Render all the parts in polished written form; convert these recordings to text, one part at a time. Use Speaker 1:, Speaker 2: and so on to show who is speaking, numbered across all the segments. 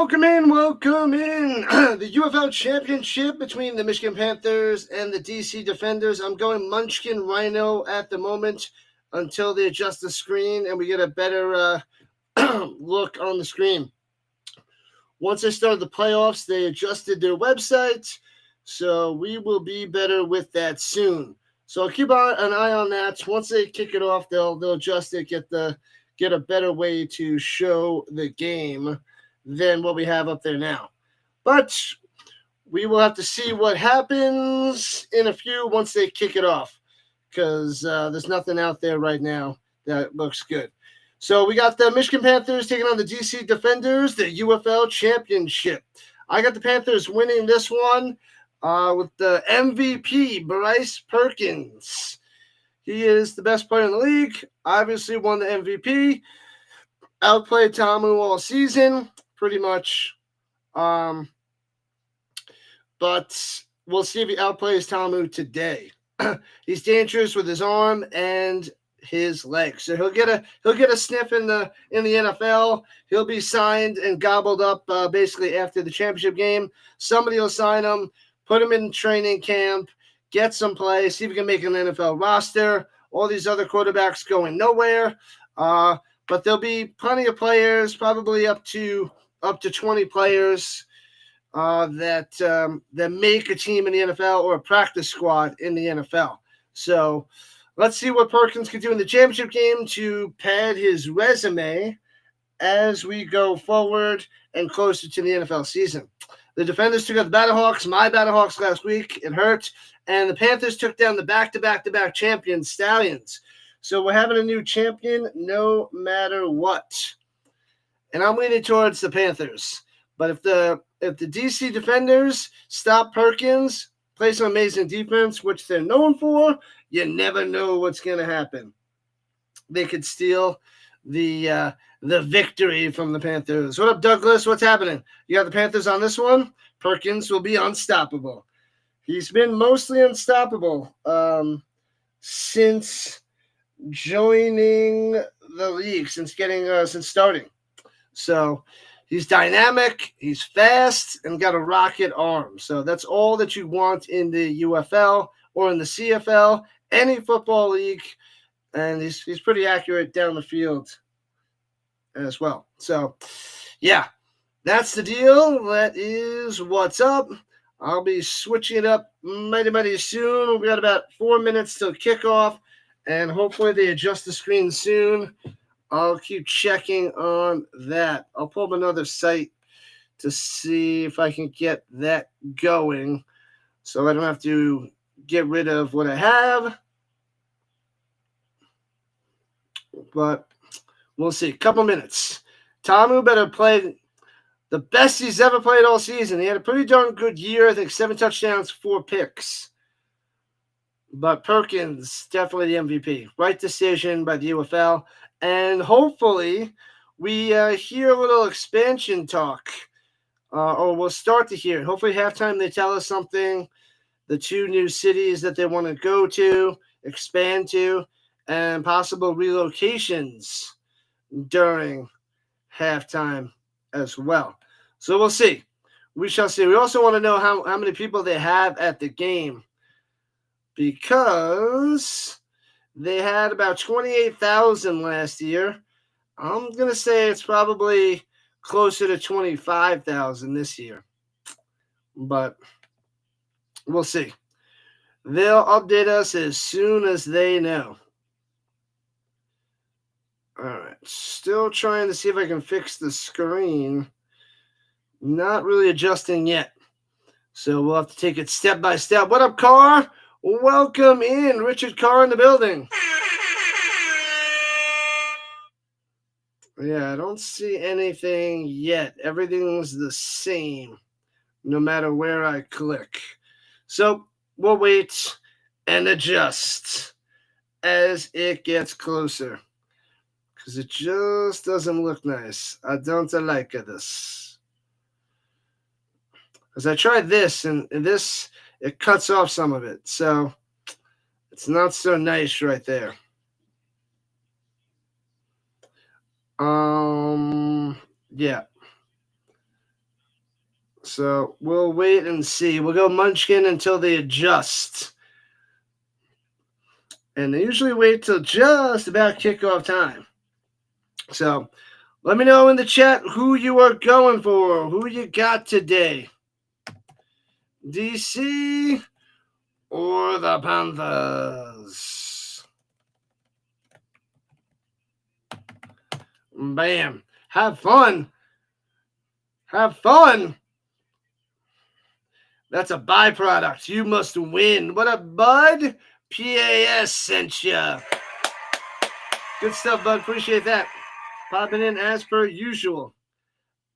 Speaker 1: Welcome in. The UFL Championship between the Michigan Panthers and the D.C. Defenders. I'm going Munchkin Rhino at the moment until they adjust the screen and we get a better look on the screen. Once they started the playoffs, they adjusted their website, so we will be better with that soon. So I'll keep an eye on that. Once they kick it off, they'll adjust it, get a better way to show the game than what we have up there now. But we will have to see what happens in a few once they kick it off, because there's nothing out there right now that looks good. So we got the Michigan Panthers taking on the DC Defenders, the UFL Championship. I got the Panthers winning this one with the MVP, Bryce Perkins. He is the best player in the league, obviously won the MVP, outplayed Tamu all season, pretty much. But we'll see if he outplays Tamu today. He's dangerous with his arm and his legs, so he'll get a sniff in the NFL. He'll be signed and gobbled up basically after the championship game. Somebody will sign him, put him in training camp, get some play, see if he can make an NFL roster. All these other quarterbacks going nowhere, but there'll be plenty of players, probably up to 20 players that make a team in the NFL or a practice squad in the NFL. So let's see what Perkins can do in the championship game to pad his resume as we go forward and closer to the NFL season. The Defenders took out the Battlehawks, my Battlehawks last week. It hurt. And the Panthers took down the back-to-back champions, Stallions. So we're having a new champion no matter what. And I'm leaning towards the Panthers. But if the DC Defenders stop Perkins, play some amazing defense, which they're known for, you never know what's going to happen. They could steal the victory from the Panthers. What up, Douglas? What's happening? You got the Panthers on this one? Perkins will be unstoppable. He's been mostly unstoppable since joining the league, since starting. So he's dynamic, he's fast, and got a rocket arm. So that's all that you want in the UFL or in the CFL, any football league. And he's pretty accurate down the field as well. So, yeah, that's the deal. That is what's up. I'll be switching it up mighty soon. We got about 4 minutes till kickoff, and hopefully they adjust the screen soon. I'll keep checking on that. I'll pull up another site to see if I can get that going so I don't have to get rid of what I have. But we'll see. Couple minutes. Tamu better play the best he's ever played all season. He had a pretty darn good year. I think 7 touchdowns, 4 picks. But Perkins, definitely the MVP. Right decision by the UFL. And hopefully we hear a little expansion talk. Or we'll start to hear it. Hopefully halftime they tell us something. The 2 new cities that they want to go to, expand to, and possible relocations during halftime as well. So we'll see. We shall see. We also want to know how many people they have at the game, because they had about 28,000 last year. I'm going to say it's probably closer to 25,000 this year. But we'll see. They'll update us as soon as they know. All right. Still trying to see if I can fix the screen. Not really adjusting yet. So we'll have to take it step by step. What up, Carr? Welcome in. Richard Carr in the building. Yeah, I don't see anything yet. Everything's the same no matter where I click. So we'll wait and adjust as it gets closer, because it just doesn't look nice. I don't like this. Because I tried this, and this, it cuts off some of it. So it's not so nice right there. Yeah. So we'll wait and see. We'll go Munchkin until they adjust. And they usually wait till just about kickoff time. So let me know in the chat who you are going for, who you got today. DC or the Panthers? Bam. Have fun. Have fun. That's a byproduct. You must win. What up, bud? PAS sent ya. Good stuff, bud. Appreciate that. Popping in as per usual.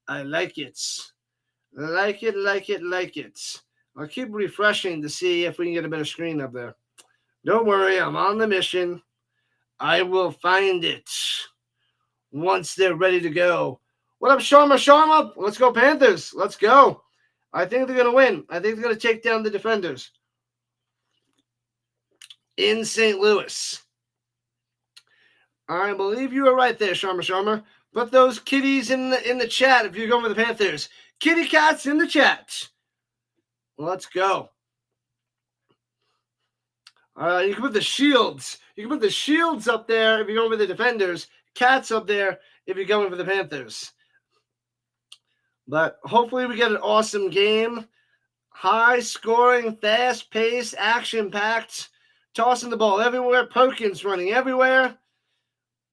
Speaker 1: I like it. Like it. I'll keep refreshing to see if we can get a better screen up there. Don't worry, I'm on the mission. I will find it once they're ready to go. What up, Sharma? Let's go, Panthers. Let's go. I think they're going to win. I think they're going to take down the defenders in St. Louis. I believe you are right there, Sharma. Put those kitties in the chat if you're going with the Panthers. Kitty cats in the chat. Let's go. You can put the shields. You can put the shields up there if you're going with the defenders. Cats up there if you're going for the Panthers. But hopefully we get an awesome game. High scoring, fast paced, action packed. Tossing the ball everywhere. Perkins running everywhere.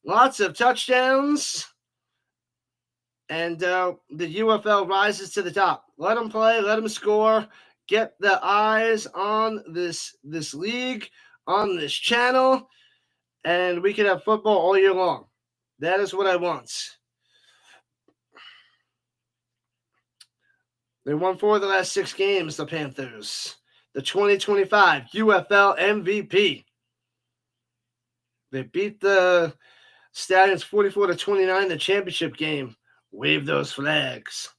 Speaker 1: Lots of touchdowns. And the UFL rises to the top. Let them play. Let them score. Get the eyes on this league, on this channel. And we can have football all year long. That is what I want. They won 4 of the last 6 games, the Panthers. The 2025 UFL MVP. They beat the Stallions 44-29, the championship game. Wave those flags.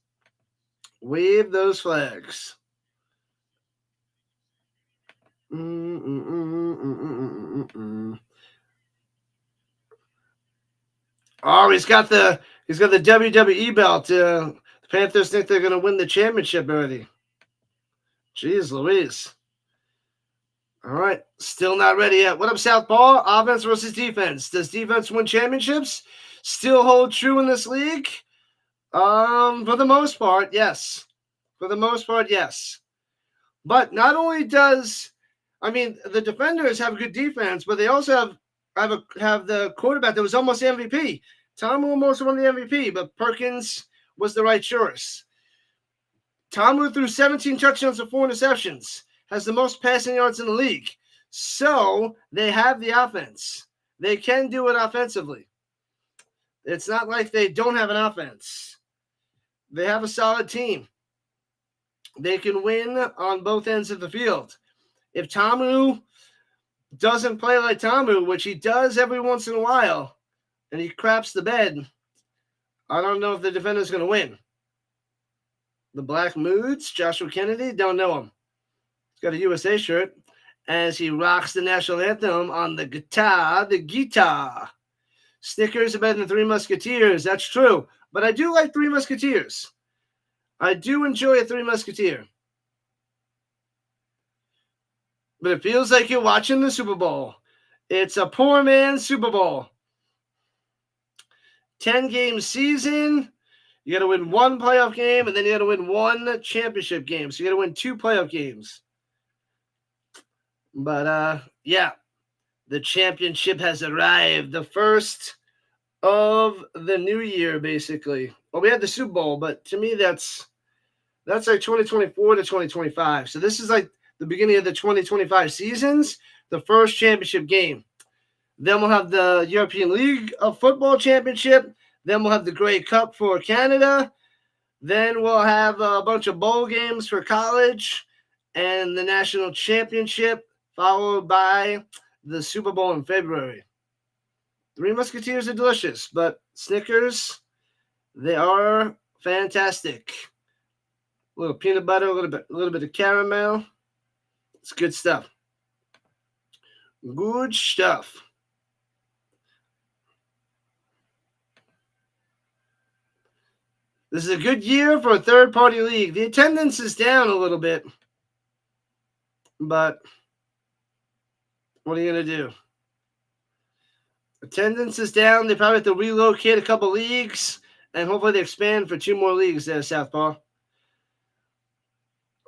Speaker 1: Wave those flags. Oh, he's got the WWE belt. The Panthers think they're going to win the championship already. Jeez Louise. All right, still not ready yet. What up, Southpaw? Offense versus defense. Does defense win championships? Still hold true in this league? For the most part, yes. For the most part, yes. But not only does, the defenders have good defense, but they also have the quarterback that was almost the MVP. Tom almost won the MVP, but Perkins was the right choice. Tom threw 17 touchdowns and 4 interceptions. Has the most passing yards in the league. So they have the offense. They can do it offensively. It's not like they don't have an offense. They have a solid team. They can win on both ends of the field. If Tamu doesn't play like Tamu, which he does every once in a while, and he craps the bed, I don't know if the defender's going to win. The Black Moods, Joshua Kennedy, don't know him. He's got a USA shirt as he rocks the national anthem on the guitar. Snickers are better than Three Musketeers. That's true. But I do like Three Musketeers. I do enjoy a Three Musketeer. But it feels like you're watching the Super Bowl. It's a poor man's Super Bowl. 10-game season. You got to win 1 playoff game, and then you got to win 1 championship game. So you got to win 2 playoff games. But, yeah, the championship has arrived. The first of the new year, basically. Well, we had the Super Bowl, but to me, that's like 2024 to 2025. So this is like the beginning of the 2025 seasons, the first championship game. Then we'll have the European League of Football Championship. Then we'll have the Grey Cup for Canada. Then we'll have a bunch of bowl games for college and the national championship, followed by the Super Bowl in February. Three Musketeers are delicious, but Snickers, they are fantastic. A little peanut butter, a little bit of caramel. It's good stuff. Good stuff. This is a good year for a third-party league. The attendance is down a little bit, but what are you going to do? Attendance is down. They probably have to relocate a couple leagues, and hopefully they expand for 2 more leagues there, Southpaw.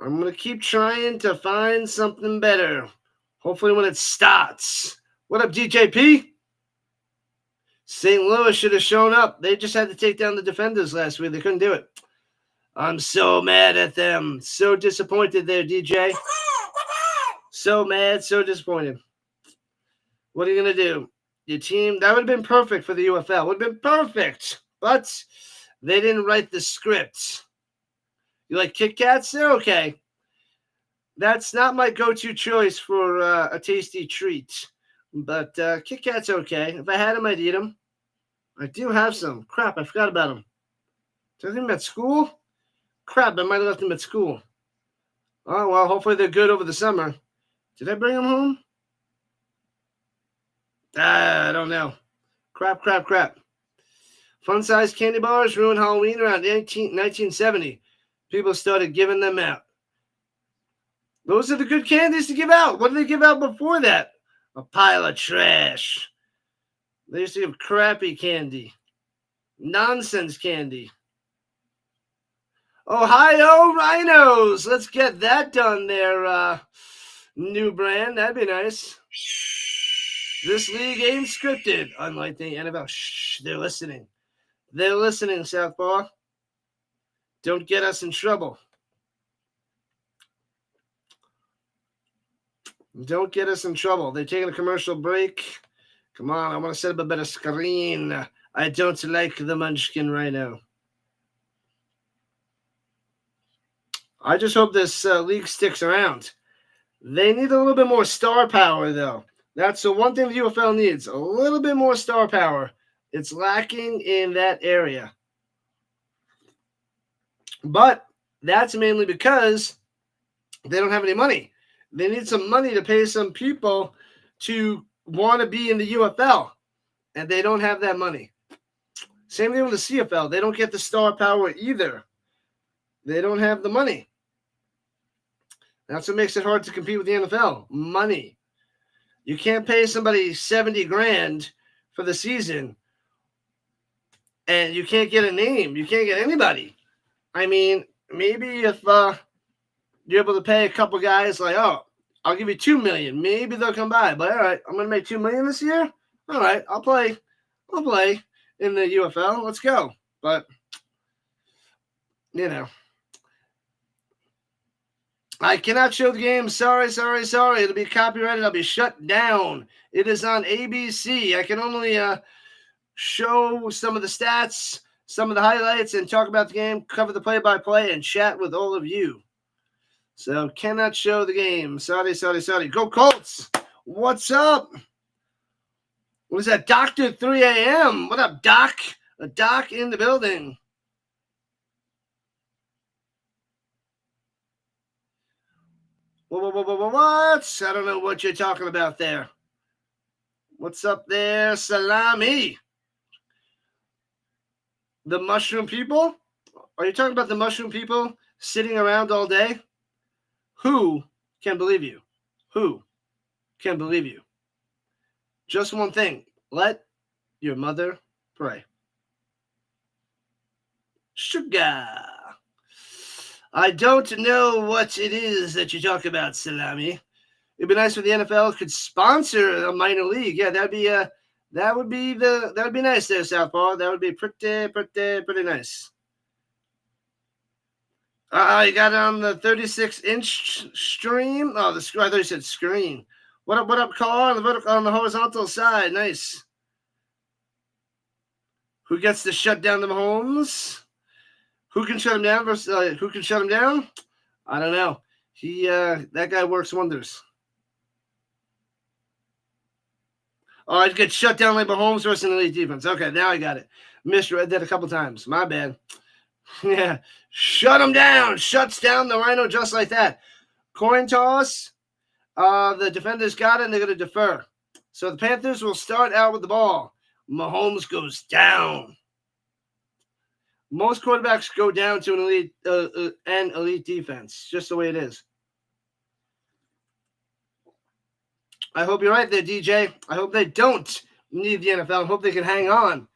Speaker 1: I'm going to keep trying to find something better. Hopefully when it starts. What up, DJP? St. Louis should have shown up. They just had to take down the Defenders last week. They couldn't do it. I'm so mad at them. So disappointed there, DJ. So mad, so disappointed. What are you going to do? Your team, that would have been perfect for the UFL. Would have been perfect. But they didn't write the script. You like Kit Kats? They're okay. That's not my go-to choice for a tasty treat. But Kit Kat's okay. If I had them, I'd eat them. I do have some. Crap, I forgot about them. Did I leave them at school? Crap, I might have left them at school. Oh, well, hopefully they're good over the summer. Did I bring them home? I don't know. Crap. Fun-sized candy bars ruined Halloween around 1970. People started giving them out. Those are the good candies to give out. What did they give out before that? A pile of trash. They used to give crappy candy. Nonsense candy. Ohio Rhinos. Let's get that done there, new brand. That'd be nice. This league ain't scripted, unlike the NFL. Shh, they're listening. They're listening, Southpaw. Don't get us in trouble. Don't get us in trouble. They're taking a commercial break. Come on, I want to set up a better screen. I don't like the Munchkin Rhino. I just hope this league sticks around. They need a little bit more star power, though. That's the one thing the UFL needs, a little bit more star power. It's lacking in that area. But that's mainly because they don't have any money. They need some money to pay some people to want to be in the UFL, and they don't have that money. Same thing with the CFL. They don't get the star power either. They don't have the money. That's what makes it hard to compete with the NFL. Money. You can't pay somebody $70,000 for the season, and you can't get a name. You can't get anybody. I mean, maybe if you're able to pay a couple guys like, oh, I'll give you $2 million. Maybe they'll come by. But all right, I'm gonna make $2 million this year. All right, I'll play in the UFL. Let's go. But you know, I cannot show the game. Sorry. It'll be copyrighted. I'll be shut down. It is on ABC. I can only show some of the stats, some of the highlights, and talk about the game, cover the play-by-play, and chat with all of you. So cannot show the game. Sorry. Go Colts. What's up? What is that? Dr. 3 a.m. What up, Doc? A Doc in the building. What? I don't know what you're talking about there. What's up there, Salami? The mushroom people? Are you talking about the mushroom people sitting around all day? Who can believe you? Who can believe you? Just one thing. Let your mother pray. Sugar. I don't know what it is that you talk about, Salami. It'd be nice if the NFL could sponsor a minor league. Yeah, that would be nice there, Southpaw. That would be pretty nice. You got it on the 36-inch stream. Oh, I thought you said screen. What up, Carl? On the horizontal side, nice. Who gets to shut down the Mahomes? Who can shut him down versus who can shut him down? I don't know. That guy works wonders. Oh, I'd get shut down like Mahomes versus an elite defense. Okay, now I got it. Misread that a couple times. My bad. Yeah, shut him down. Shuts down the Rhino just like that. Coin toss. The defenders got it, and they're going to defer. So the Panthers will start out with the ball. Mahomes goes down. Most quarterbacks go down to an elite defense, just the way it is. I hope you're right there, DJ. I hope they don't need the NFL. I hope they can hang on.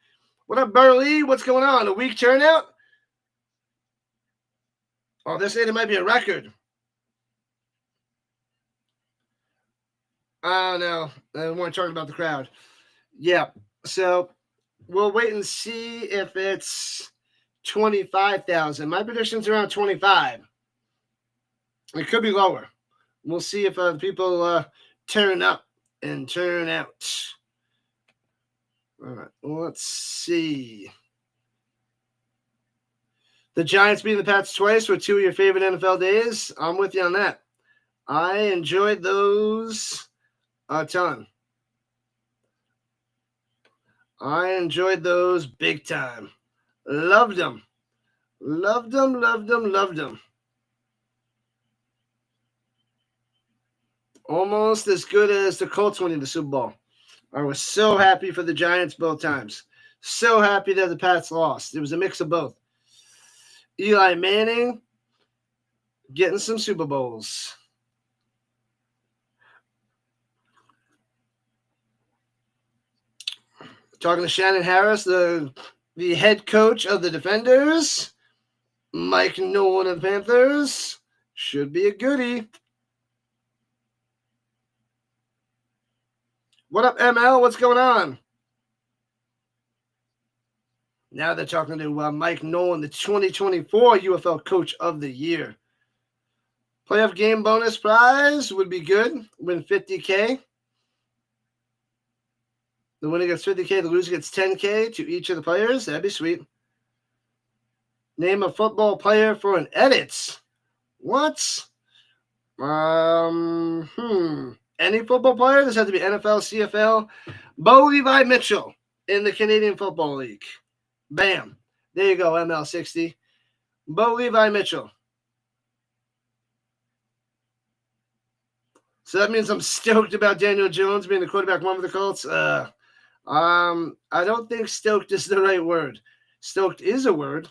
Speaker 1: What up, Burley? What's going on? A weak turnout? Oh, they're saying it might be a record. Oh, no. I weren't talking about the crowd. Yeah. So we'll wait and see if it's 25,000. My prediction's around 25. It could be lower. We'll see if people turn up and turn out. All right. Let's see. The Giants beating the Pats twice were two of your favorite NFL days. I'm with you on that. I enjoyed those a ton. I enjoyed those big time. Loved them. Loved them, loved them, loved them. Almost as good as the Colts winning the Super Bowl. I was so happy for the Giants both times. So happy that the Pats lost. It was a mix of both. Eli Manning getting some Super Bowls. Talking to Shannon Harris, the head coach of the Defenders. Mike Nolan of the Panthers. Should be a goodie. What up, ML? What's going on? Now they're talking to Mike Nolan, the 2024 UFL Coach of the Year. Playoff game bonus prize would be good. Win $50K. The winner gets $50K. The loser gets $10K to each of the players. That'd be sweet. Name a football player for an edit. What? Any football player? This has to be NFL, CFL. Bo Levi Mitchell in the Canadian Football League. Bam. There you go, ML60. Bo Levi Mitchell. So that means I'm stoked about Daniel Jones being the quarterback one for the Colts. I don't think stoked is the right word. Stoked is a word.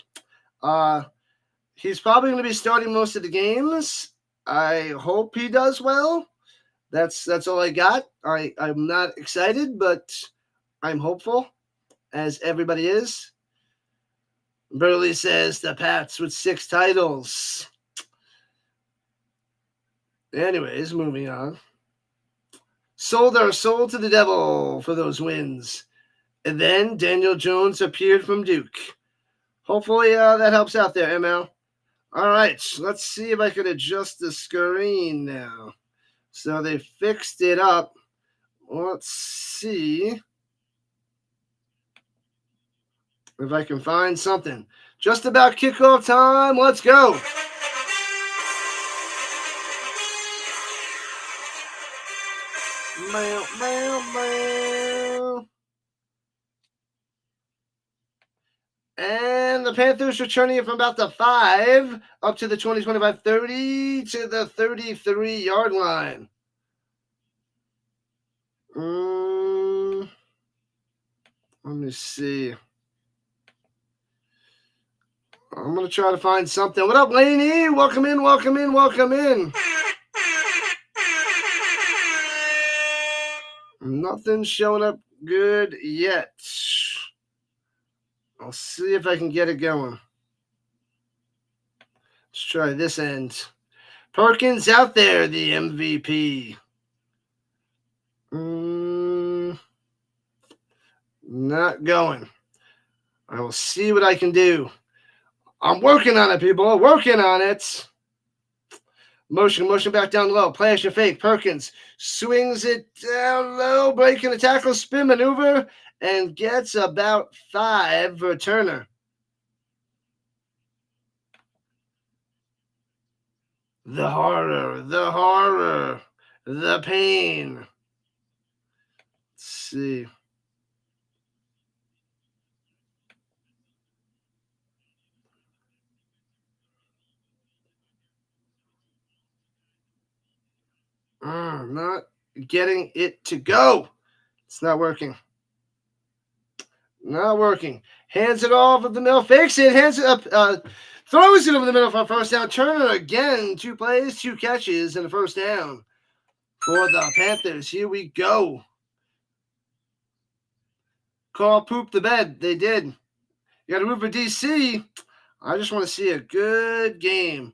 Speaker 1: He's probably going to be starting most of the games. I hope he does well. That's all I got. I'm not excited, but I'm hopeful, as everybody is. Burley says the Pats with 6 titles. Anyways, moving on. Sold our soul to the devil for those wins. And then Daniel Jones appeared from Duke. Hopefully that helps out there, ML. All right, let's see if I can adjust the screen now. So they fixed it up. Let's see if I can find something. Just about kickoff time. Let's go. And the Panthers returning it from about the 5 up to the 20, 25, 30 to the 33-yard line. Let me see. I'm going to try to find something. What up, Laney? Welcome in, welcome in, welcome in. Nothing's showing up good yet. I'll see if I can get it going. Let's try this end. Perkins out there, the MVP. Not going. I will see what I can do. I'm working on it, people. Working on it. Motion back down low. Play action fake. Perkins swings it down low, breaking the tackle, spin maneuver, and gets about 5 for Turner. The horror, the pain. Let's see. Not getting it to go. It's not working. Not working. Hands it off of the middle, fakes it, hands it up, throws it over the middle for a first down. Turner again, 2 plays, 2 catches, and a first down for the Panthers. Here we go. Call poop the bed. They did. You got to root for D.C. I just want to see a good game.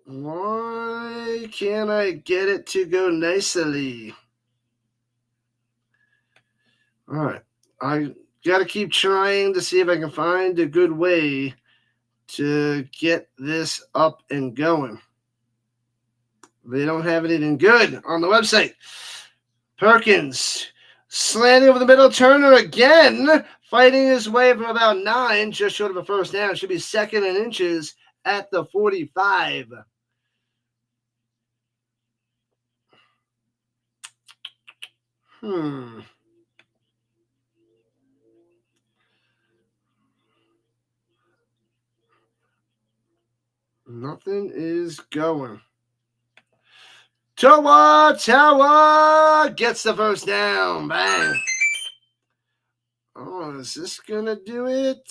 Speaker 1: Why can't I get it to go nicely? All right. I got to keep trying to see if I can find a good way to get this up and going. They don't have anything good on the website. Perkins slanting over the middle. Turner again fighting his way from about 9, just short of a first down. Should be 2nd and inches at the 45. Nothing is going. Toa gets the first down. Bang. Oh, is this going to do it?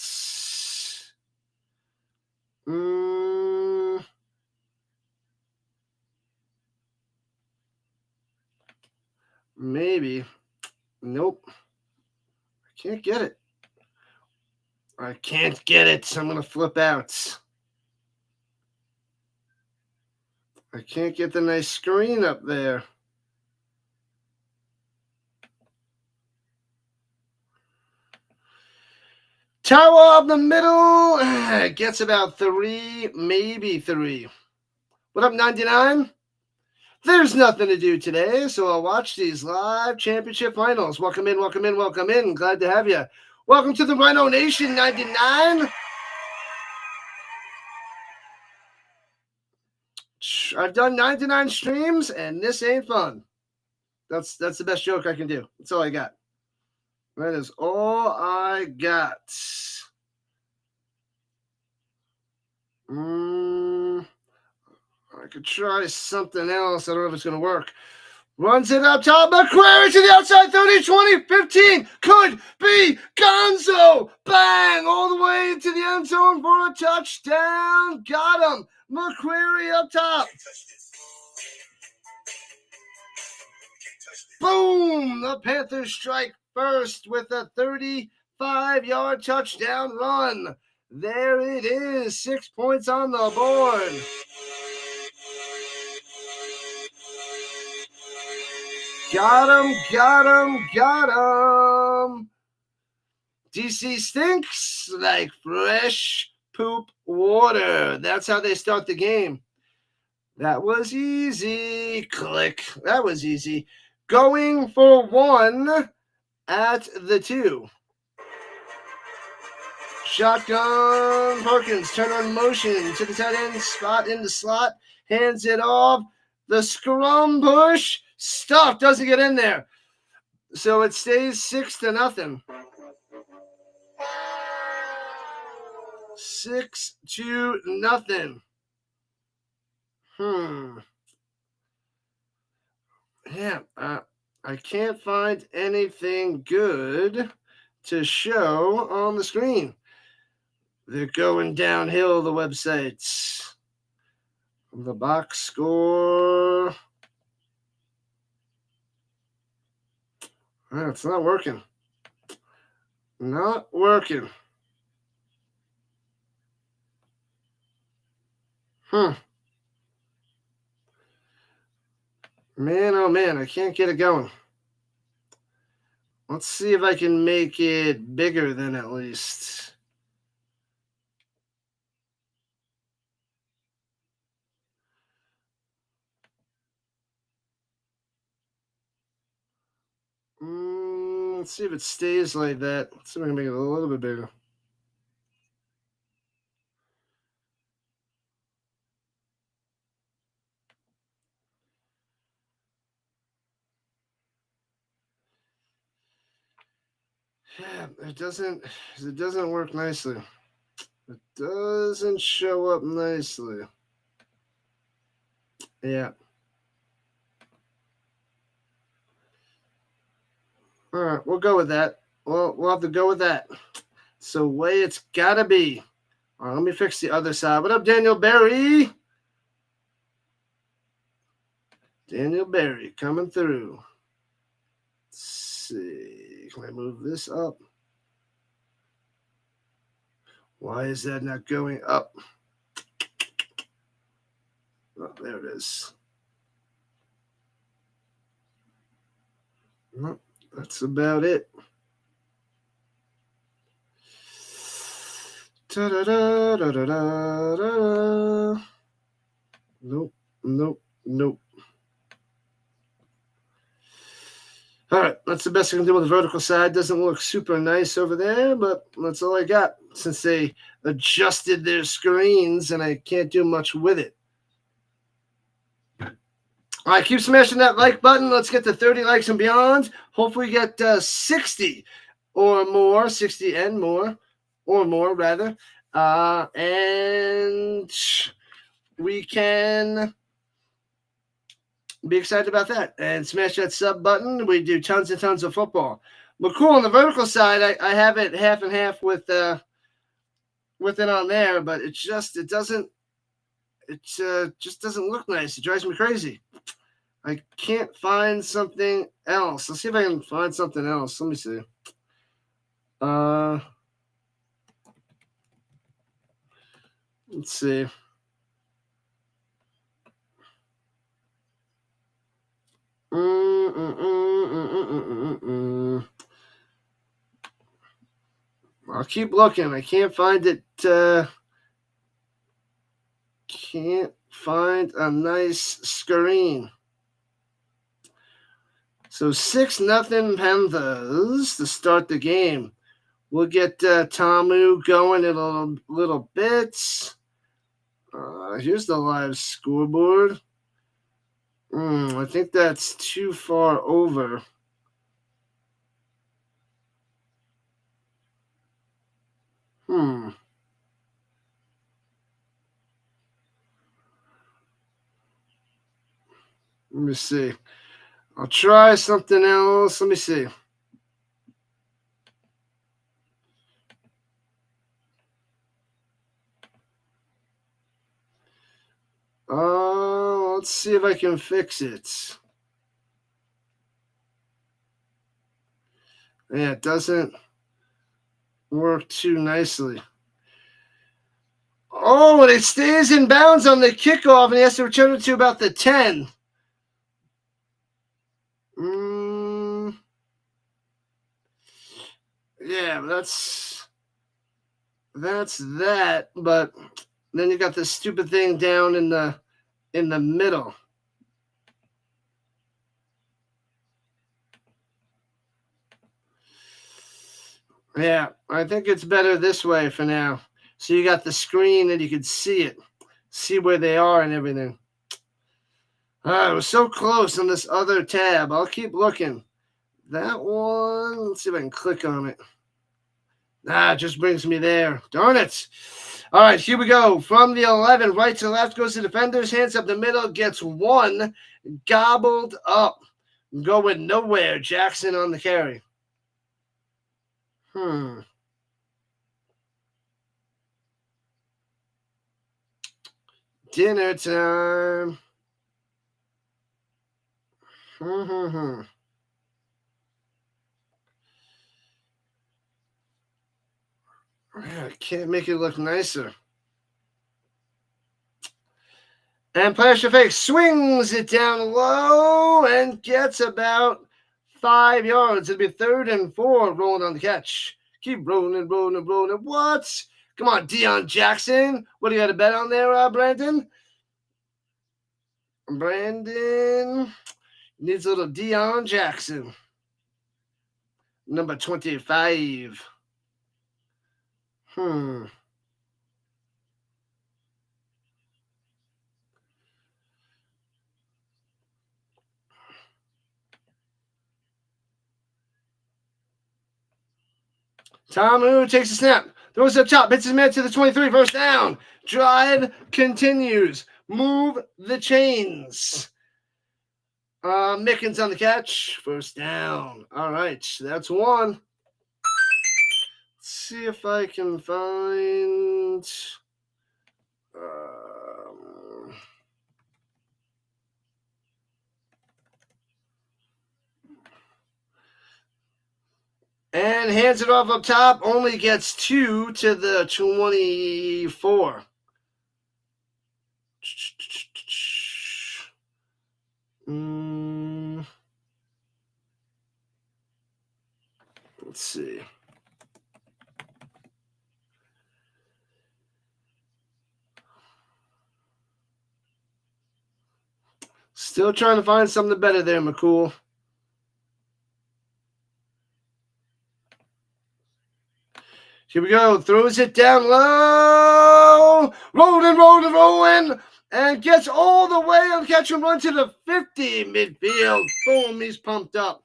Speaker 1: Maybe. Nope. I can't get it. I can't get it, so I'm going to flip out. I can't get the nice screen up there. Tower up the middle. Gets about 3, maybe 3. What up, 99? There's nothing to do today, so I'll watch these live championship finals. Welcome in, welcome in, welcome in. Glad to have you. Welcome to the Rhino Nation, 99. I've done 99 streams, and this ain't fun. That's the best joke I can do. That's all I got. That is all I got. I could try something else. I don't know if it's going to work. Runs it up top. McQuarrie to the outside. 30, 20, 15. Could be Gonzo. Bang. All the way into the end zone for a touchdown. Got him. McQuarrie up top. Boom. The Panthers strike first with a 35-yard touchdown run. There it is. 6 points on the board. Got him. DC stinks like fresh poop water. That's how they start the game. That was easy. Click. That was easy. Going for 1 at the 2. Shotgun. Perkins. Turn on motion to the tight end spot in the slot. Hands it off. The scrum push. Stuff doesn't get in there. So it stays 6-0. 6-0. Yeah, I can't find anything good to show on the screen. They're going downhill, the websites. The box score. It's not working. Not working. Man, oh man, I can't get it going. Let's see if I can make it bigger than at least. Let's see if it stays like that. Let's see if I can make it a little bit bigger. Yeah, it doesn't work nicely. It doesn't show up nicely. Yeah. All right, we'll go with that. We'll have to go with that. So way it's gotta be. All right, let me fix the other side. What up, Daniel Berry? Daniel Berry coming through. Let's see. Can I move this up? Why is that not going up? Oh, there it is. Well, that's about it. Da-da-da-da-da-da-da. Nope, nope, nope. All right, that's the best I can do with the vertical side. Doesn't look super nice over there, but that's all I got since they adjusted their screens and I can't do much with it. All right, keep smashing that like button. Let's get to 30 likes and beyond. Hopefully we get 60 or more, 60 and more, or more rather. And we can be excited about that and smash that sub button. We do tons and tons of football. But cool, on the vertical side, I have it half and half with it on there, but it just doesn't look nice. It drives me crazy. I can't find something else. Let's see if I can find something else. Let me see. Let's see. I'll keep looking. I can't find it. Can't find a nice screen. So 6-0 Panthers to start the game. We'll get Tamu going in a little bit. Here's the live scoreboard. I think that's too far over. Let me see. I'll try something else. Let me see. Let's see if I can fix it. Yeah, it doesn't work too nicely. Oh, and it stays in bounds on the kickoff, and he has to return it to about the 10. Yeah, that's that. But then you got this stupid thing down in the middle. Yeah, I think it's better this way for now. So you got the screen and you can see it, see where they are and everything. It was so close on this other tab. I'll keep looking. That one, let's see if I can click on it. It just brings me there. Darn it. All right, here we go. From the 11, right to left goes the defenders. Hands up the middle, gets one. Gobbled up. Going nowhere. Jackson on the carry. Dinner time. I can't make it look nicer. And Pressure Fake swings it down low and gets about 5 yards. It'll be 3rd and 4 rolling on the catch. Keep rolling. What? Come on, Deion Jackson. What do you got to bet on there, Brandon? Brandon needs a little Deion Jackson. Number 25. Tamu takes a snap. Throws up top. Hits his man to the 23. First down. Drive continues. Move the chains. Mickens on the catch. First down. All right, that's one. Let's see if I can find. And hands it off up top. Only gets 2 to the 24. Let's see. Still trying to find something better there, McCool. Here we go. Throws it down low. Rolling. And gets all the way on catch and run to the 50 midfield. Boom. He's pumped up.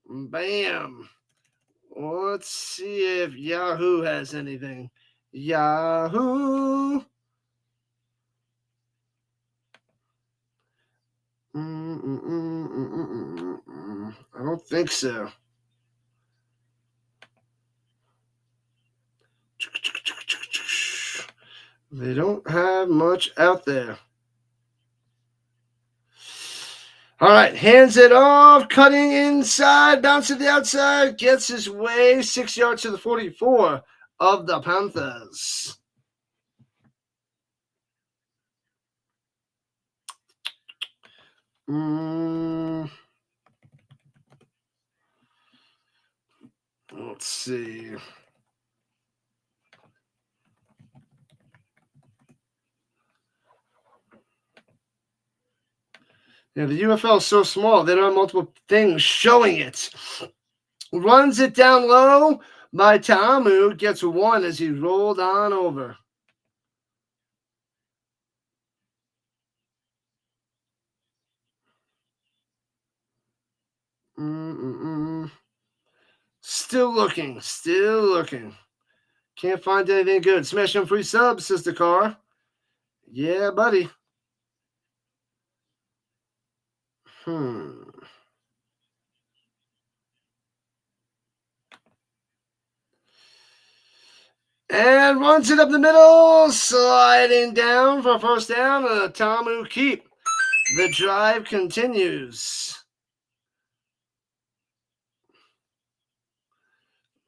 Speaker 1: Bam. Let's see if Yahoo has anything. Yahoo. I don't think so. They don't have much out there. All right, hands it off, cutting inside, bounce to the outside, gets his way 6 yards to the 44 of the Panthers. Let's see. Yeah, the UFL is so small, they don't have multiple things showing it. Runs it down low by Tamu, gets 1 as he rolled on over. Still looking. Can't find anything good. Smashing free subs, says the car. Yeah, buddy. And runs it up the middle, sliding down for first down. Tamu keep. The drive continues.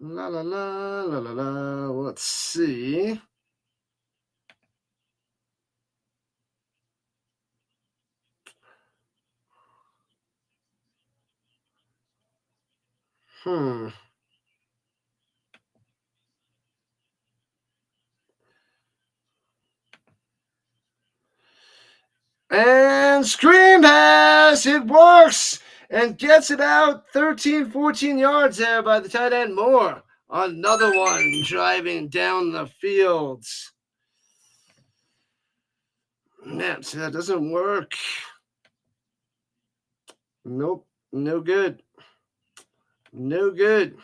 Speaker 1: La. Let's see. And screen pass. It works. And gets about 13, 14 yards there by the tight end Moore. Another one driving down the field. Man, see, that doesn't work. Nope. No good. No good.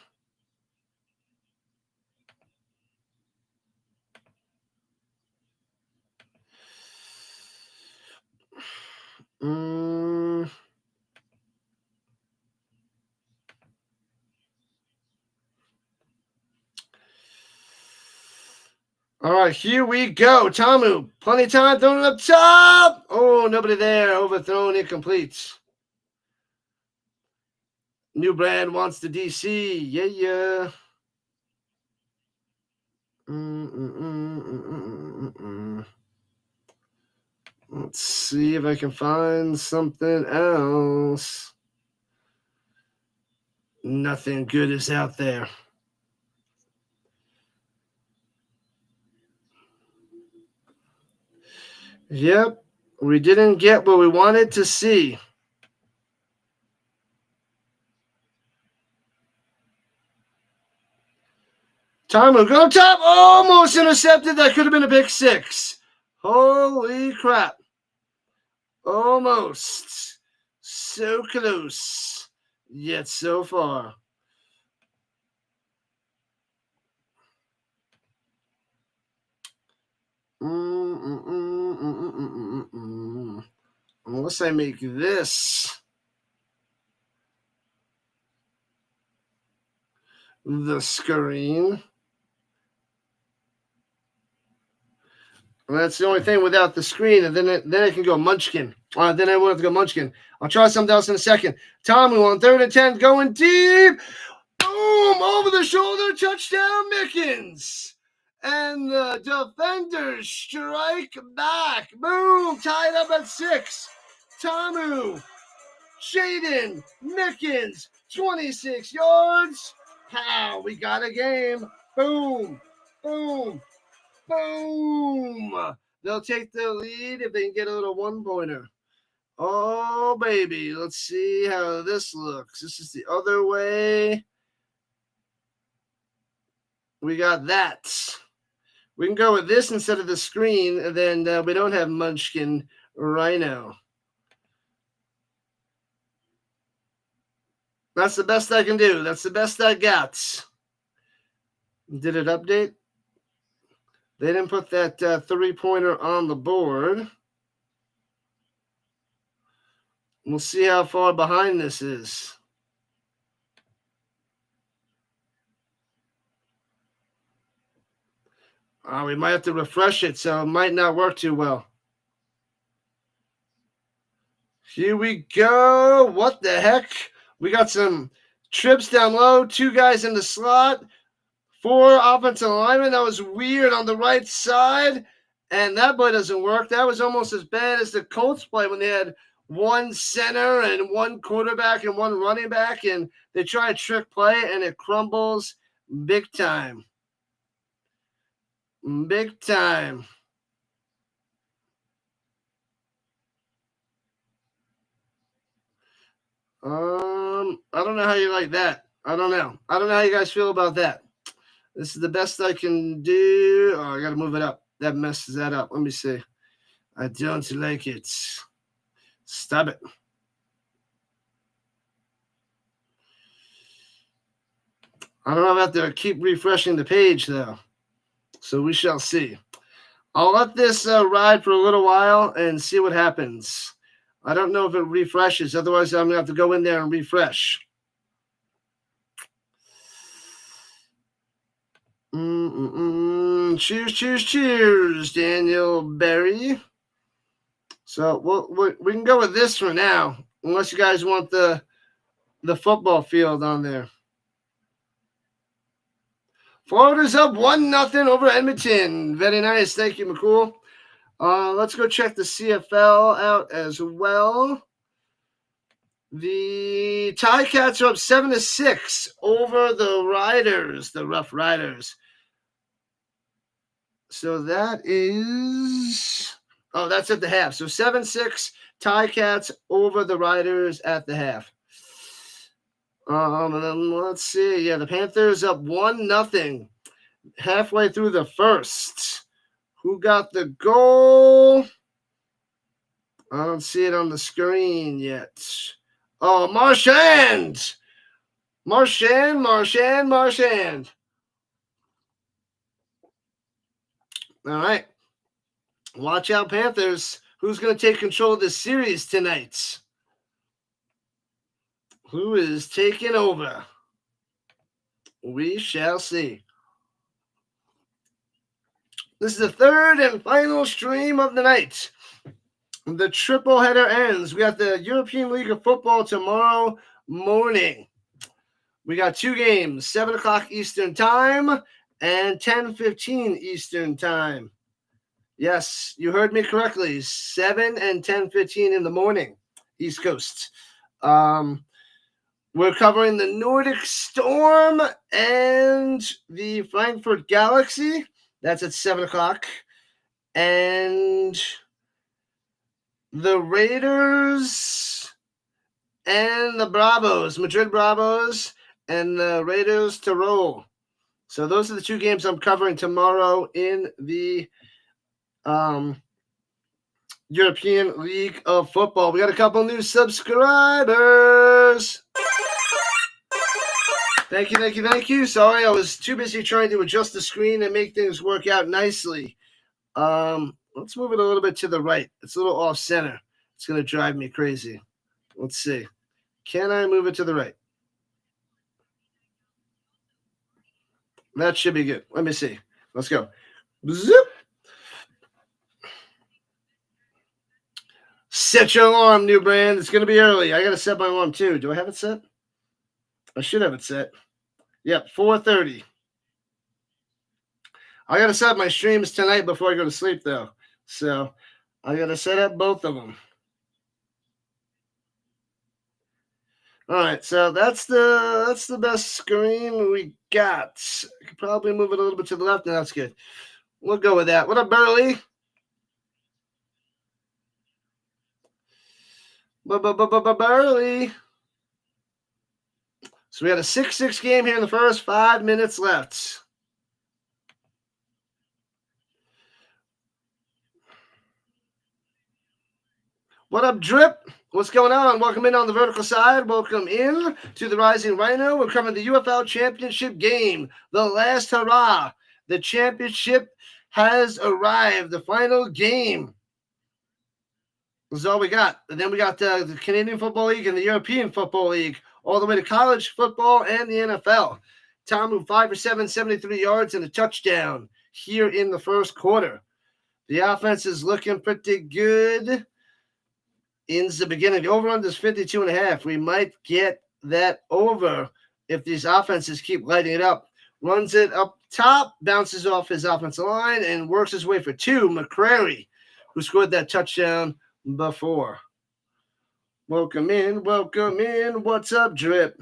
Speaker 1: All right, here we go. Tamu, plenty of time, throwing it up top. Oh, nobody there. Overthrown, incomplete. New brand wants the D.C. Yeah. Let's see if I can find something else. Nothing good is out there. Yep, we didn't get what we wanted to see. Tamu, go top, almost intercepted. That could have been a big 6. Holy crap. Almost. So close, yet so far. Unless I make this the screen. And that's the only thing without the screen, and then it can go Munchkin. Then I won't have to go Munchkin. I'll try something else in a second. Tommy on 3rd and 10, going deep. Boom! Over the shoulder, touchdown, Mickens. And the defenders strike back. Boom! Tied up at 6. Tamu, Shaden, Mickens, 26 yards. Pow! We got a game. Boom! Boom! Boom! They'll take the lead if they can get a little one-pointer. Oh, baby. Let's see how this looks. This is the other way. We got that. We can go with this instead of the screen, and then we don't have Munchkin Rhino. That's the best I can do. That's the best I got. Did it update? They didn't put that 3-pointer on the board. We'll see how far behind this is. We might have to refresh it, so it might not work too well. Here we go. What the heck? We got some trips down low, 2 guys in the slot. 4 offensive linemen. That was weird on the right side. And that play doesn't work. That was almost as bad as the Colts play when they had 1 center and 1 quarterback and 1 running back. And they try a trick play, and it crumbles big time. Big time. I don't know how you like that. I don't know how you guys feel about that. This is the best I can do. Oh, I got to move it up. That messes that up. Let me see. I don't like it. Stop it. I don't know if I have to keep refreshing the page, though. So we shall see. I'll let this ride for a little while and see what happens. I don't know if it refreshes. Otherwise, I'm going to have to go in there and refresh. Cheers, cheers, cheers, Daniel Berry. So we can go with this for now, unless you guys want the football field on there. Florida's up 1-0 over Edmonton. Very nice. Thank you, McCool. Let's go check the CFL out as well. The Ticats are up 7-6 over the Riders, the Rough Riders. So that is, that's at the half. So 7-6 Ticats over the Riders at the half. And then let's see. Yeah, the Panthers up 1-0 halfway through the first. Who got the goal? I don't see it on the screen yet. Oh, Marchand. Marchand. All right. Watch out, Panthers. Who's going to take control of this series tonight? Who is taking over? We shall see. This is the third and final stream of the night. The triple header ends. We got the European League of Football tomorrow morning. We got 2 games, 7 o'clock Eastern Time and 10:15 Eastern Time. Yes, you heard me correctly. 7 and 10:15 in the morning, East Coast. We're covering the Nordic Storm and the Frankfurt Galaxy. That's at 7 o'clock. And the Raiders and the Bravos, Madrid Bravos and the Raiders Tirol. So those are the 2 games I'm covering tomorrow in the European League of Football. We got a couple new subscribers. Thank you. Sorry, I was too busy trying to adjust the screen and make things work out nicely. Let's move it a little bit to the right. It's a little off center. It's going to drive me crazy. Let's see. Can I move it to the right? That should be good. Let me see. Let's go. Zip. Set your alarm, new brand. It's going to be early. I got to set my alarm too. Do I have it set? I should have it set. Yep, 4:30. I got to set up my streams tonight before I go to sleep, though. So I got to set up both of them. All right, so that's the best screen we got. I could probably move it a little bit to the left. No, that's good. We'll go with that. What up, Burley? Burley. So we had a 6-6 game here in the first 5 minutes left. What up, Drip? What's going on? Welcome in on the vertical side. Welcome in to the Rising Rhino. We're covering the UFL Championship Game. The last hurrah. The championship has arrived. The final game. This is all we got. And then we got the Canadian Football League and the European Football League, all the way to college football and the NFL. Tamu 5 for 7, 73 yards and a touchdown here in the first quarter. The offense is looking pretty good in the beginning. The over-under is 52.5. We might get that over if these offenses keep lighting it up. Runs it up top, bounces off his offensive line, and works his way for two. McCrary, who scored that touchdown before. Welcome in. Welcome in. What's up, Drip?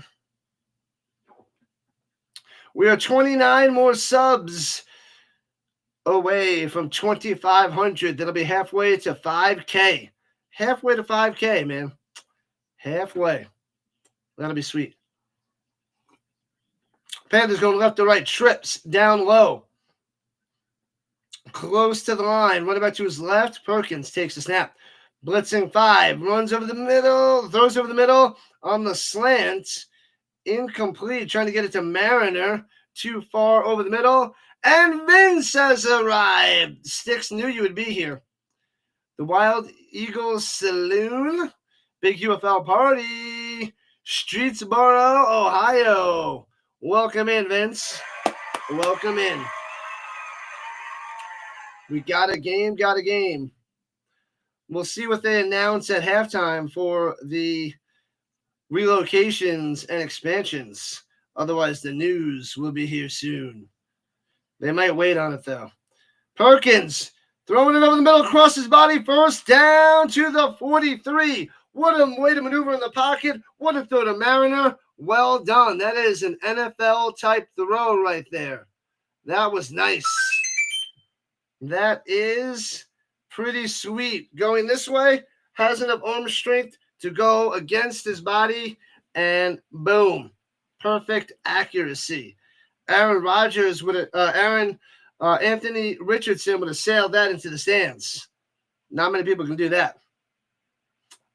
Speaker 1: We are 29 more subs away from 2,500. That'll be halfway to 5K. Halfway to 5K, man. Halfway. That'll be sweet. Panthers going left to right. Trips down low. Close to the line. Running back to his left. Perkins takes the snap. Blitzing 5. Runs over the middle. Throws over the middle on the slant. Incomplete. Trying to get it to Mariner. Too far over the middle. And Vince has arrived. Sticks knew you would be here. The Wild Eagles Saloon. Big UFL party. Streetsboro, Ohio. Welcome in, Vince. Welcome in. We got a game, got a game. We'll see what they announce at halftime for the relocations and expansions. Otherwise, the news will be here soon. They might wait on it, though. Perkins throwing it over the middle, across his body, first down to the 43. What a way to maneuver in the pocket. What a throw to Mariner. Well done. That is an NFL-type throw right there. That was nice. That is pretty sweet. Going this way, has enough arm strength to go against his body, and boom. Perfect accuracy. Anthony Richardson would have sailed that into the stands. Not many people can do that.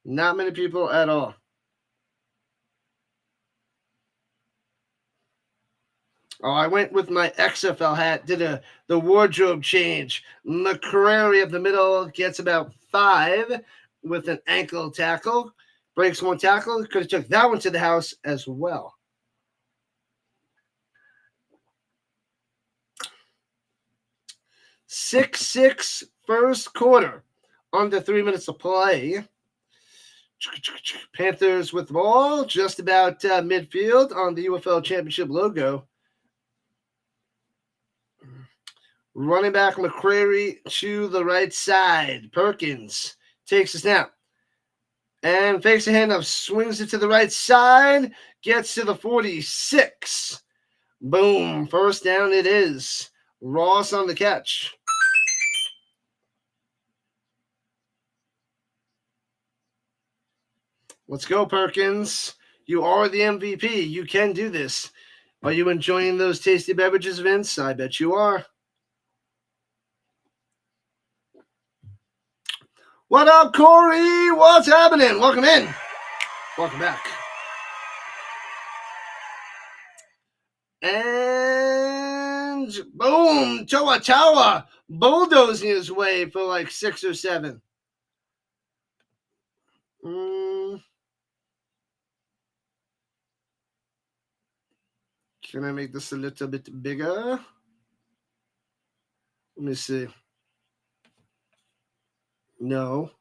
Speaker 1: Not many people at all. Oh, I went with my XFL hat, did the wardrobe change. McCrary up the middle gets about 5 with an ankle tackle. Breaks one tackle. Could have took that one to the house as well. Six first quarter. Under 3 minutes to play. Panthers with the ball. Just about midfield on the UFL Championship logo. Running back McCrary to the right side. Perkins takes a snap. And fakes a handoff. Swings it to the right side. Gets to the 46. Boom. First down it is. Ross on the catch. Let's go, Perkins. You are the MVP. You can do this. Are you enjoying those tasty beverages, Vince? I bet you are. What up, Corey? What's happening? Welcome in. Welcome back. And boom, Toa bulldozing his way for like 6 or 7. Can I make this a little bit bigger? Let me see. No.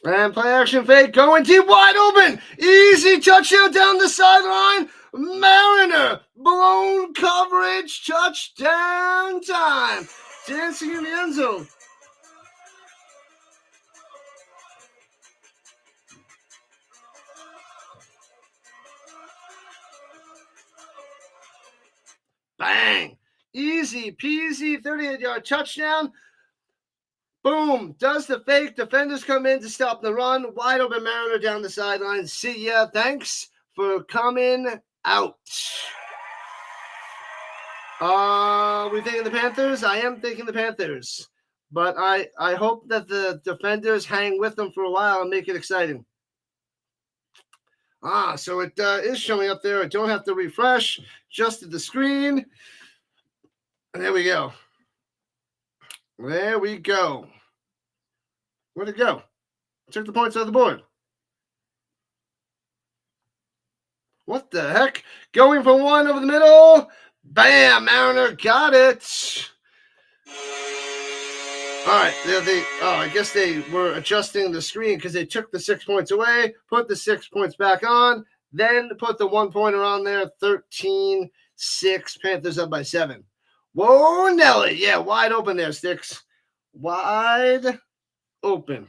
Speaker 1: And play action fake, going deep, wide open. Easy touchdown down the sideline. Mariner, blown coverage, touchdown time. Dancing in the end zone. Bang. Easy peasy, 38-yard touchdown. Boom, does the fake. Defenders come in to stop the run. Wide open Mariner down the sideline. See ya. Thanks for coming out. We thinking the Panthers? I am thinking the Panthers. But I hope that the defenders hang with them for a while and make it exciting. So it is showing up there. I don't have to refresh. Just at the screen. And there we go. There we go. Where'd it go? Took the points off the board. What the heck? Going for one over the middle. Bam! Mariner got it. All right. I guess they were adjusting the screen because they took the 6 points away, put the 6 points back on, then put the 1-pointer on there. 13-6. Panthers up by 7. Whoa, Nelly. Yeah, wide open there, Sticks. Wide open.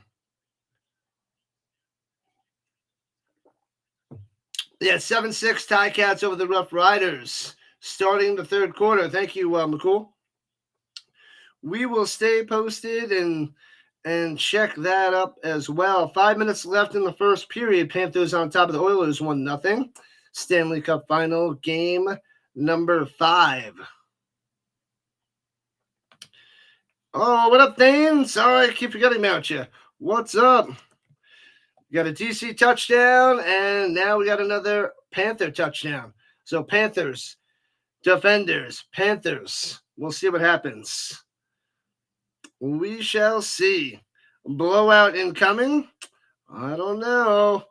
Speaker 1: Yeah, 7-6 Ticats over the Rough Riders. Starting the third quarter. Thank you, McCool. We will stay posted and check that up as well. 5 minutes left in the first period. Panthers on top of the Oilers, 1-0. Stanley Cup final, game number 5. Oh, what up, Thane? Sorry, I keep forgetting about you. What's up? We got a D.C. touchdown, and now we got another Panther touchdown. So Panthers, defenders, Panthers. We'll see what happens. We shall see. Blowout incoming? I don't know.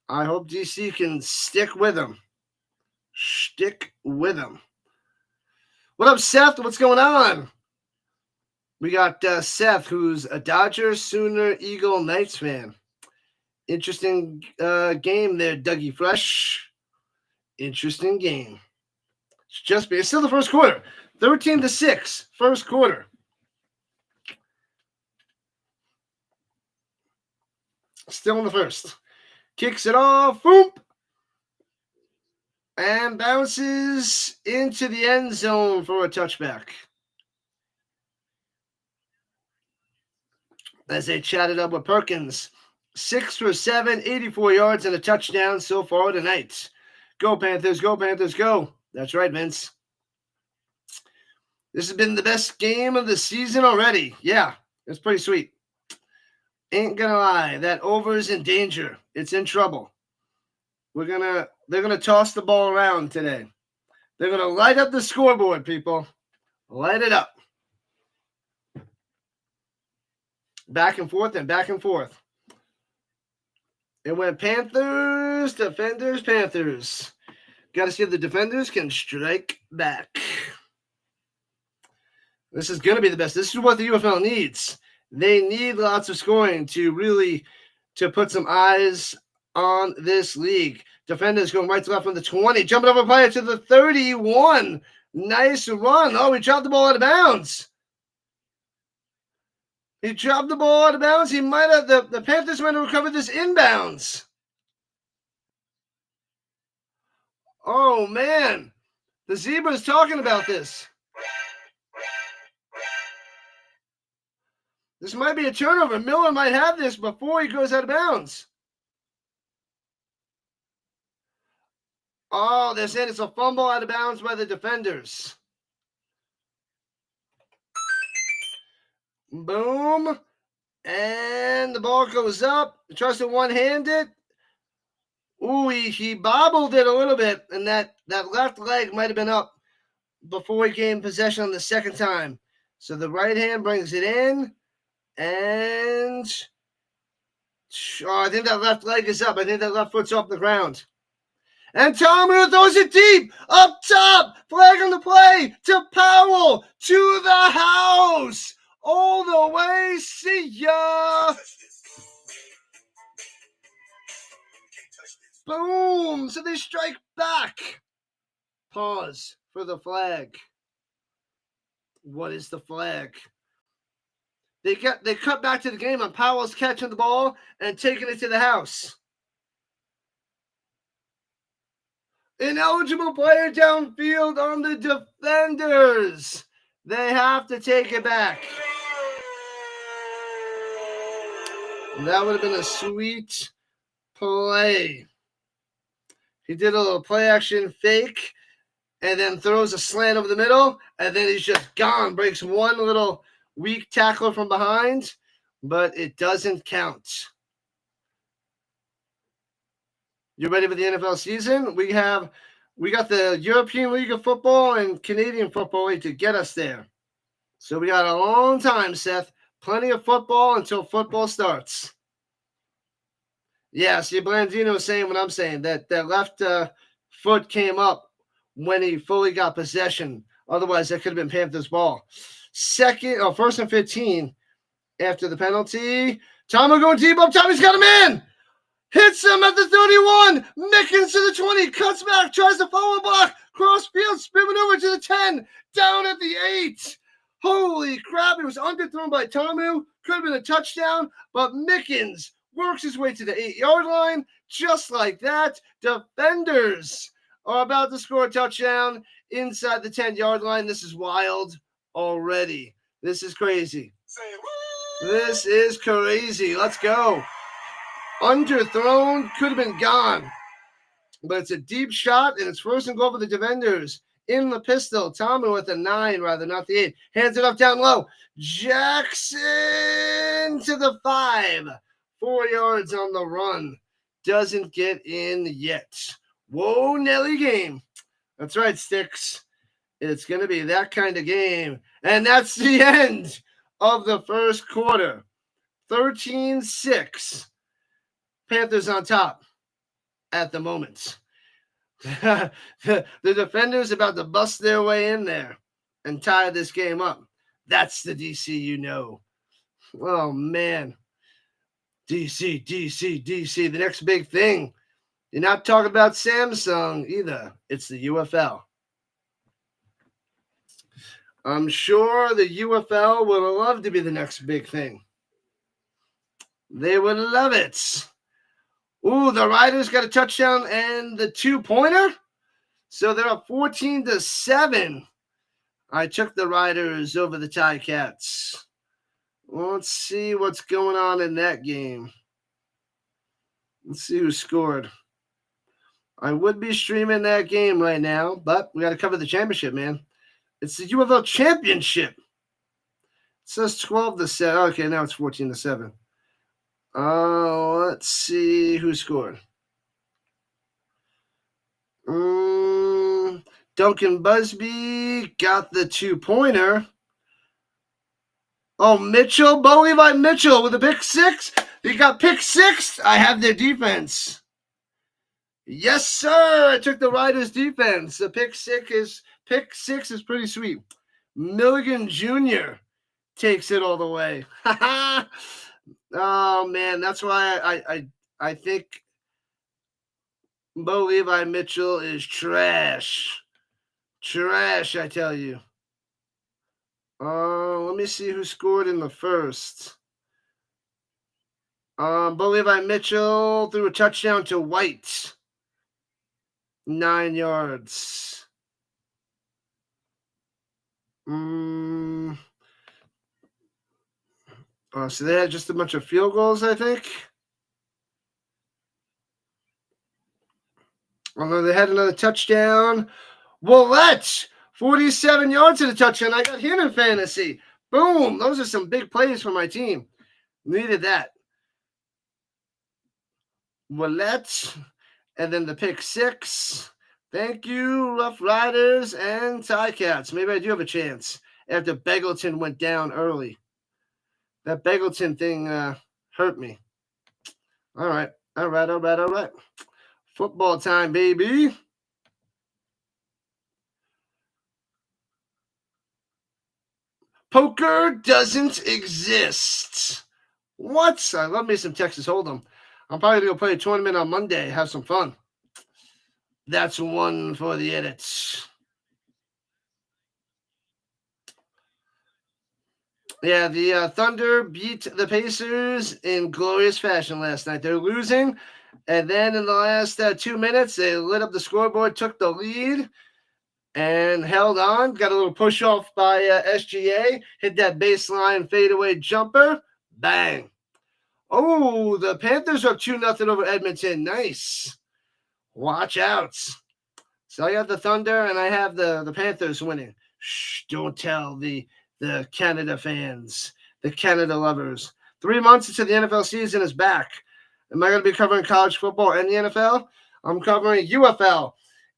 Speaker 1: I hope D.C. can stick with them. Stick with them. What up, Seth? What's going on? We got Seth, who's a Dodgers, Sooner, Eagle, Knights fan. Interesting game there, Dougie Fresh. Interesting game. It's still the first quarter. 13-6, first quarter. Still in the first. Kicks it off. Boom. And bounces into the end zone for a touchback. As they chatted up with Perkins. 6 for 7, 84 yards and a touchdown so far tonight. Go Panthers, go Panthers, go. That's right, Vince. This has been the best game of the season already. Yeah, it's pretty sweet. Ain't gonna lie, that over is in danger. It's in trouble. They're gonna toss the ball around today. They're gonna light up the scoreboard, people. Light it up. Back and forth and back and forth. It went Panthers, defenders, Panthers. Got to see if the defenders can strike back. This is going to be the best. This is what the UFL needs. They need lots of scoring to put some eyes on this league. Defenders going right to left from the 20. Jumping over player to the 31. Nice run. Oh, he dropped the ball out of bounds. He dropped the ball out of bounds. He might have the Panthers might have recovered this inbounds. Oh man, the Zebra's talking about this. This might be a turnover. Miller might have this before he goes out of bounds. Oh, they're saying it's a fumble out of bounds by the defenders. Boom. And the ball goes up. He tries to one-hand it. Ooh, he bobbled it a little bit, and that left leg might have been up before he gained possession on the second time. So the right hand brings it in, and I think that left leg is up. I think that left foot's off the ground. And Tomu throws it deep, up top, flag on the play, to Powell, to the house, all the way, see ya. Boom, so they strike back. Pause for the flag. What is the flag? They cut back to the game on Powell's catching the ball and taking it to the house. Ineligible player downfield on the defenders. They have to take it back. That would have been a sweet play. He did a little play action fake and then throws a slant over the middle, and then he's just gone. Breaks one little weak tackler from behind, but it doesn't count. You ready for the NFL season? We got the European League of Football and Canadian Football League to get us there. So we got a long time, Seth. Plenty of football until football starts. Yeah, see, Blandino was saying what I'm saying, that left foot came up when he fully got possession. Otherwise, that could have been Panthers' ball. First and 15 after the penalty. Tomu going deep up top. He's got him in. Hits him at the 31. Mickens to the 20. Cuts back. Tries to follow block. Cross field. Spin maneuver to the 10. Down at the 8. Holy crap. It was underthrown by Tomu. Could have been a touchdown. But Mickens works his way to the 8-yard line. Just like that. Defenders are about to score a touchdown inside the 10-yard line. This is wild already. This is crazy. This is crazy. Let's go. Underthrown, could have been gone. But it's a deep shot, and it's first and goal for the defenders. In the pistol, Tomu with a 9, rather, not the 8. Hands it up down low. Jackson to the 5. 4 yards on the run. Doesn't get in yet. Whoa, Nelly game. That's right, Sticks. It's going to be that kind of game. And that's the end of the first quarter. 13-6. Panthers on top at the moment. The defenders about to bust their way in there and tie this game up. That's the D.C. you know. Oh, man. D.C., the next big thing. You're not talking about Samsung either. It's the UFL. I'm sure the UFL would love to be the next big thing. They would love it. Ooh, the Riders got a touchdown and the 2-pointer. So they're up 14-7. I took the Riders over the Ticats. Let's see what's going on in that game. Let's see who scored. I would be streaming that game right now, but we got to cover the championship, man. It's the UFL Championship. It says 12-7. Okay, now it's 14-7. Let's see who scored. Duncan Busby got the 2-pointer. Oh, Mitchell, Bo Levi Mitchell with a pick 6. They got pick 6. I have their defense. Yes, sir. I took the Riders' defense. The pick 6 is pretty sweet. Milligan Jr. takes it all the way. Oh man, that's why I think Bo Levi Mitchell is trash. Trash, I tell you. Let me see who scored in the first. Bo Levi Mitchell threw a touchdown to White. 9 yards. So they had just a bunch of field goals, I think. Although they had another touchdown. Willette, 47 yards to the touchdown. I got him in fantasy. Boom. Those are some big plays for my team. Needed that. Willette, and then the pick 6. Thank you, Rough Riders and Ticats. Maybe I do have a chance after Beggleton went down early. That Beggleton thing hurt me. All right. Football time, baby. Poker doesn't exist. What? I love me some Texas Hold'em. I'm probably going to play a tournament on Monday, have some fun. That's one for the edits. Yeah, the Thunder beat the Pacers in glorious fashion last night. They're losing, and then in the last 2 minutes, they lit up the scoreboard, took the lead, and held on. Got a little push off by SGA, hit that baseline fadeaway jumper. Bang. Oh, the Panthers are 2-0 over Edmonton. Nice. Watch out. So I got the Thunder, and I have the Panthers winning. Shh, don't tell the Canada fans, the Canada lovers. 3 months into the NFL season is back. Am I going to be covering college football and the NFL? I'm covering UFL,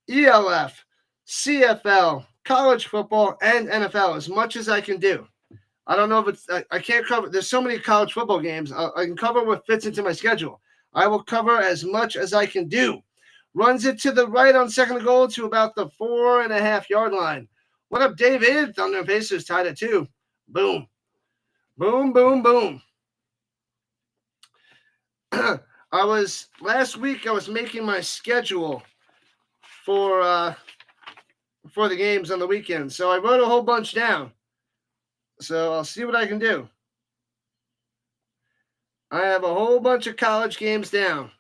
Speaker 1: ELF, CFL, college football, and NFL as much as I can do. I don't know if it's – I can't cover – there's so many college football games. I can cover what fits into my schedule. I will cover as much as I can do. Runs it to the right on second and goal to about the 4.5-yard line. What up, David? Thunder and Pacers tied at 2. Boom. Boom, boom, boom. Last week I was making my schedule for the games on the weekend. So I wrote a whole bunch down. So I'll see what I can do. I have a whole bunch of college games down.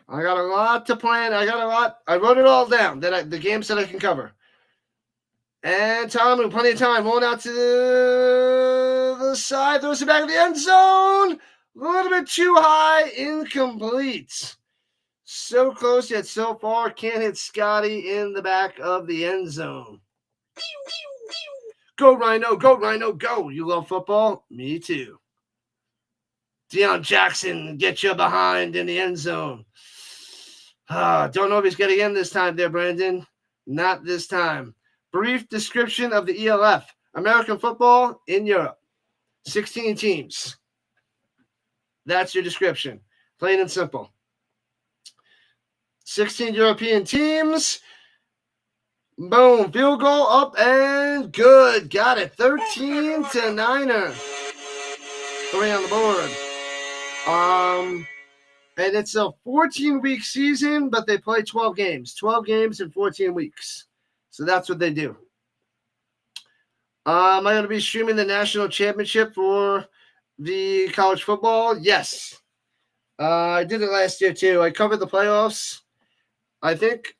Speaker 1: I got a lot to plan. I wrote it all down. The games that I can cover. And Tom, plenty of time. Rolling out to the side. Throws it back in the end zone. A little bit too high. Incomplete. So close yet so far. Can't hit Scotty in the back of the end zone. Go, Rhino. Go, Rhino. Go. You love football? Me too. Deion Jackson, get you behind in the end zone. Don't know if he's getting in this time there, Brandon. Not this time. Brief description of the ELF. American football in Europe. 16 teams. That's your description. Plain and simple. 16 European teams. Boom. Field goal up and good. Got it. 13-9. 3 on the board. And it's a 14-week season, but they play 12 games. 12 games in 14 weeks. So that's what they do. Am I going to be streaming the national championship for the college football? Yes. I did it last year too. I covered the playoffs. I think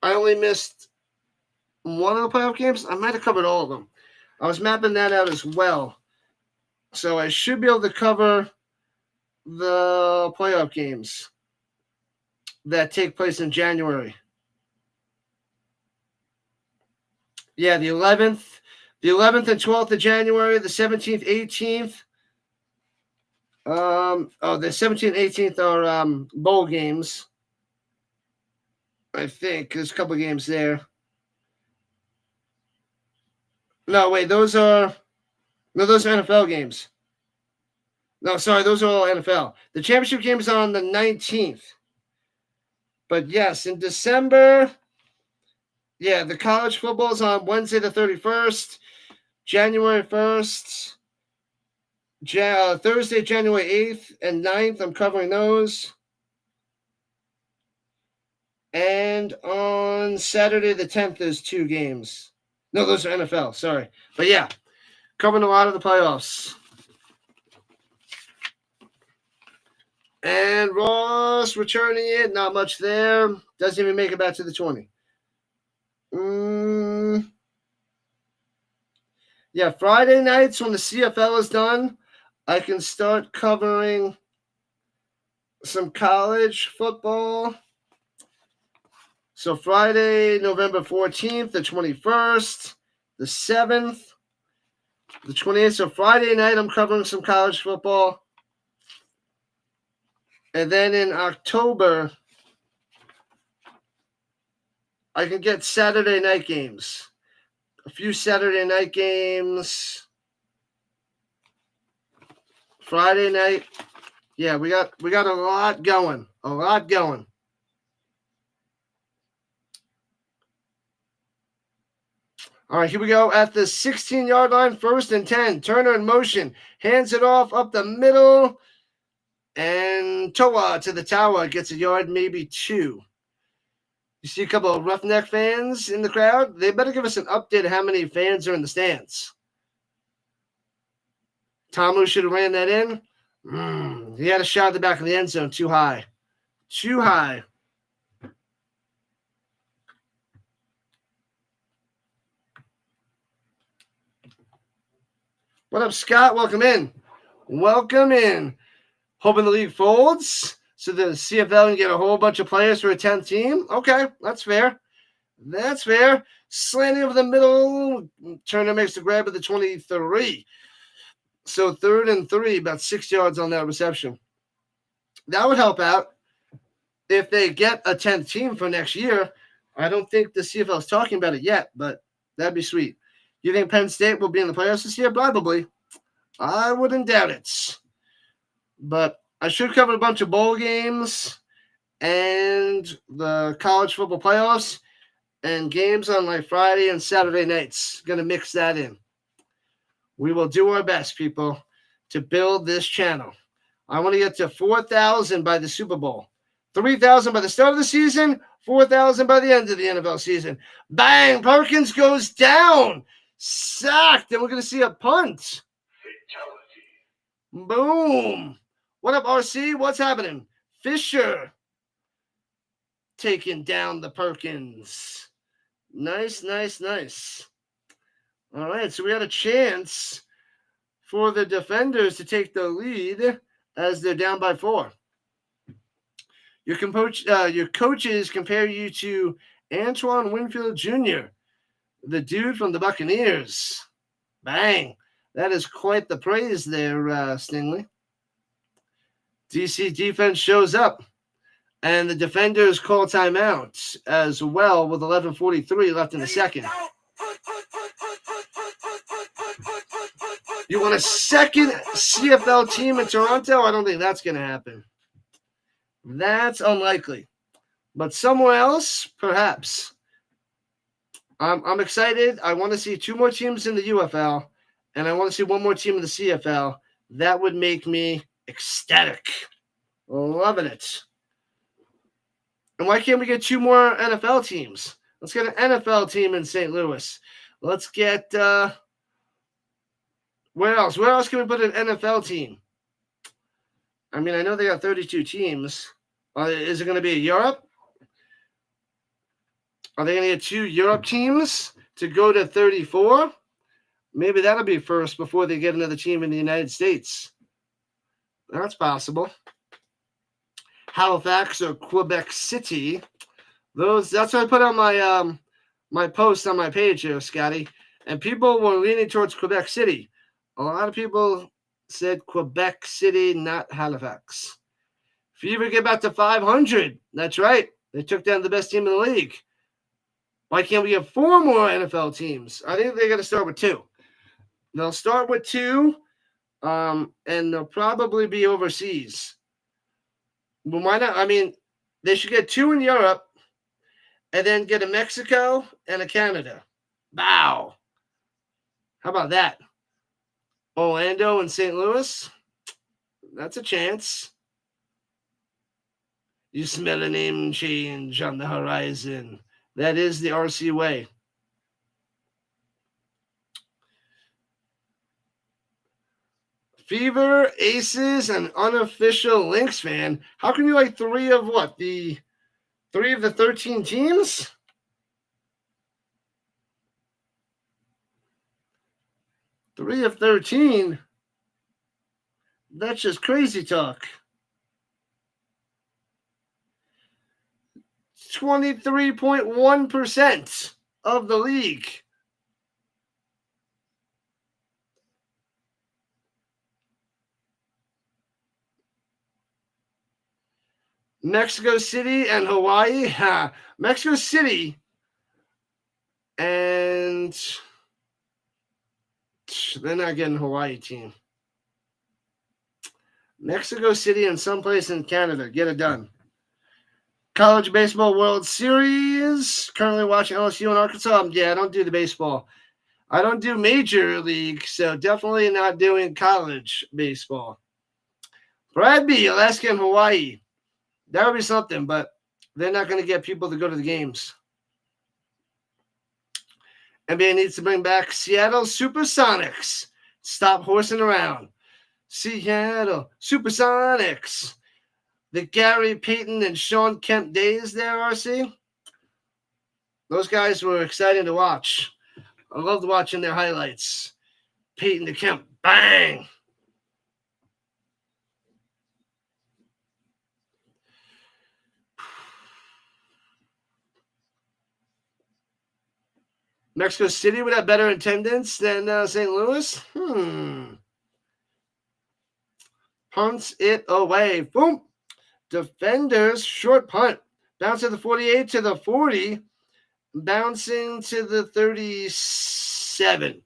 Speaker 1: I only missed one of the playoff games. I might have covered all of them. I was mapping that out as well. So I should be able to cover the playoff games that take place in January. Yeah, the 11th and 12th of January, the 17th, 18th. The 17th and 18th are bowl games. I think there's a couple of games there. No, wait, those are NFL games. No, sorry, those are all NFL. The championship game is on the 19th. But yes, in December, yeah, the college football is on Wednesday the 31st, January 1st, Thursday, January 8th and 9th. I'm covering those. And on Saturday the 10th, there's 2 games. No, those are NFL, sorry. But yeah, covering a lot of the playoffs. And Ross returning it. Not much there. Doesn't even make it back to the 20. Yeah, Friday nights when the CFL is done, I can start covering some college football. So Friday, November 14th, the 21st, the 7th, The 28th, so Friday night, I'm covering some college football. And then in October, I can get Saturday night games. A few Saturday night games. Friday night. Yeah, we got a lot going. A lot going. All right, here we go at the 16-yard line, 1st and 10. Turner in motion. Hands it off up the middle. And Toa to the tower. Gets a yard, maybe 2. You see a couple of Roughneck fans in the crowd? They better give us an update of how many fans are in the stands. Tomu should have ran that in. He had a shot at the back of the end zone. Too high. Too high. What up, Scott? Welcome in. Welcome in. Hoping the league folds so the CFL can get a whole bunch of players for a 10th team. Okay, that's fair. That's fair. Slanting over the middle. Turner makes the grab at the 23. So 3rd and 3, about 6 yards on that reception. That would help out if they get a 10th team for next year. I don't think the CFL is talking about it yet, but that'd be sweet. You think Penn State will be in the playoffs this year? Probably. I wouldn't doubt it. But I should cover a bunch of bowl games and the college football playoffs and games on like Friday and Saturday nights. Going to mix that in. We will do our best, people, to build this channel. I want to get to 4,000 by the Super Bowl. 3,000 by the start of the season, 4,000 by the end of the NFL season. Bang! Perkins goes down. Sacked. And we're going to see a punt. Boom. What up, RC? What's happening? Fisher taking down the Perkins. Nice, nice, nice. All right, so we had a chance for the defenders to take the lead as they're down by 4. Your coaches compare you to Antoine Winfield Jr., the dude from the Buccaneers. Bang. That is quite the praise there, Stingley. DC defense shows up, and the defenders call timeout as well with 11:43 left in the second. You want a second CFL team in Toronto? I don't think that's going to happen. That's unlikely. But somewhere else, perhaps. I'm excited. I want to see 2 more teams in the UFL, and I want to see 1 more team in the CFL. That would make me ecstatic. Loving it. And why can't we get 2 more NFL teams? Let's get an NFL team in St. Louis. Let's get where else? Where else can we put an NFL team? I mean, I know they got 32 teams. Is it going to be Europe? Are they going to get 2 Europe teams to go to 34? Maybe that'll be first before they get another team in the United States. That's possible. Halifax or Quebec City. That's what I put on my my post on my page here, Scotty. And people were leaning towards Quebec City. A lot of people said Quebec City, not Halifax. If you ever get back to 500, that's right. They took down the best team in the league. Why can't we have 4 more NFL teams? I think they got to start with 2. They'll start with 2, and they'll probably be overseas. But why not? I mean, they should get 2 in Europe and then get a Mexico and a Canada. Wow. How about that? Orlando and St. Louis? That's a chance. You smell a name change on the horizon. That is the RC way. Fever, Aces, and unofficial Lynx fan. How can you like 3 of what? The 3 of the 13 teams? Three of 13? That's just crazy talk. 23.1% of the league. Mexico City and Hawaii. Mexico City and they're not getting Hawaii team. Mexico City and someplace in Canada. Get it done. College Baseball World Series. Currently watching LSU and Arkansas. Yeah, I don't do the baseball. I don't do major league, so definitely not doing college baseball. Brad B, Alaska and Hawaii. That would be something, but they're not going to get people to go to the games. NBA needs to bring back Seattle Supersonics. Stop horsing around. Seattle Supersonics. The Gary Payton and Sean Kemp days there, RC. Those guys were exciting to watch. I loved watching their highlights. Payton to Kemp. Bang! Mexico City would have better attendance than St. Louis. Punts it away. Boom. Defenders, short punt. Bounce to the 48 to the 40. Bouncing to the 37.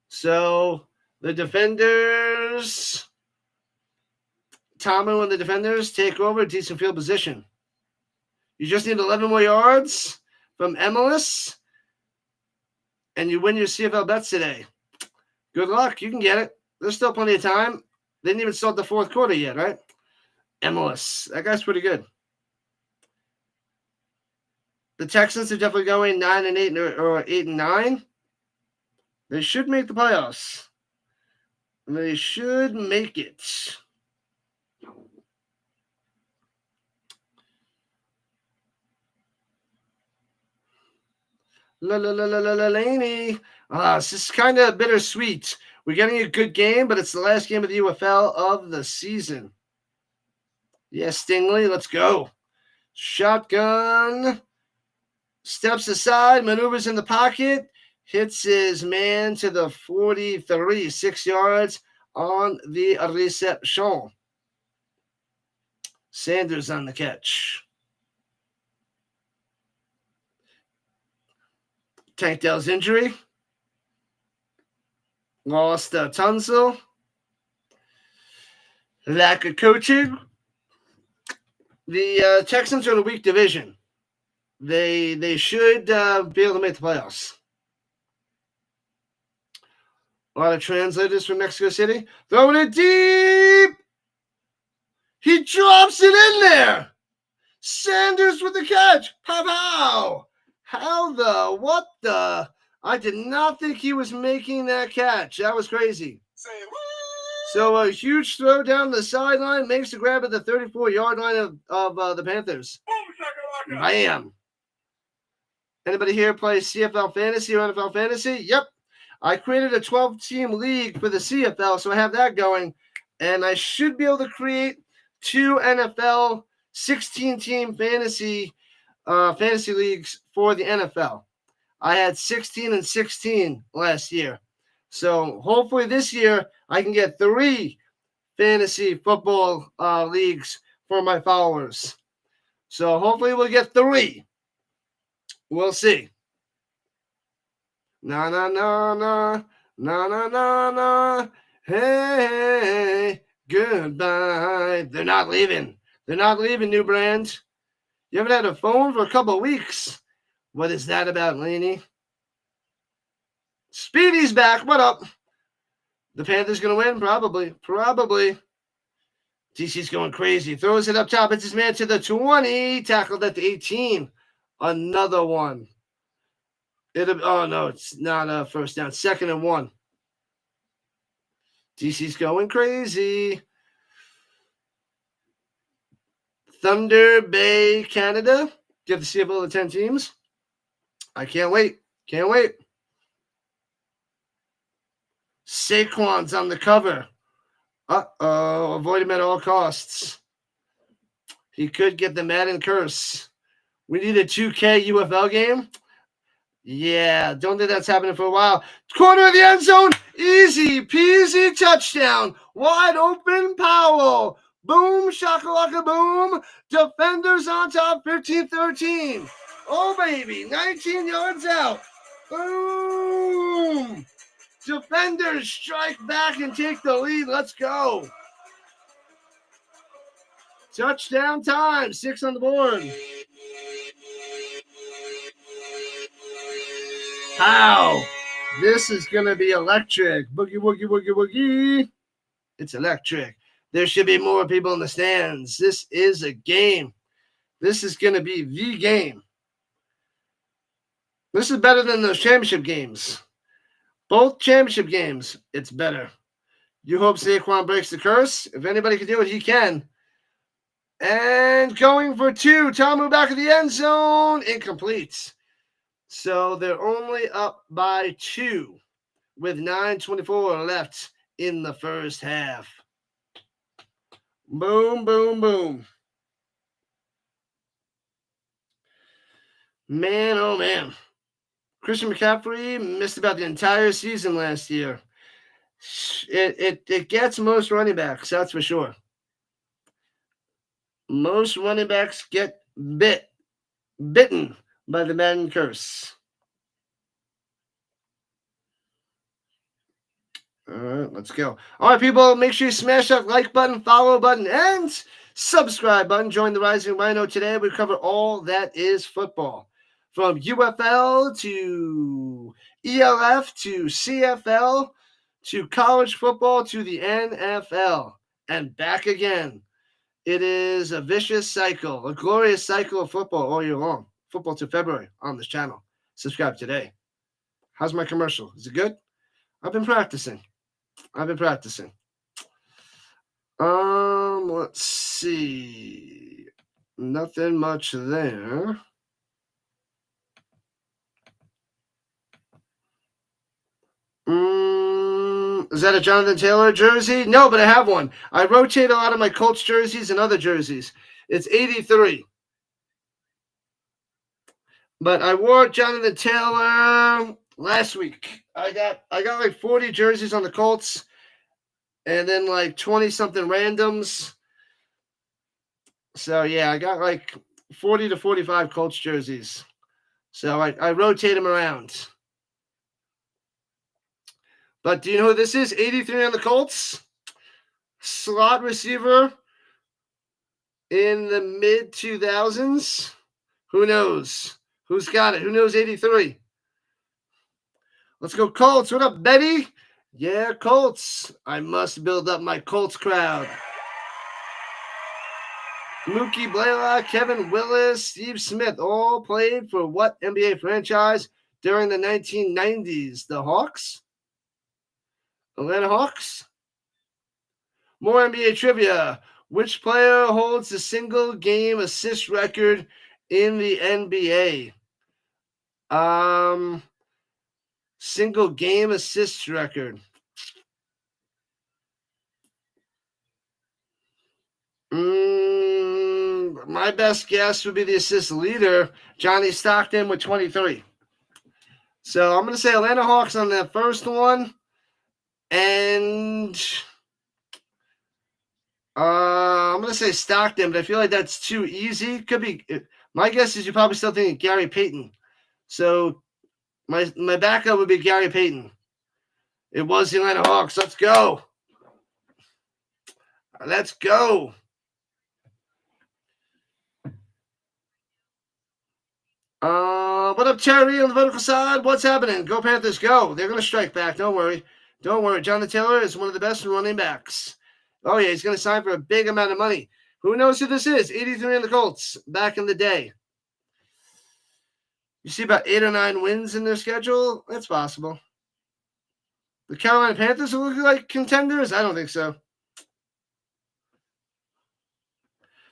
Speaker 1: So the defenders, Tomlin and the defenders take over decent field position. You just need 11 more yards from MLS, and you win your CFL bets today. Good luck. You can get it. There's still plenty of time. They didn't even start the fourth quarter yet, right? MLS. That guy's pretty good. The Texans are definitely going 9-8 or 8-9. They should make the playoffs. They should make it. Laney. This is kind of bittersweet. We're getting a good game, but it's the last game of the UFL of the season. Yes, Stingley, let's go. Shotgun. Steps aside, maneuvers in the pocket, hits his man to the 43, 6 yards on the reception. Sanders on the catch. Tank Dell's injury. Lost Tunsil. Lack of coaching. The Texans are in a weak division. They should be able to make the playoffs. A lot of translators from Mexico City. Throwing it deep. He drops it in there. Sanders with the catch. Pow. What the? I did not think he was making that catch. That was crazy. So a huge throw down the sideline makes the grab at the 34-yard line of the Panthers. Bam. Anybody here play CFL Fantasy or NFL Fantasy? Yep. I created a 12-team league for the CFL, so I have that going. And I should be able to create 2 NFL 16-team fantasy leagues for the NFL. I had 16 and 16 last year. So hopefully this year I can get 3 fantasy football leagues for my followers. So hopefully we'll get 3. We'll see. Na. Hey, goodbye. They're not leaving. New brand. You haven't had a phone for a couple of weeks. What is that about, Laney? Speedy's back. What up? The Panthers going to win? Probably. DC's going crazy. Throws it up top. It's his man to the 20. Tackled at the 18. Another one. No, it's not a first down. 2nd and 1. DC's going crazy. Thunder Bay, Canada. Give the CFL the 10 teams. I can't wait. Saquon's on the cover. Avoid him at all costs. He could get the Madden curse. We need a 2K UFL game. Yeah, don't think that's happening for a while. Corner of the end zone. Easy peasy touchdown. Wide open Powell. Boom, shakalaka, boom. Defenders on top, 15-13. Oh, baby, 19 yards out. Boom. Defenders strike back and take the lead. Let's go. Touchdown time. 6 on the board. How? This is going to be electric. Boogie, woogie, woogie, woogie. It's electric. There should be more people in the stands. This is a game. This is going to be the game. This is better than those championship games. Both championship games, it's better. You hope Saquon breaks the curse. If anybody can do it, he can. And going for 2. Tamu back of the end zone. Incomplete. So they're only up by 2 with 9:24 left in the first half. Boom, boom, boom. Man, oh man. Christian McCaffrey missed about the entire season last year. It gets most running backs, that's for sure. Most running backs get bitten by the Madden curse. All right, let's go. All right, people, make sure you smash that like button, follow button, and subscribe button. Join the Rising Rhino today. We cover all that is football, from UFL to ELF to CFL to college football to the NFL and back again. It is a vicious cycle, a glorious cycle of football all year long. Football to February on this channel. Subscribe today. How's my commercial? Is it good? I've been practicing. Let's see. Nothing much there. Is that a Jonathan Taylor jersey? No, but I have one. I rotate a lot of my Colts jerseys and other jerseys. It's 83. But I wore Jonathan Taylor last week. I got like 40 jerseys on the Colts and then like 20 something randoms. So yeah, I got like 40 to 45 Colts jerseys. So I rotate them around. But do you know who this is? 83 on the Colts. Slot receiver in the mid-2000s. Who knows? Who's got it? Who knows 83? Let's go Colts. What up, Betty? Yeah, Colts. I must build up my Colts crowd. Mookie Blaylock, Kevin Willis, Steve Smith all played for what NBA franchise during the 1990s? The Hawks? Atlanta Hawks? More NBA trivia. Which player holds the single game assist record in the NBA? Single game assist record. My best guess would be the assist leader, Johnny Stockton, with 23. So I'm going to say Atlanta Hawks on that first one. And I'm going to say Stockton, but I feel like that's too easy. Could be. My guess is you're probably still thinking Gary Payton. So my backup would be Gary Payton. It was the Atlanta Hawks. Let's go. Let's go. What up, Terry, on the vertical side? What's happening? Go Panthers, go. They're going to strike back. Don't worry. Don't worry. Jonathan Taylor is one of the best running backs. Oh, yeah, he's going to sign for a big amount of money. Who knows who this is? 83 on the Colts back in the day. You see about 8 or 9 wins in their schedule? That's possible. The Carolina Panthers look like contenders? I don't think so.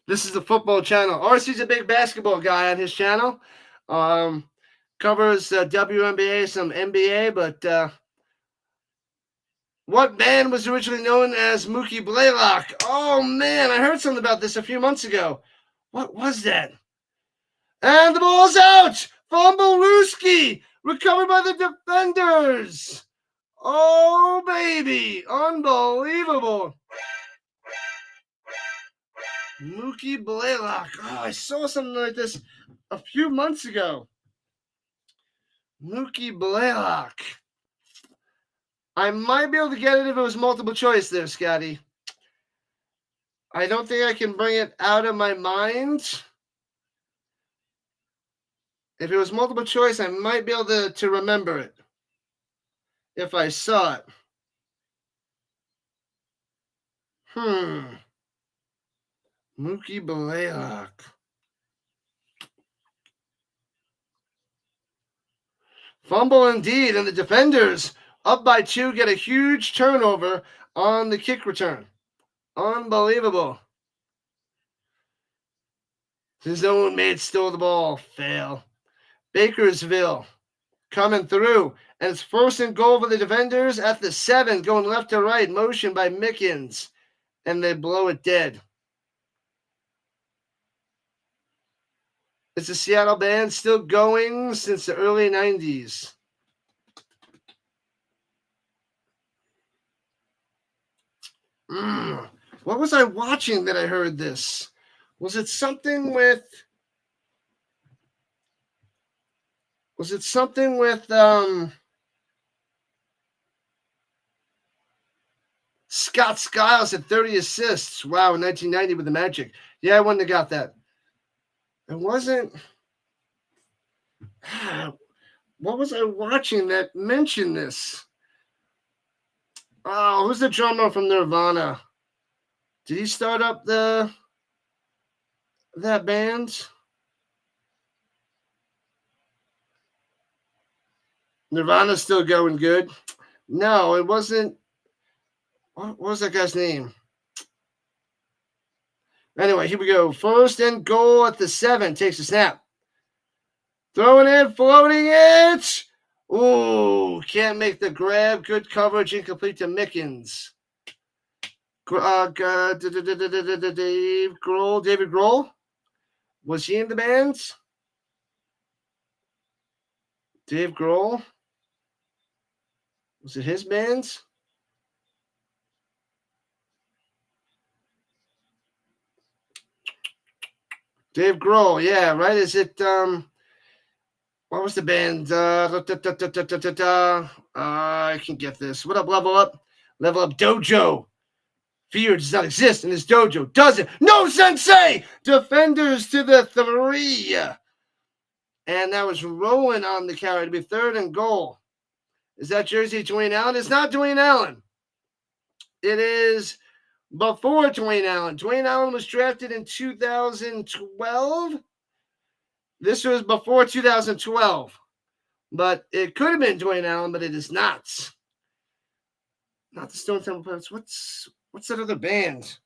Speaker 1: This is the football channel. RC's a big basketball guy on his channel. Covers WNBA, some NBA, but what band was originally known as Mookie Blaylock? Oh, man, I heard something about this a few months ago. What was that? And the ball's out! Fumble Rooski! Recovered by the defenders! Oh, baby! Unbelievable! Mookie Blaylock. Oh, I saw something like this a few months ago. Mookie Blaylock. I might be able to get it if it was multiple choice there, Scotty. I don't think I can bring it out of my mind. If it was multiple choice, I might be able to remember it if I saw it. Mookie Blaylock. Fumble indeed, and the defenders up by 2 get a huge turnover on the kick return. Unbelievable. His own mate stole the ball. Fail. Bakersville coming through. And it's 1st and goal for the defenders at the 7, going left to right. Motion by Mickens. And they blow it dead. It's a Seattle band still going since the early 90s. What was I watching that I heard this? Was it something with Scott Skiles had 30 assists. Wow, in 1990 with the Magic. Yeah, I wouldn't have got that. It wasn't. What was I watching that mentioned this? Oh, who's the drummer from Nirvana? Did he start up that band? Nirvana's still going good. No, it wasn't. What was that guy's name? Anyway, here we go. 1st and goal at the 7. Takes a snap. Throwing it, floating it. Ooh, can't make the grab. Good coverage, incomplete to Mickens. David Grohl. Was he in the band? Dave Grohl. Was it his band? Dave Grohl, yeah, right? Is it what was the band? I can get this. What up, Level Up? Level Up Dojo. Fear does not exist in this dojo. Does it? No, Sensei! Defenders to the 3. And that was Rowan on the carry to be 3rd and goal. Is that jersey Dwayne Allen? It's not Dwayne Allen. It is before Dwayne Allen. Dwayne Allen was drafted in 2012. This was before 2012. But it could have been Dwayne Allen, but it is not. Not the Stone Temple Pilots. What's that other band?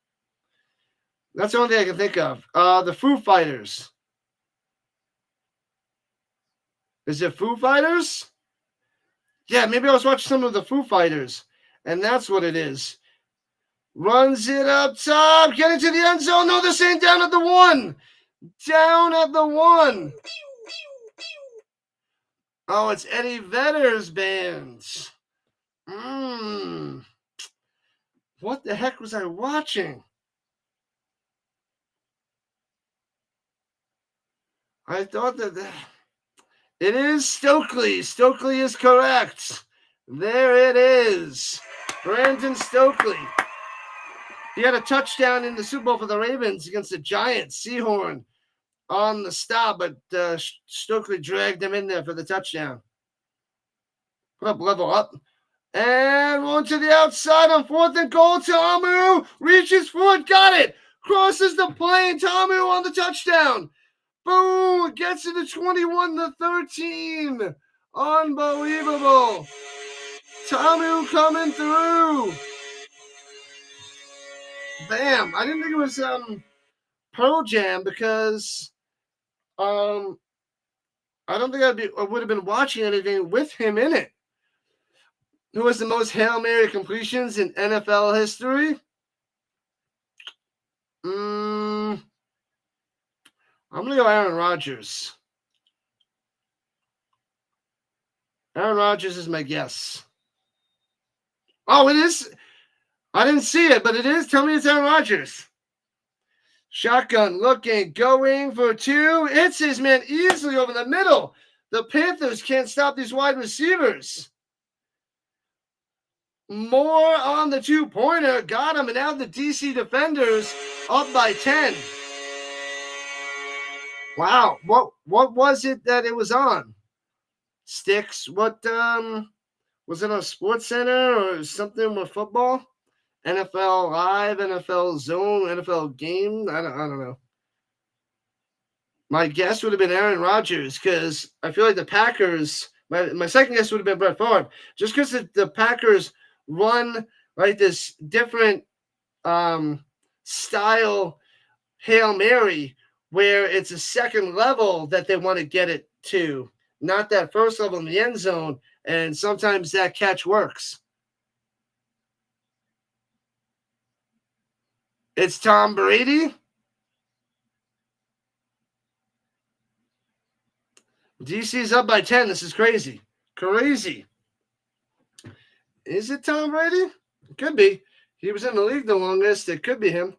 Speaker 1: That's the only thing I can think of. The Foo Fighters. Is it Foo Fighters? Yeah, maybe I was watching some of the Foo Fighters, and that's what it is. Runs it up top, getting to the end zone. No, this ain't down at the 1. Down at the 1. Oh, it's Eddie Vedder's band. What the heck was I watching? I thought that it is Stokely. Stokely is correct. There it is. Brandon Stokely. He had a touchdown in the Super Bowl for the Ravens against the Giants. Seahorn on the stop, but Stokely dragged him in there for the touchdown. Put up, Level Up. And one to the outside on 4th and goal. Tamu reaches for it. Got it. Crosses the plane. Tamu on the touchdown. Boom. Gets to the 21-13. Unbelievable. Tamu coming through. Bam. I didn't think it was Pearl Jam because I don't think I would have been watching anything with him in it. Who has the most Hail Mary completions in NFL history? I'm going to go Aaron Rodgers. Aaron Rodgers is my guess. Oh, it is? I didn't see it, but it is. Tell me it's Aaron Rodgers. Shotgun looking, going for 2. It's his man easily over the middle. The Panthers can't stop these wide receivers. More on the 2-pointer. Got him, and now the D.C. defenders up by 10. Wow. What was it that it was on? Sticks. What was it on Sports Center or something with football? NFL Live, NFL Zone, NFL Game. I don't know. My guess would have been Aaron Rodgers because I feel like the Packers. My second guess would have been Brett Favre, just because the Packers run like this different style Hail Mary where it's a second level that they want to get it to, not that first level in the end zone, and sometimes that catch works. It's Tom Brady. DC's up by 10. This is crazy. Crazy. Is it Tom Brady? It could be. He was in the league the longest. It could be him.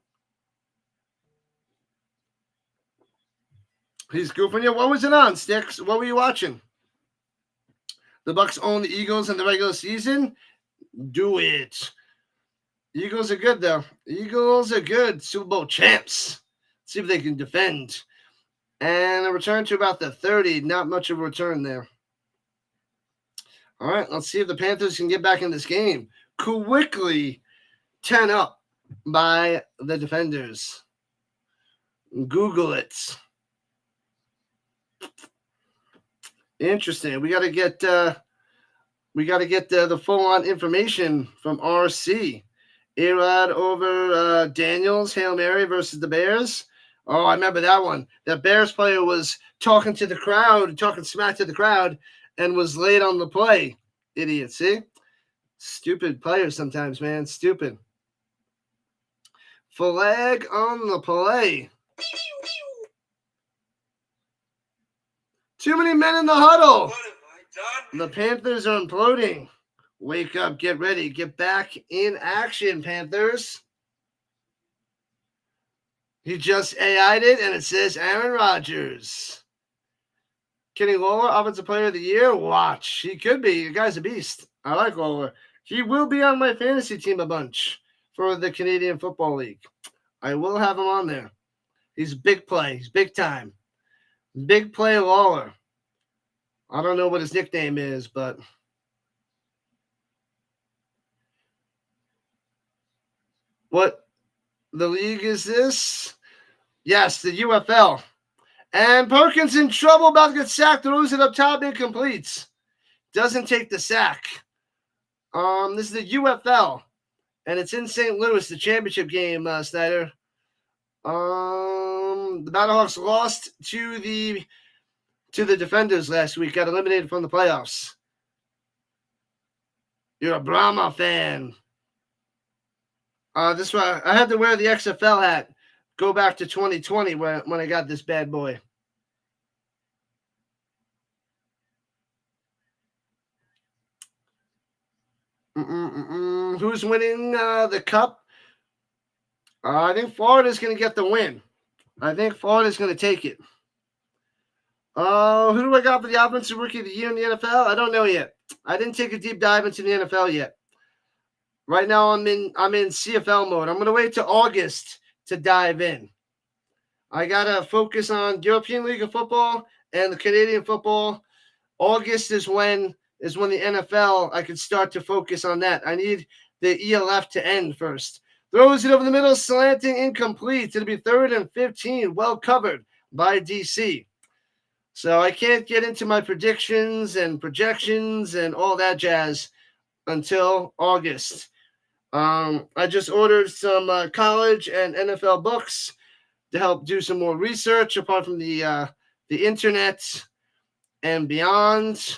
Speaker 1: He's goofing you. What was it on, Sticks? What were you watching? The Bucs own the Eagles in the regular season? Do it. Eagles are good, though. Eagles are good. Super Bowl champs. See if they can defend. And a return to about the 30. Not much of a return there. All right, let's see if the Panthers can get back in this game. Quickly 10 up by the defenders. Google it. Interesting. We got to get the full-on information from RC. Erod over Daniels, Hail Mary versus the Bears. Oh, I remember that one. That Bears player was talking to the crowd, talking smack to the crowd, and was late on the play. Idiot, see? Stupid players sometimes, man. Stupid. Flag on the play. Too many men in the huddle. The Panthers are imploding. Wake up, get ready, get back in action, Panthers. He just AI'd it, and it says Aaron Rodgers. Kenny Lawler, Offensive Player of the Year? Watch. He could be. The guy's a beast. I like Lawler. He will be on my fantasy team a bunch for the Canadian Football League. I will have him on there. He's big play. He's big time. Big play Lawler. I don't know what his nickname is, but what the league is this? Yes, the UFL. And Perkins in trouble, about to get sacked, throws it up top, incompletes. Doesn't take the sack. This is the UFL, and it's in St. Louis, the championship game, Snyder. The Battlehawks lost to the Defenders last week, got eliminated from the playoffs. You're a Brahma fan. This one, I had to wear the XFL hat. Go back to 2020 when I got this bad boy. Who's winning the cup? I think Florida's going to get the win. I think Florida's going to take it. Who do I got for the Offensive Rookie of the Year in the NFL? I don't know yet. I didn't take a deep dive into the NFL yet. Right now, I'm in CFL mode. I'm going to wait till August to dive in. I got to focus on European League of Football and the Canadian football. August is when the NFL, I can start to focus on that. I need the ELF to end first. Throws it over the middle, slanting, incomplete. It'll be 3rd and 15, well covered by DC. So I can't get into my predictions and projections and all that jazz until August. I just ordered some college and NFL books to help do some more research apart from the internet and beyond.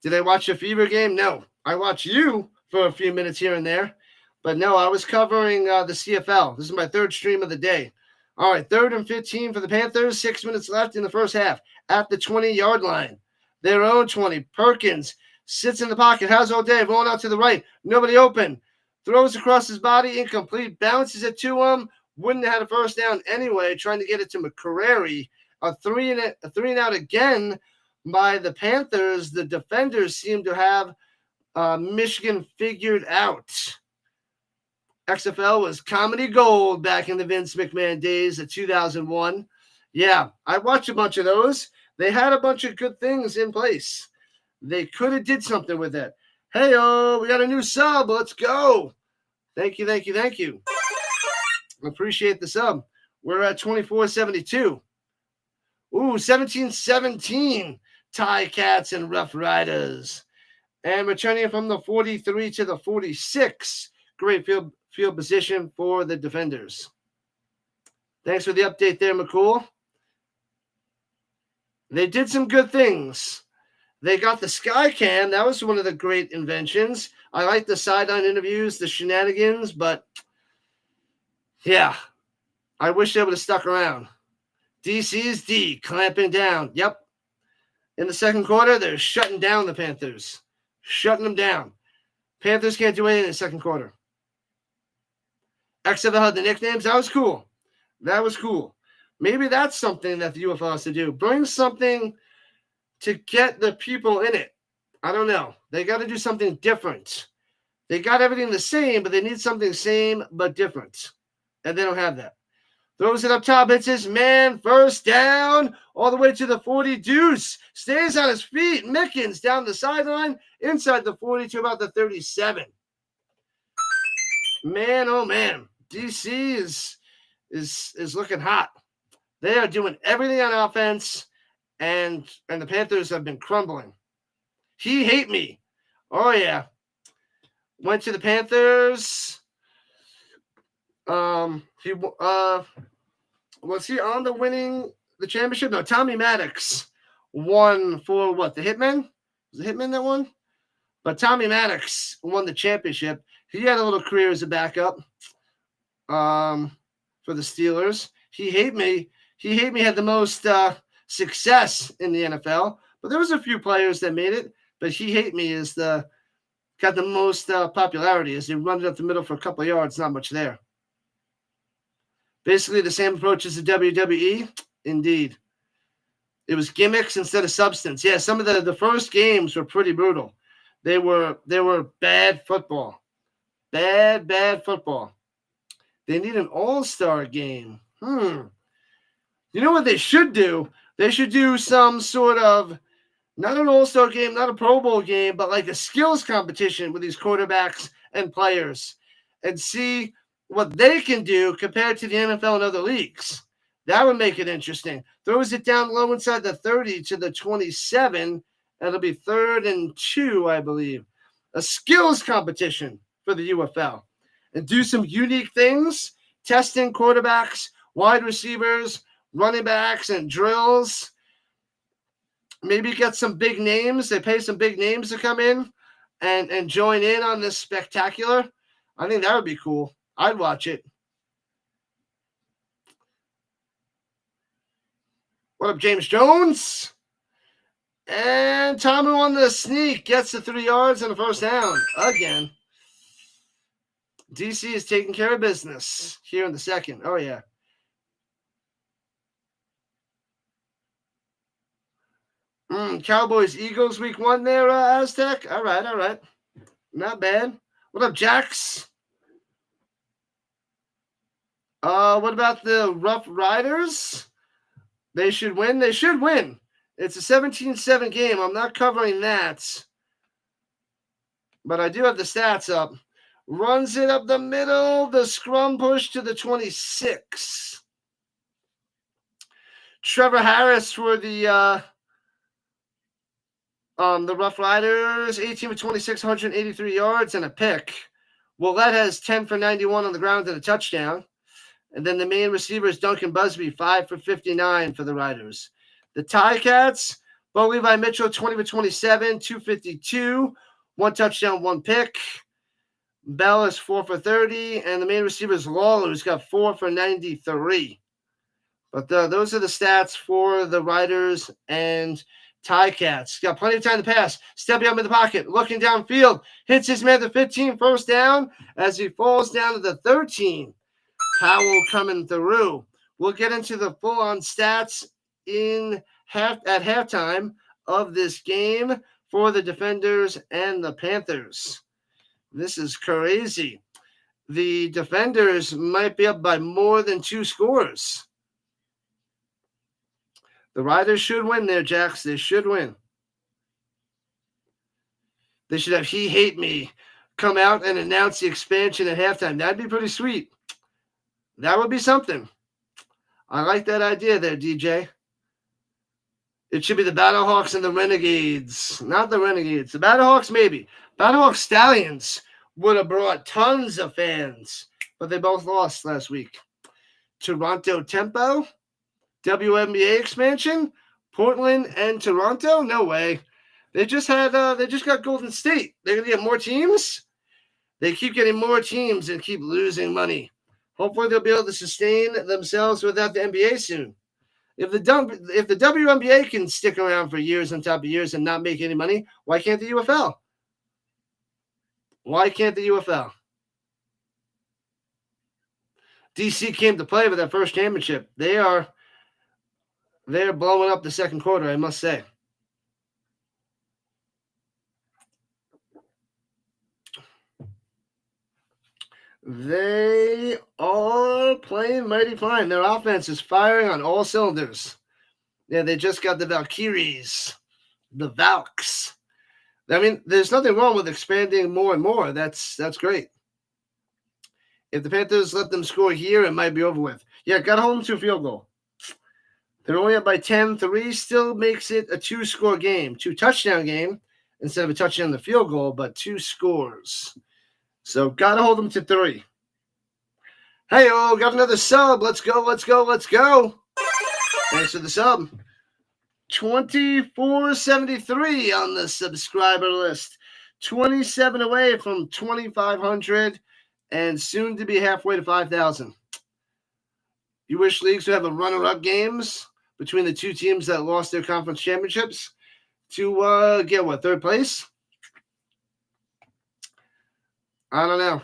Speaker 1: Did I watch a Fever game? No. I watched you for a few minutes here and there. But no, I was covering the CFL. This is my 3rd stream of the day. All right, 3rd and 15 for the Panthers. 6 minutes left in the first half at the 20-yard line. Their own 20. Perkins sits in the pocket. How's O'Day rolling out to the right? Nobody open. Throws across his body. Incomplete. Bounces it to him. wouldn't have had a first down anyway, trying to get it to McCrary. A three and out again by the Panthers. The defenders seem to have Michigan figured out. XFL was comedy gold back in the Vince McMahon days of 2001. Yeah, I watched a bunch of those. They had a bunch of good things in place. They could have did something with it. Hey, we got a new sub. Let's go. Thank you. Appreciate the sub. We're at 2472. Ooh, 17-17. Tie Cats and Rough Riders. And returning from the 43 to the 46. Great field position for the defenders. Thanks for the update there, McCool. They did some good things. They got the sky cam. That was one of the great inventions. I like the sideline interviews, the shenanigans, but yeah, I wish they would have stuck around. DC's D clamping down. Yep. In the second quarter, they're shutting down the Panthers. Shutting them down. Panthers can't do anything in the second quarter. XFL had the nicknames. That was cool. Maybe that's something that the UFL has to do. Bring something to get the people in it. I don't know. They got to do something different. They got everything the same, but they need something same but different. And they don't have that. Throws it up top. It's his man. First down. All the way to the 40. Deuce stays on his feet. Mickens down the sideline. Inside the 40 to about the 37. Man, oh man. DC is looking hot. They are doing everything on offense, and the Panthers have been crumbling. He hate me. Oh yeah. Went to the Panthers. Was he on the championship? No, Tommy Maddox won for what? The Hitmen? Was the Hitmen that won? But Tommy Maddox won the championship. He had a little career as a backup for the Steelers. He hate me. Had the most success in the NFL, but there was a few players that made it. But he hate me got the most popularity as they run it up the middle for a couple of yards. Not much there. Basically the same approach as the WWE. Indeed, it was gimmicks instead of substance. Yeah, some of the first games were pretty brutal. They were bad football. Bad football. They need an all-star game. You know what they should do? They should do some sort of, not an all-star game, not a Pro Bowl game, but like a skills competition with these quarterbacks and players and see what they can do compared to the NFL and other leagues. That would make it interesting. Throws it down low inside the 30 to the 27. It'll be 3rd and 2, I believe. A skills competition for the UFL. And do some unique things, testing quarterbacks, wide receivers, running backs, and drills. Maybe get some big names. They pay some big names to come in and join in on this spectacular. I think that would be cool. I'd watch it. What up, James Jones? And Tommy on the sneak gets the 3 yards and the first down again. DC is taking care of business here in the second. Oh, yeah. Cowboys, Eagles, week 1 there, Aztec. All right. Not bad. What up, Jax? What about the Rough Riders? They should win. It's a 17-7 game. I'm not covering that. But I do have the stats up. Runs it up the middle. The scrum push to the 26. Trevor Harris for the Rough Riders, 18 for 26, 183 yards and a pick. Willette has 10 for 91 on the ground and a touchdown. And then the main receiver is Duncan Busby, 5 for 59 for the Riders. The Tie Cats, Bo Levi Mitchell, 20 for 27, 252, 1 touchdown, 1 pick. Bell is 4 for 30, and the main receiver is Lawler, who's got 4 for 93. But those are the stats for the Riders and Tie Cats. Got plenty of time to pass. Stepping up in the pocket, looking downfield, hits his man at the 15, first down as he falls down to the 13. Powell coming through. We'll get into the full-on stats at halftime of this game for the Defenders and the Panthers. This is crazy. The Defenders might be up by more than 2 scores. The Riders should win there, Jax. They should win. They should have He Hate Me come out and announce the expansion at halftime. That'd be pretty sweet. That would be something. I like that idea there, DJ. It should be the Battlehawks and the Renegades. Not the Renegades. The Battlehawks, maybe. Battlehawks Stallions would have brought tons of fans, but they both lost last week. Toronto Tempo, WNBA expansion, Portland and Toronto? No way. They just got Golden State. They're going to get more teams? They keep getting more teams and keep losing money. Hopefully they'll be able to sustain themselves without the NBA soon. If the WNBA can stick around for years on top of years and not make any money, why can't the UFL? Why can't the UFL? D.C. came to play with that first championship. They're blowing up the second quarter, I must say. They are playing mighty fine. Their offense is firing on all cylinders. Yeah, they just got the Valkyries, the Valks. I mean, there's nothing wrong with expanding more and more. That's great. If the Panthers let them score here, it might be over with. Yeah, got to hold them to a field goal. They're only up by 10-3, still makes it a 2-score game, 2-touchdown game instead of a touchdown in the field goal, but 2 scores. So got to hold them to 3. Hey, got another sub. Let's go. Thanks for the sub. 2473 on the subscriber list. 27 away from 2,500 and soon to be halfway to 5,000. You wish leagues would have a runner-up games between the 2 teams that lost their conference championships to get what, 3rd place? I don't know.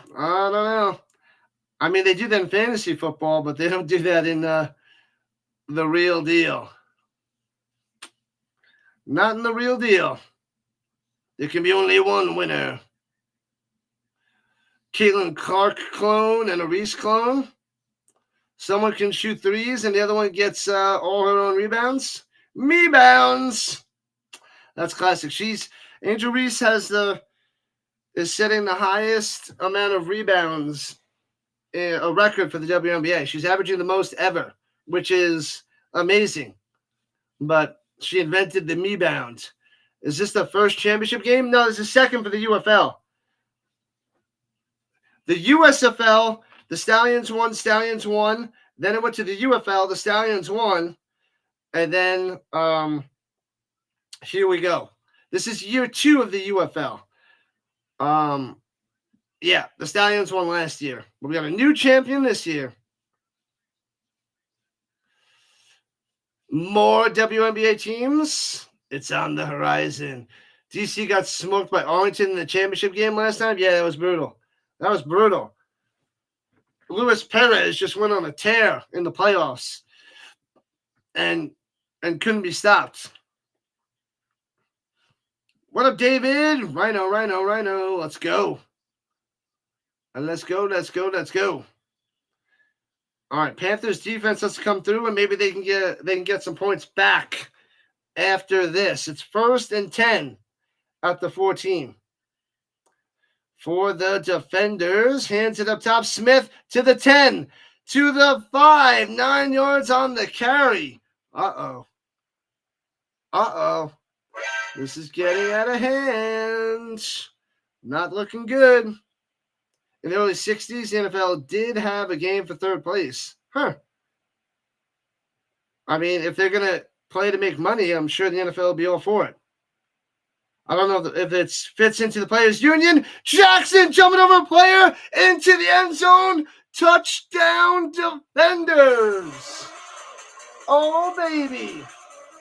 Speaker 1: I mean, they do that in fantasy football, but they don't do that in the real deal. Not in the real deal. There can be only one winner. Caitlin Clark clone and a Reese clone. Someone can shoot threes and the other one gets all her own rebounds. Me-bounds. That's classic. Angel Reese is setting the highest amount of rebounds, a record for the WNBA. She's averaging the most ever, which is amazing. But she invented the me-bound. Is this the first championship game? No, it's the second for the UFL. The USFL, the Stallions won. Then it went to the UFL, the Stallions won. And then here we go. This is year 2 of the UFL. Yeah, the Stallions won last year. We got a new champion this year. More WNBA teams. It's on the horizon. DC got smoked by Arlington in the championship game last time. Yeah, that was brutal. Luis Perez just went on a tear in the playoffs and couldn't be stopped. What up, David? Rhino. Let's go. And let's go. All right, Panthers defense has to come through, and maybe they can get some points back after this. It's 1st and 10 at the 14. For the Defenders, hands it up top. Smith to the 10, to the 5, 9 yards on the carry. Uh-oh. This is getting out of hand. Not looking good. In the early 60s, the NFL did have a game for 3rd place. I mean, if they're going to play to make money, I'm sure the NFL will be all for it. I don't know if it fits into the players' union. Jackson jumping over a player into the end zone. Touchdown, Defenders. Oh, baby.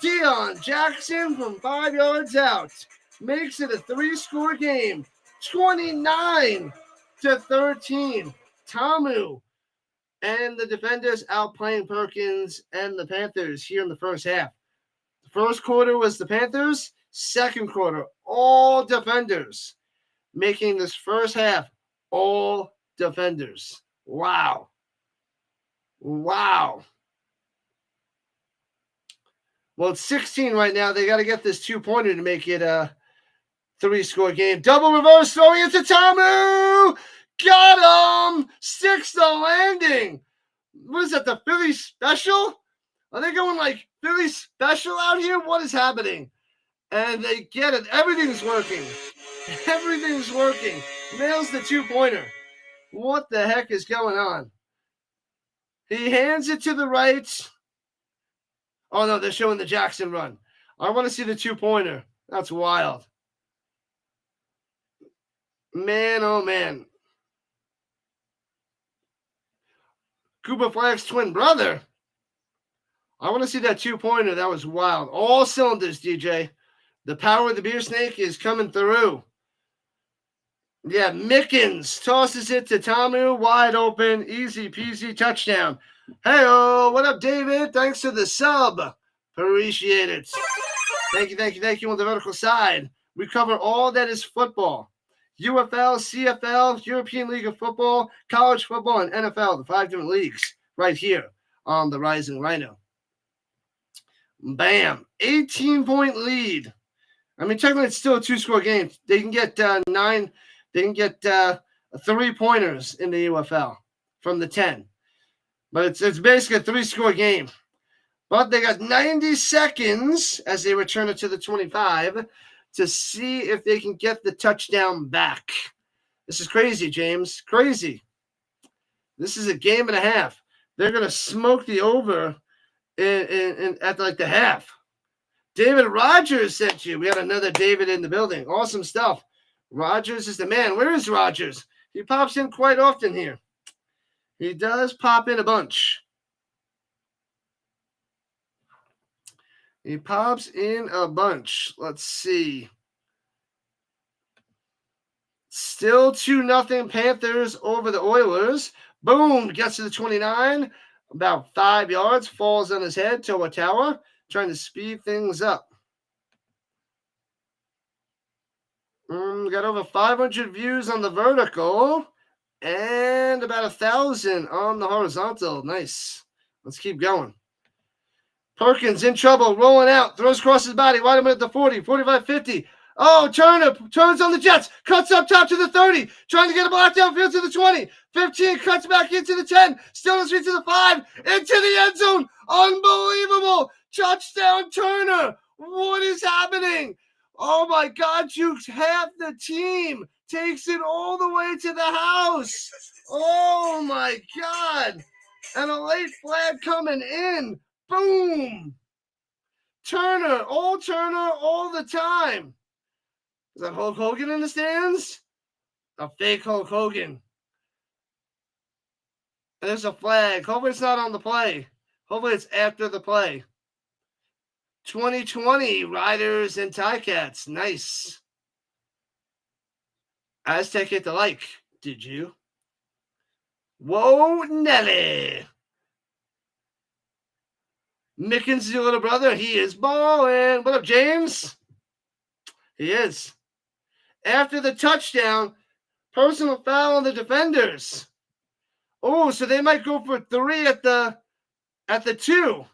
Speaker 1: Deion Jackson from 5 yards out makes it a 3-score game. 29-13. Tamu and the defenders outplaying Perkins and the Panthers here in the first half. The first quarter was the Panthers. Second quarter, all defenders, making this first half all defenders. Wow. Well, it's 16 right now. They got to get this 2-pointer to make it a 3-score game. Double reverse throwing into Tamu. Got him. Sticks the landing. What is that, the Philly special? Are they going like Philly special out here? What is happening? And they get it. Everything's working. Everything's working. Nails the 2-pointer. What the heck is going on? He hands it to the right. Oh, no, they're showing the Jackson run. I want to see the 2-pointer. That's wild. Man, oh, man. Cooper Flagg's twin brother. I want to see that 2-pointer. That was wild. All cylinders, DJ. The power of the beer snake is coming through. Yeah, Mickens tosses it to Tamu. Wide open. Easy peasy touchdown. Hey-oh. What up, David? Thanks for the sub. Appreciate it. Thank you on the vertical side. We cover all that is football. UFL, CFL, European League of Football, college football, and NFL, the 5 different leagues right here on the Rising Rhino. Bam. 18-point lead. I mean, technically it's still a 2-score game. They can get 9. They can get 3-pointers in the UFL from the 10. But it's basically a 3-score game. But they got 90 seconds as they return it to the 25 to see if they can get the touchdown back. This is crazy, James. Crazy. This is a game and a half. They're going to smoke the over at like the half. David Rogers sent you. We had another David in the building. Awesome stuff. Rogers is the man. Where is Rogers? He pops in quite often here. He does pop in a bunch. He pops in a bunch. Let's see. Still 2-0 Panthers over the Oilers. Boom. Gets to the 29. About 5 yards. Falls on his head. Toa Tower. Trying to speed things up. Got over 500 views on the vertical. And about 1,000 on the horizontal. Nice. Let's keep going. Perkins in trouble, rolling out, throws across his body, wide open at the 40, 45, 50. Oh, Turner turns on the Jets, cuts up top to the 30, trying to get a block downfield to the 20, 15, cuts back into the 10, still on street to the 5, into the end zone. Unbelievable. Touchdown, Turner. What is happening? Oh, my God, Jukes, half the team takes it all the way to the house. Oh, my God. And a late flag coming in. Boom! Turner all the time. Is that Hulk Hogan in the stands? A fake Hulk Hogan. And there's a flag. Hopefully it's not on the play. Hopefully it's after the play. 2020 Riders and Ticats. Nice. Aztec hit the like. Did you? Whoa, Nelly. Mickens' your little brother. He is balling. What up, James? He is. After the touchdown, personal foul on the defenders. Oh, so they might go for 3 at the 2.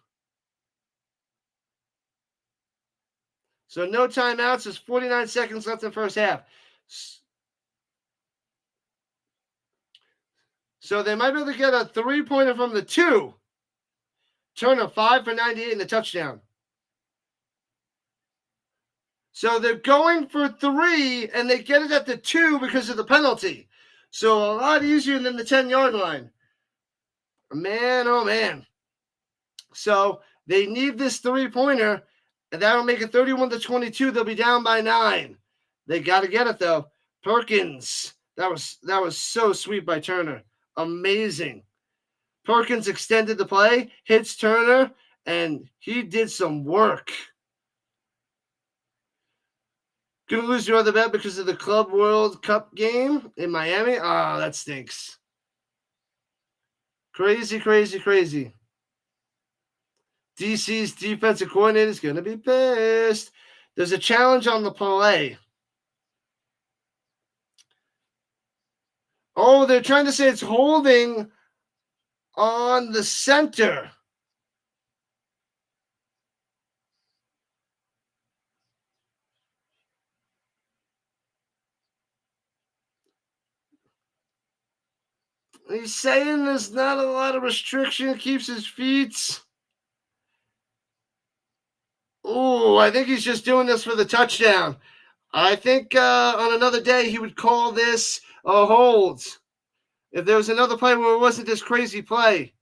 Speaker 1: So no timeouts. There's 49 seconds left in the first half. So they might be able to get a 3-pointer from the 2. Turner 5 for 98 in the touchdown. So they're going for 3, and they get it at the 2 because of the penalty. So a lot easier than the 10-yard line. Man, oh, man. So they need this 3-pointer, and that'll make it 31-22. They'll be down by 9. They got to get it, though. Perkins. That was so sweet by Turner. Amazing. Perkins extended the play, hits Turner, and he did some work. Gonna lose your other bet because of the Club World Cup game in Miami? Oh, that stinks. Crazy, crazy, crazy. DC's defensive coordinator is going to be pissed. There's a challenge on the play. Oh, they're trying to say it's holding on the center. He's saying there's not a lot of restriction. Keeps his feet. Oh, I think he's just doing this for the touchdown. I think on another day he would call this a hold. If there was another play where it wasn't this crazy play.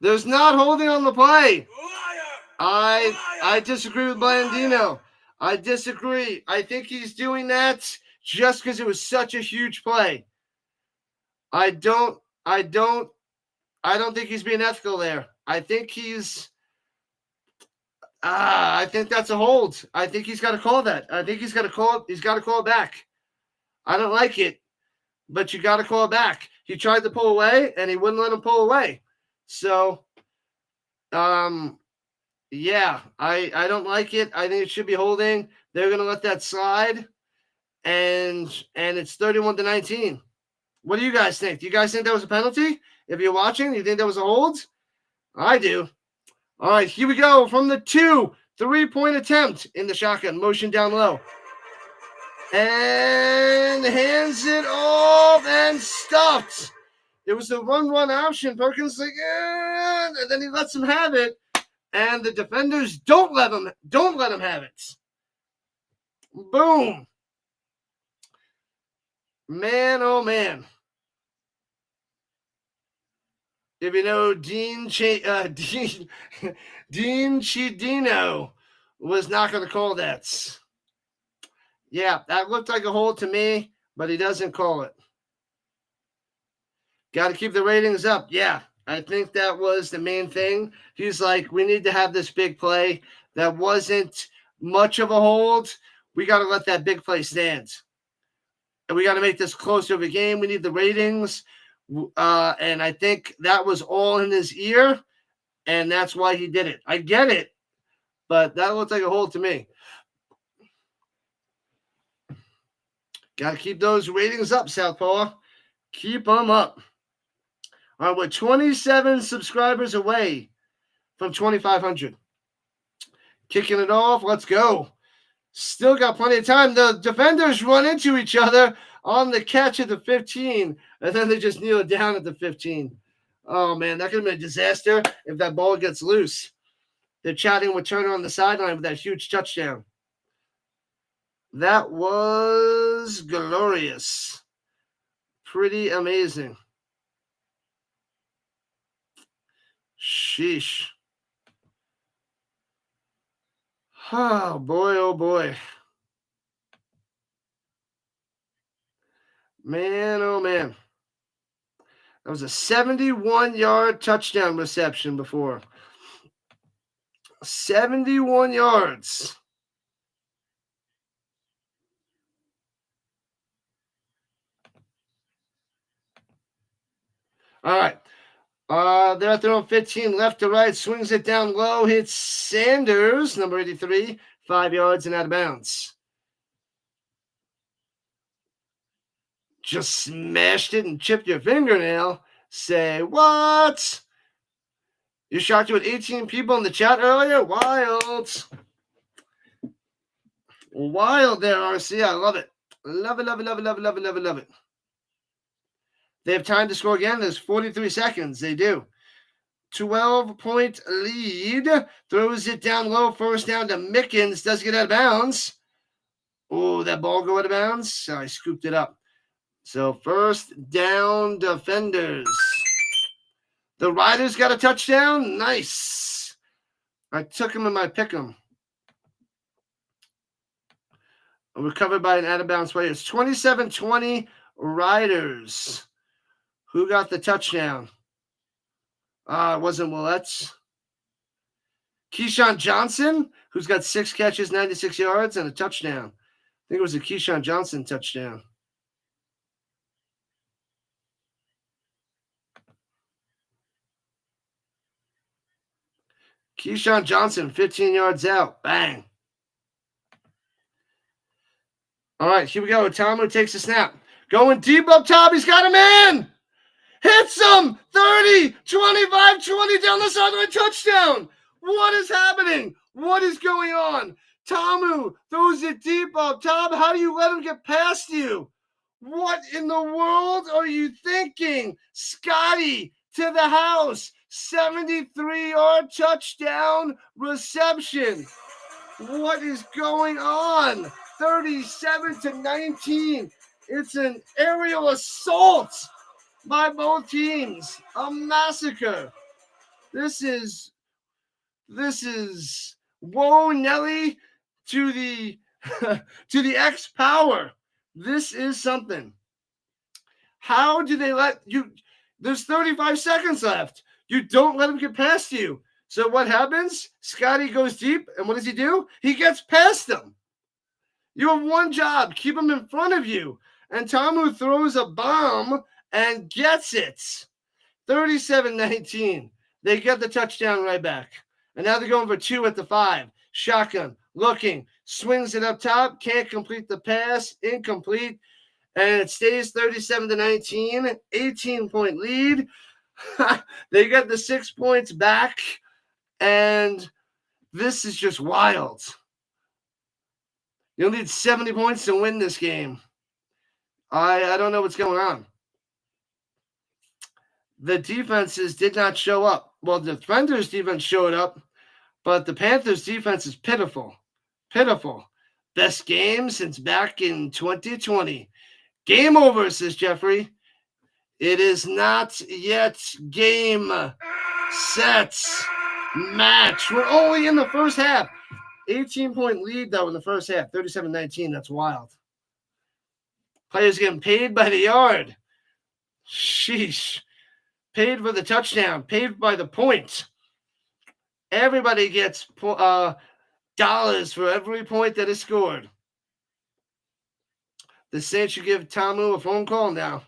Speaker 1: There's not holding on the play. I disagree with Blandino. I disagree. I think he's doing that just because it was such a huge play. I don't think he's being ethical there. I think I think that's a hold. I think he's got to call that. I think he's got to call it back. I don't like it, but you got to call it back. He tried to pull away and he wouldn't let him pull away. So yeah, I don't like it. I think it should be holding. They're going to let that slide, and it's 31-19. What do you guys think? Do you guys think that was a penalty? If you're watching, you think that was a hold? I do. All right, here we go from the 3-point attempt in the shotgun. Motion down low. And hands it off and stuffed. It was a run option. Perkins like, and then he lets him have it. And the defenders don't let him have it. Boom. Man, oh man. If you know Dean Chidino was not going to call that. Yeah, that looked like a hold to me, but he doesn't call it. Got to keep the ratings up. Yeah, I think that was the main thing. He's like, we need to have this big play. That wasn't much of a hold. We got to let that big play stand. And we got to make this closer of a game. We need the ratings. And I think that was all in his ear, and that's why he did it. I get it, but that looks like a hold to me. Got to keep those ratings up, Southpaw. Keep them up. All right, we're 27 subscribers away from 2,500. Kicking it off. Let's go. Still got plenty of time. The defenders run into each other on the catch at the 15, and then they just kneel it down at the 15. Oh, man, that could have been a disaster if that ball gets loose. They're chatting with Turner on the sideline with that huge touchdown. That was glorious. Pretty amazing. Sheesh. Oh, boy, oh, boy. Man, oh, man. That was a 71-yard touchdown reception before. 71 yards. All right. They're at their own 15, left to right, swings it down low, hits Sanders, number 83, 5 yards and out of bounds. Just smashed it and chipped your fingernail. Say what? You shocked you with 18 people in the chat earlier? Wild. Wild there, RC. I love it. Love it, love it, love it, love it, love it, love it, love it. They have time to score again. There's 43 seconds. They do. 12-point lead. Throws it down low. First down to Mickens. Does get out of bounds. Oh, that ball go out of bounds? So I scooped it up. So first down, defenders. The Riders got a touchdown. Nice. I took him in my pick 'em. Recovered by an out of bounds play. It's 27-20 Riders. Who got the touchdown? It wasn't Willets. Keyshawn Johnson, who's got 6 catches, 96 yards, and a touchdown. think it was a Keyshawn Johnson touchdown. Keyshawn Johnson, 15 yards out. Bang. All right, here we go. Tamu takes a snap. Going deep up top. He's got him in. Hits him. 30, 25, 20 down the sideline. Touchdown. What is happening? What is going on? Tamu throws it deep up top. How do you let him get past you? What in the world are you thinking? Scotty to the house. 73-yard touchdown reception. What is going on? 37-19. It's an aerial assault by both teams. A massacre. This is whoa Nelly to the to the X power. This is something. How do they let you? There's 35 seconds left. You don't let him get past you. So what happens? Scotty goes deep, and what does he do? He gets past them. You have one job. Keep him in front of you. And Tamu throws a bomb and gets it. 37-19. They get the touchdown right back. And now they're going for 2 at the 5. Shotgun, looking, swings it up top, can't complete the pass, incomplete. And it stays 37-19, 18-point lead. They get the 6 points back. And this is just wild. You'll need 70 points to win this game. I don't know what's going on. The defenses did not show up. Well, the defenders' defense showed up, but the Panthers' defense is pitiful. Pitiful. Best game since back in 2020. Game over, says Jeffrey. It is not yet game, set, match. We're only in the first half. 18-point lead, though, in the first half. 37-19. That's wild. Players getting paid by the yard. Sheesh. Paid for the touchdown. Paid by the point. Everybody gets dollars for every point that is scored. The Saints should give Tamu a phone call now.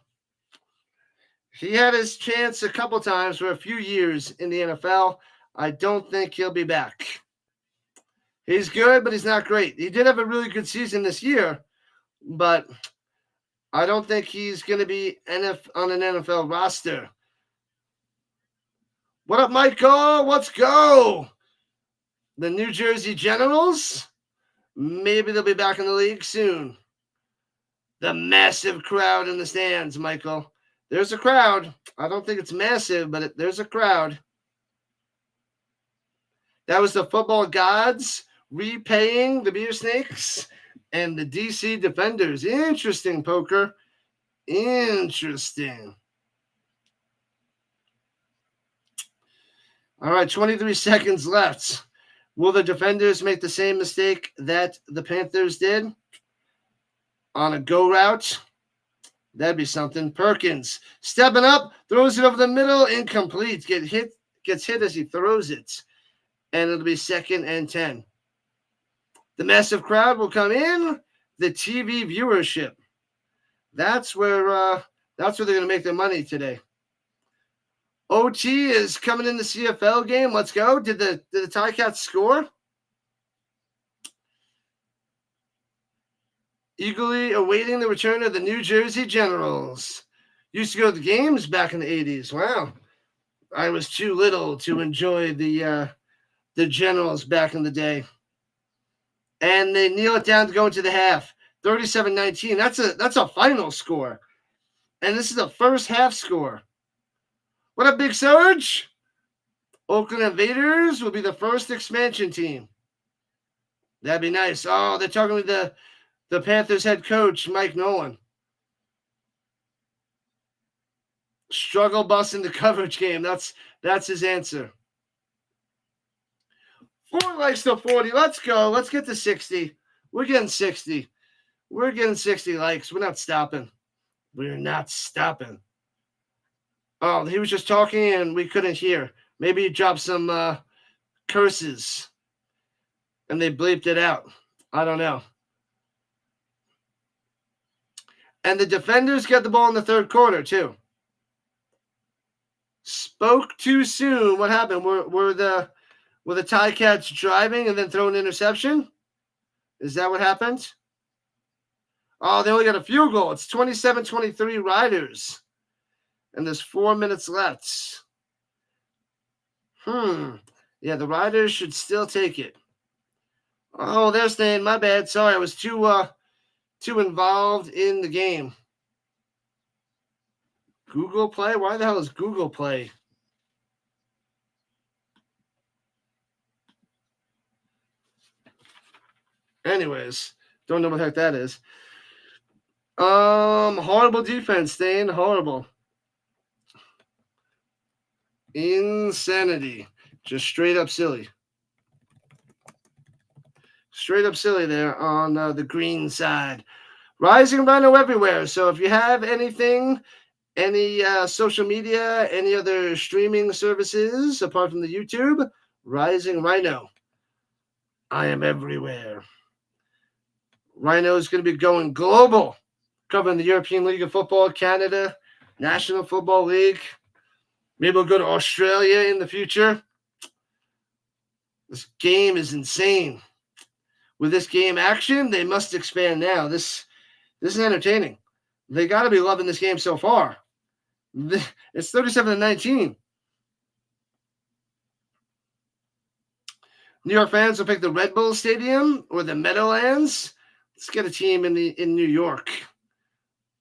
Speaker 1: He had his chance a couple times for a few years in the NFL. I don't think he'll be back. He's good, but he's not great. He did have a really good season this year, but I don't think he's going to be on an NFL roster. What up, Michael? Let's go. The New Jersey Generals, maybe they'll be back in the league soon. The massive crowd in the stands, Michael. There's a crowd. I don't think it's massive, but there's a crowd. That was the football gods repaying the Beer Snakes and the D.C. Defenders. Interesting, Poker. Interesting. All right, 23 seconds left. Will the Defenders make the same mistake that the Panthers did on a go route? That'd be something. Perkins stepping up, throws it over the middle, incomplete. Gets hit as he throws it. And it'll be 2nd and 10. The massive crowd will come in. The TV viewership. That's where they're going to make their money today. OT is coming in the CFL game. Let's go. Did the Ticats score? Eagerly awaiting the return of the New Jersey Generals. Used to go to the games back in the 80s. Wow. I was too little to enjoy the Generals back in the day. And they kneel it down to go into the half. 37-19. That's a final score. And this is a first half score. What up, Big Surge? Oakland Invaders will be the first expansion team. That'd be nice. Oh, they're talking to the Panthers head coach, Mike Nolan. Struggle bus in the coverage game. That's his answer. 4 likes to 40. Let's go. Let's get to 60. We're getting 60. We're getting 60 likes. We're not stopping. We're not stopping. Oh, he was just talking and we couldn't hear. Maybe he dropped some curses and they bleeped it out. I don't know. And the defenders get the ball in the third quarter, too. Spoke too soon. What happened? Were the Ticats driving and then throwing an interception? Is that what happened? Oh, they only got a field goal. It's 27-23 Riders. And there's 4 minutes left. Yeah, the Riders should still take it. Oh, they're staying. My bad. Sorry, I was too involved in the game. Google Play? Why the hell is Google Play? Anyways, don't know what the heck that is. Horrible defense, staying horrible. Insanity. Just straight up silly. Straight up silly there on the green side. Rising Rhino everywhere. So if you have anything, any social media, any other streaming services apart from the YouTube, Rising Rhino. I am everywhere. Rhino is going to be going global, covering the European League of Football, Canada, National Football League. Maybe we'll go to Australia in the future. This game is insane. With this game action, they must expand now. This is entertaining. They got to be loving this game so far. It's 37-19. New York fans will pick the Red Bull Stadium or the Meadowlands. Let's get a team in New York.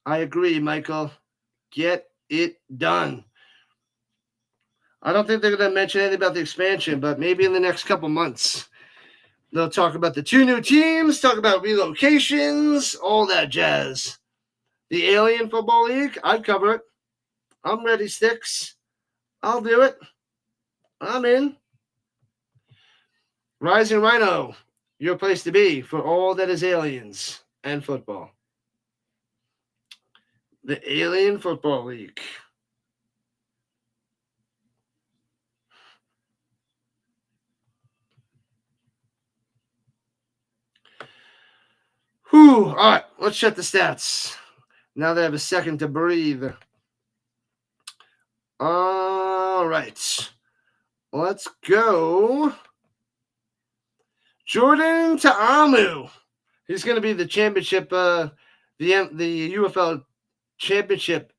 Speaker 1: I agree, Michael. Get it done. I don't think they're going to mention anything about the expansion, but maybe in the next couple months. They'll talk about the 2 new teams, talk about relocations, all that jazz. The Alien Football League, I'd cover it. I'm ready, Sticks. I'll do it. I'm in. Rising Rhino, your place to be for all that is aliens and football. The Alien Football League. Whew. All right, let's check the stats. Now they have a second to breathe. All right. Let's go. Jordan Ta'amu. He's going to be the championship, the UFL Championship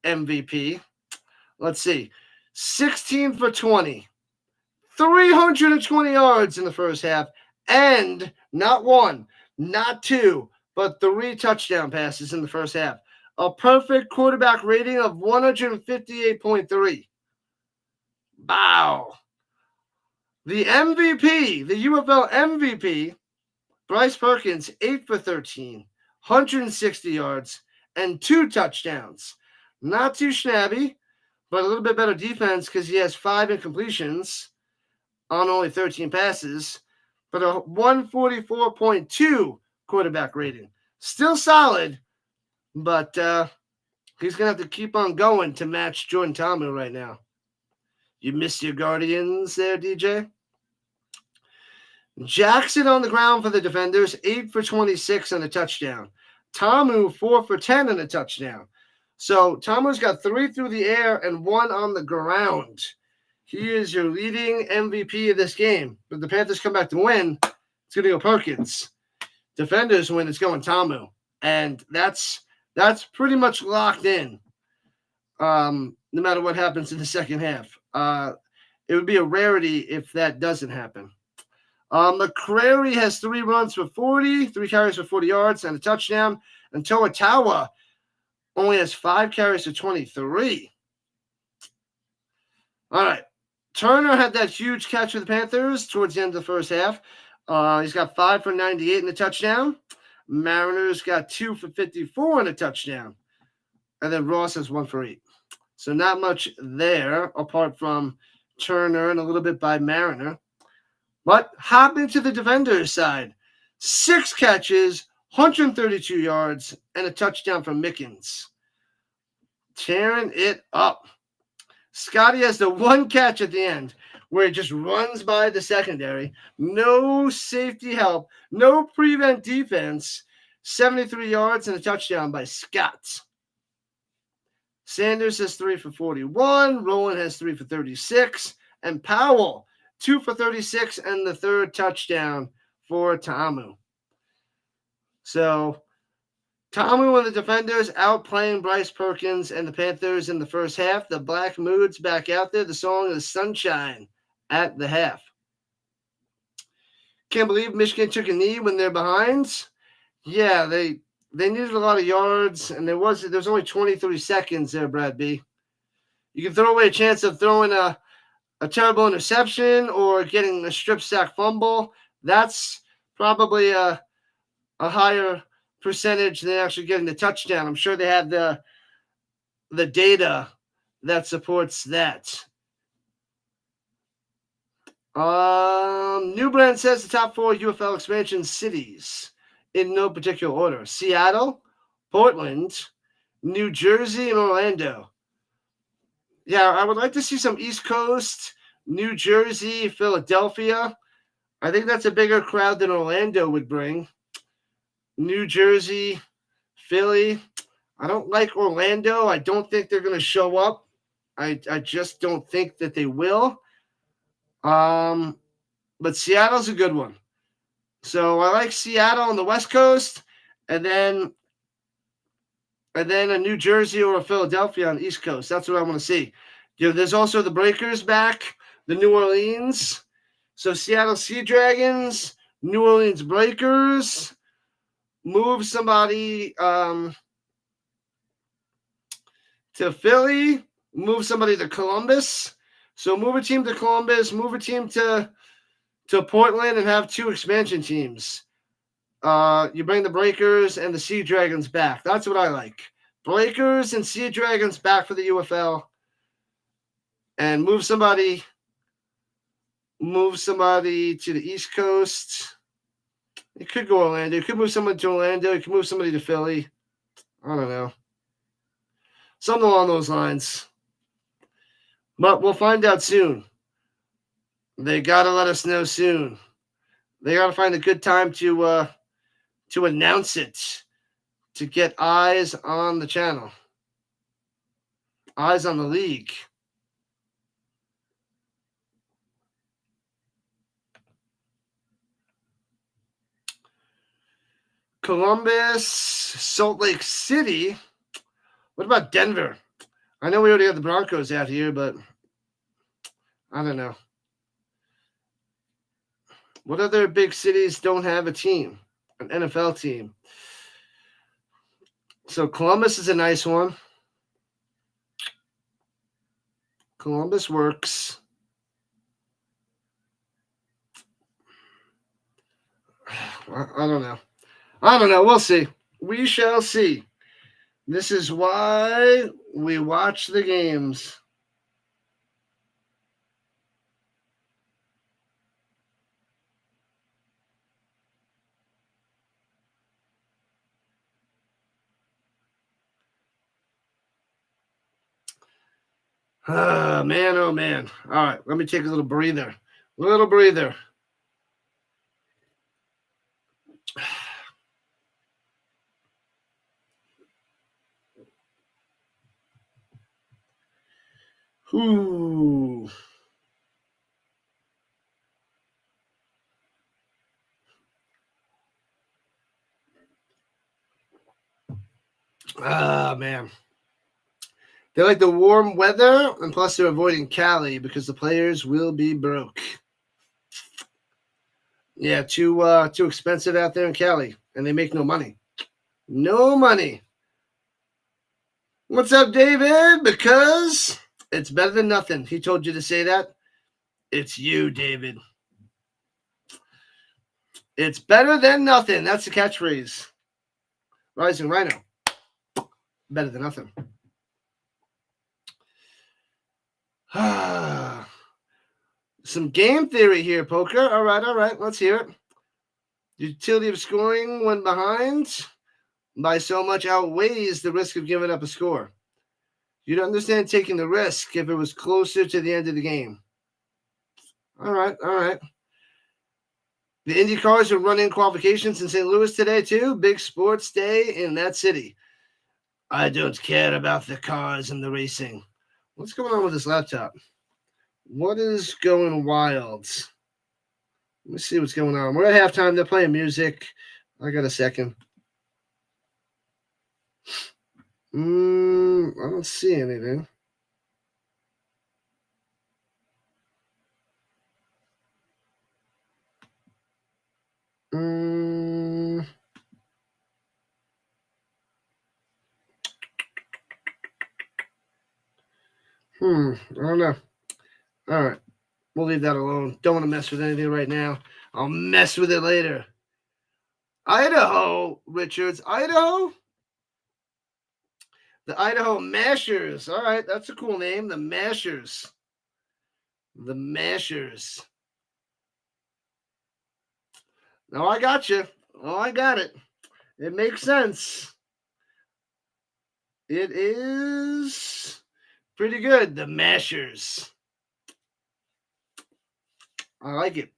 Speaker 1: MVP. Let's see. 16 for 20. 320 yards in the first half. And not 1, not 2, but 3 touchdown passes in the first half. A perfect quarterback rating of 158.3. Wow. The MVP, the UFL MVP, Bryce Perkins, 8 for 13, 160 yards, and 2 touchdowns. Not too shabby, but a little bit better defense because he has 5 incompletions on only 13 passes, but a 144.2 quarterback rating. Still solid, but he's going to have to keep on going to match Jordan Ta'amu right now. You missed your Guardians there, DJ? Jackson on the ground for the defenders, 8 for 26 and a touchdown. Ta'amu, 4 for 10 and a touchdown. So Ta'amu's got 3 through the air and 1 on the ground. He is your leading MVP of this game. But the Panthers come back to win, it's going to go Perkins. Defenders win, it's going Ta'amu. And that's pretty much locked in, no matter what happens in the second half. It would be a rarity if that doesn't happen. McCrary has 3 runs for 40, 3 carries for 40 yards, and a touchdown. And Toa Tawa only has 5 carries for 23. All right. Turner had that huge catch for the Panthers towards the end of the first half. He's got 5 for 98 and a touchdown. Mariners got 2 for 54 and a touchdown. And then Ross has 1 for 8. So not much there apart from Turner and a little bit by Mariner. But hop into the defenders side. 6 catches, 132 yards, and a touchdown from Mickens. Tearing it up. Scotty has the 1 catch at the end where he just runs by the secondary. No safety help. No prevent defense. 73 yards and a touchdown by Scott. Sanders has 3 for 41. Rowland has 3 for 36. And Powell, 2 for 36 and the third touchdown for Ta'amu. So Ta'amu and the defenders outplaying Bryce Perkins and the Panthers in the first half. The Black Mood's back out there. The song is Sunshine at the half. Can't believe Michigan took a knee when they're behind. Yeah, they needed a lot of yards, and there was only 23 seconds there, Brad B. You can throw away a chance of throwing a terrible interception or getting a strip sack fumble. That's probably a higher percentage than actually getting the touchdown. I'm sure they have the data that supports that. Newbrand says the top 4 UFL expansion cities in no particular order: Seattle, Portland, New Jersey, and Orlando. Yeah, I would like to see some East Coast, New Jersey, Philadelphia. I think that's a bigger crowd than Orlando would bring. New Jersey, Philly. I don't like Orlando. I don't think they're going to show up. I just don't think that they will. But Seattle's a good one. So I like Seattle on the West Coast, and then a New Jersey or a Philadelphia on the East Coast. That's what I want to see. There's also the Breakers back, the New Orleans. So Seattle Sea Dragons, New Orleans Breakers. Move somebody to Philly. Move somebody to Columbus. So move a team to Columbus. Move a team to Portland and have 2 expansion teams. You bring the Breakers and the Sea Dragons back. That's what I like. Breakers and Sea Dragons back for the UFL. And move somebody to the East Coast. You could go Orlando. You could move somebody to Orlando. You could move somebody to Philly. I don't know. Something along those lines. But we'll find out soon. They got to let us know soon. They got to find a good time to announce it, to get eyes on the channel, eyes on the league. Columbus, Salt Lake City. What about Denver? I know we already have the Broncos out here, but I don't know. What other big cities don't have a team, an NFL team? So Columbus is a nice one. Columbus works. I don't know. We'll see. We shall see. This is why we watch the games. Man, oh man. All right, let me take a little breather. Ooh. Man. They like the warm weather, and plus they're avoiding Cali because the players will be broke. Yeah, too expensive out there in Cali, and they make no money. No money. What's up, David? Because it's better than nothing. He told you to say that. It's you, David. It's better than nothing. That's the catchphrase. Rising Rhino. Better than nothing. Some game theory here, Poker. All right. Let's hear it. Utility of scoring when behind by so much outweighs the risk of giving up a score. You'd understand taking the risk if it was closer to the end of the game. All right. The Indy cars are running qualifications in St. Louis today, too. Big sports day in that city. I don't care about the cars and the racing. What's going on with this laptop? What is going wild? Let me see what's going on. We're at halftime. They're playing music. I got a second. I don't see anything. I don't know. All right. We'll leave that alone. Don't want to mess with anything right now. I'll mess with it later. Idaho, Richards. Idaho? The Idaho Mashers. All right. That's a cool name. The Mashers. The Mashers. No, I got you. Oh, I got it. It makes sense. It is pretty good. The Mashers. I like it.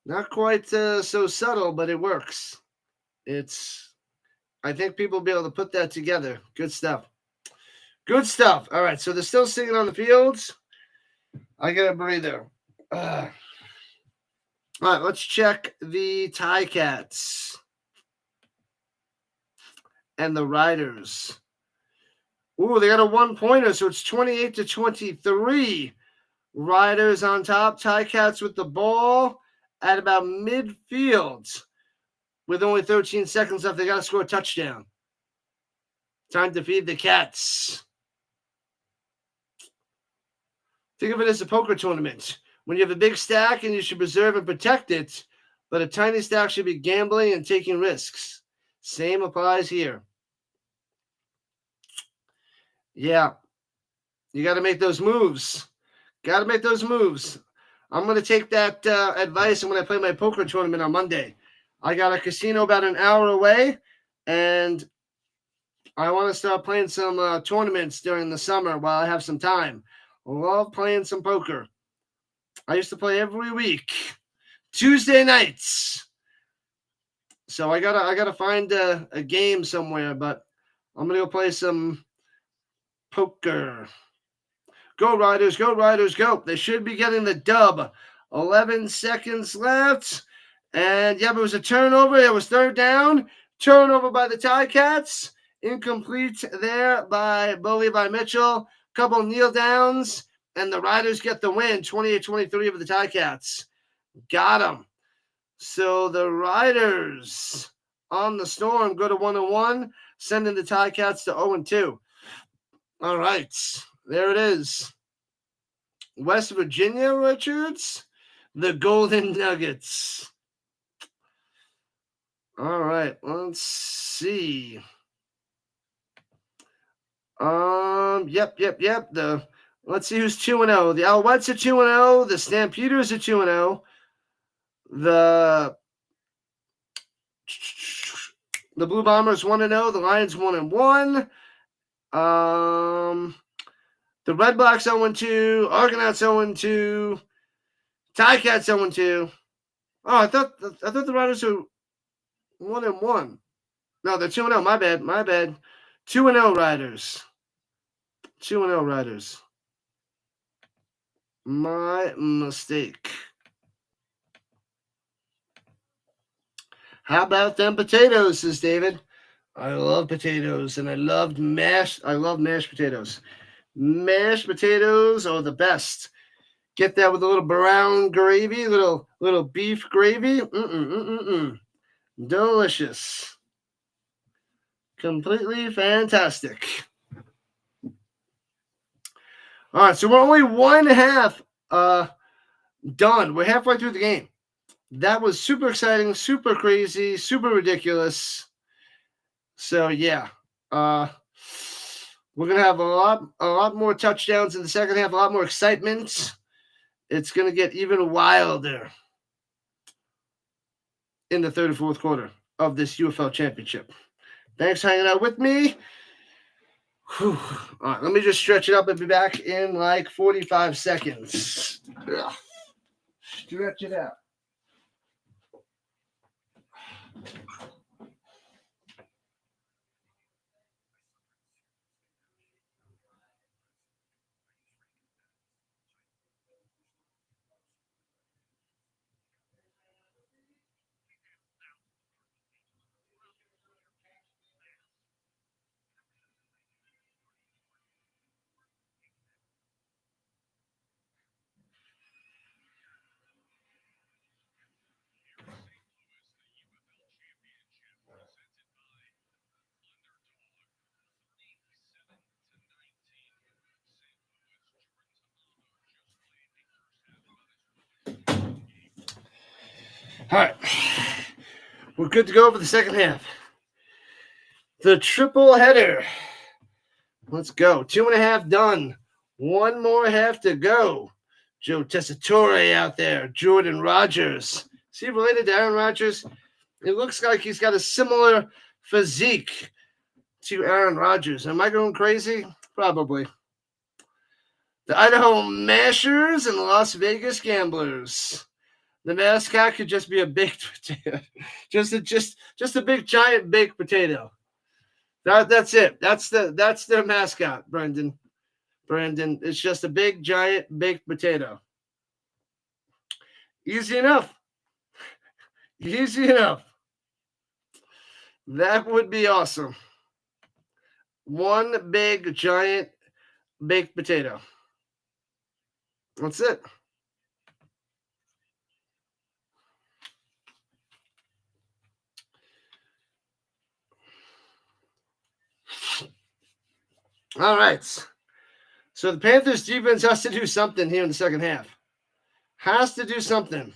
Speaker 1: Not quite so subtle, but it works. I think people will be able to put that together. Good stuff. Good stuff. All right, so they're still singing on the fields. I get a breather. All right, let's check the Ticats and the Riders. Ooh, they got a 1-pointer, so it's 28-23. Riders on top. Ticats with the ball at about midfield. With only 13 seconds left, they got to score a touchdown. Time to feed the cats. Think of it as a poker tournament. When you have a big stack and you should preserve and protect it, but a tiny stack should be gambling and taking risks. Same applies here. Yeah. You got to make those moves. Got to make those moves. I'm going to take that advice when I play my poker tournament on Monday. I got a casino about an hour away, and I want to start playing some tournaments during the summer while I have some time. Love playing some poker. I used to play every week, Tuesday nights. So I gotta find a game somewhere, but I'm gonna go play some poker. Go Riders, go Riders, go! They should be getting the dub. 11 seconds left, and it was a turnover. It was third down. Turnover by the Ticats. Incomplete there by Bo Levi Mitchell. Couple kneel downs, and the Riders get the win, 28-23 over the Ticats. Got them. So the Riders on the storm go to 1-1, sending the Ticats to 0-2. All right, there it is. West Virginia, Richards, the Golden Nuggets. All right, let's see. Yep. Let's see who's 2-0. The Alouettes are 2-0. The Stampeders are 2-0. The Blue Bombers 1-0. The Lions 1-1. The Red Blacks 0-2. Argonauts 0-2. Ticats 0-2. Oh, I thought the Riders were 1-1. No, they're 2-0. My bad. 2-0 Riders. 2-0 Riders. My mistake. How about them potatoes, says David. I love potatoes, and I love mashed potatoes. Mashed potatoes are the best. Get that with a little brown gravy, little beef gravy. Delicious. Completely fantastic. All right, so we're only 1.5 done. We're halfway through the game. That was super exciting, super crazy, super ridiculous. So yeah, we're gonna have a lot more touchdowns in the second half, a lot more excitement. It's gonna get even wilder in the third and fourth quarter of this UFL Championship. Thanks for hanging out with me. Whew. All right, let me just stretch it up and be back in like 45 seconds. Ugh. Stretch it out. All right. We're good to go for the second half. The triple header. Let's go. 2.5 done. One more half to go. Joe Tessitore out there. Jordan Rogers. Is he related to Aaron Rodgers? It looks like he's got a similar physique to Aaron Rodgers. Am I going crazy? Probably. The Idaho Mashers and the Las Vegas Gamblers. The mascot could just be a baked potato. just a big giant baked potato. That's it. That's their mascot, Brendan. Brandon, it's just a big giant baked potato. Easy enough. Easy enough. That would be awesome. One big giant baked potato. That's it. All right. So the Panthers defense has to do something here in the second half. Has to do something.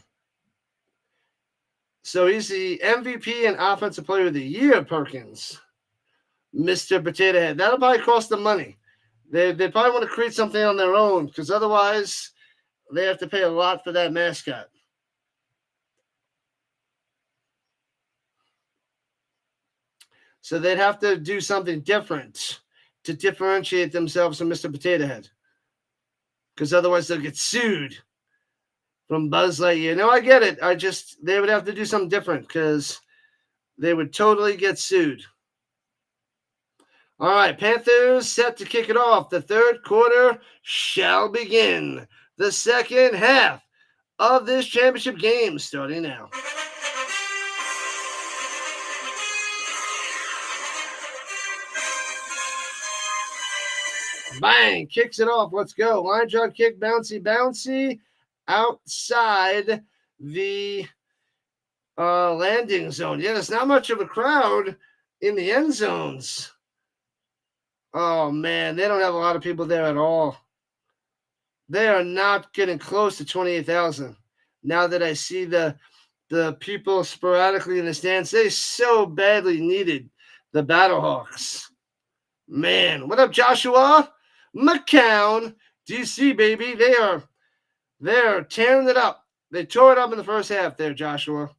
Speaker 1: So he's the MVP and Offensive Player of the Year, Perkins. Mr. Potato Head. That'll probably cost them money. They probably want to create something on their own because otherwise they have to pay a lot for that mascot. So they'd have to do something different to differentiate themselves from Mr. Potato Head. Because otherwise they'll get sued from Buzz Lightyear. No, I get it. They would have to do something different because they would totally get sued. All right, Panthers set to kick it off. The third quarter shall begin. The second half of this championship game starting now. Bang, kicks it off. Let's go. Line drive kick, bouncy, outside the landing zone. Yeah, there's not much of a crowd in the end zones. Oh, man, they don't have a lot of people there at all. They are not getting close to 28,000. Now that I see the people sporadically in the stands, they so badly needed the Battlehawks. Man, what up, Joshua? McCown, D.C., baby. They're tearing it up. They tore it up in the first half there, Joshua.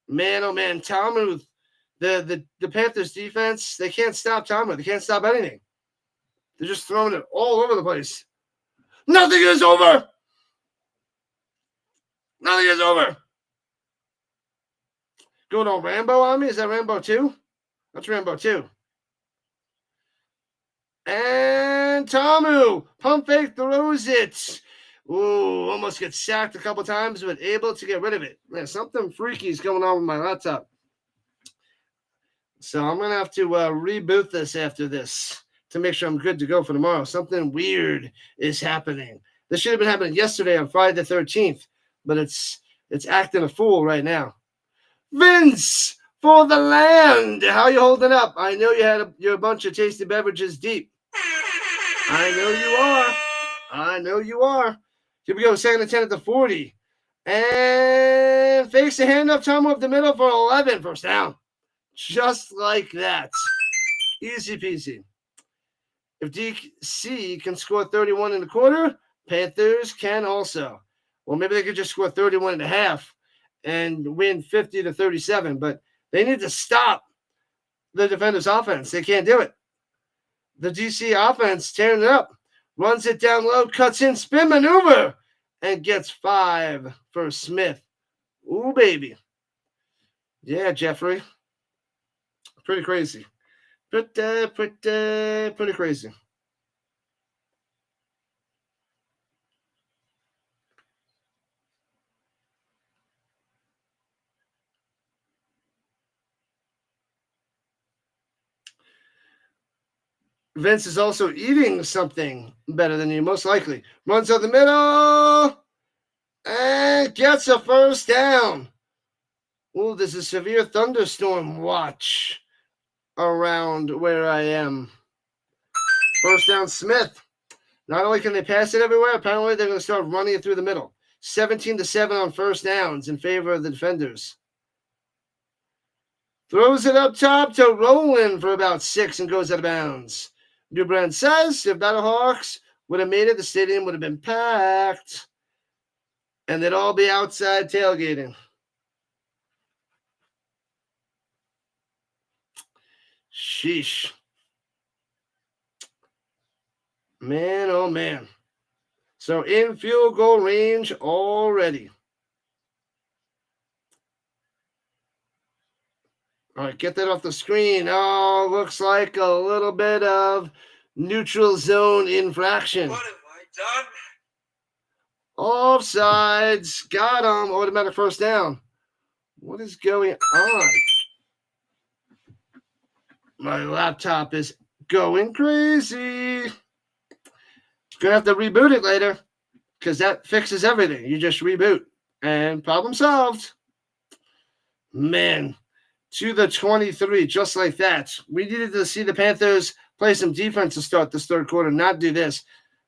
Speaker 1: Man, oh, man, Talmuth. The Panthers defense, they can't stop Talmuth. They can't stop anything. They're just throwing it all over the place. Nothing is over. Nothing is over. Going on Rambo on me? Is that Rambo 2? That's Rambo 2. And Tamu, pump fake, throws it. Ooh, almost gets sacked a couple times, but able to get rid of it. Man, something freaky is going on with my laptop. So I'm going to have to reboot this after this to make sure I'm good to go for tomorrow. Something weird is happening. This should have been happening yesterday on Friday the 13th, but it's acting a fool right now. Vince, for the land. How you holding up? I know you're a bunch of tasty beverages deep. I know you are. Here we go, second and 10 at the 40. And fakes the handoff, Tom up the middle for 11. First down. Just like that. Easy peasy. If D.C. can score 31 in the quarter, Panthers can also. Well, maybe they could just score 31 and a half and win 50-37, but they need to stop the defenders' offense. They can't do it. The D.C. offense tearing it up, runs it down low, cuts in, spin maneuver, and gets 5 for Smith. Ooh, baby. Yeah, Jeffrey. Pretty crazy. Pretty crazy. Vince is also eating something better than you, most likely. Runs out the middle and gets a first down. Ooh, there's a severe thunderstorm watch around where I am. First down, Smith. Not only can they pass it everywhere, apparently they're going to start running it through the middle. 17-7 on first downs in favor of the defenders. Throws it up top to Rowland for about 6 and goes out of bounds. Dubrand says if Battlehawks would have made it, the stadium would have been packed. And they'd all be outside tailgating. Sheesh. Man, oh man. So in field goal range already. All right, get that off the screen. Oh, looks like a little bit of neutral zone infraction.
Speaker 2: What have I done?
Speaker 1: Offsides. Got him. Automatic first down. What is going on? My laptop is going crazy. Gonna have to reboot it later because that fixes everything. You just reboot and problem solved. Man, to the 23, just like that. We needed to see the Panthers play some defense to start this third quarter. Not do this.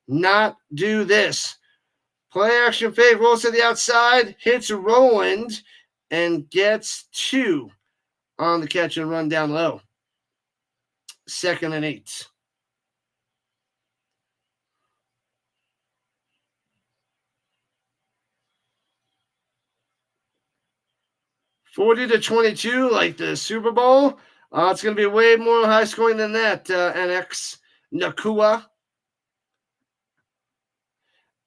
Speaker 1: Not do this. Play action fake, rolls to the outside, hits Rowland, and gets 2 on the catch and run down low. 2nd and 8. (40-22), like the Super Bowl. It's going to be way more high scoring than that. NX Nakua.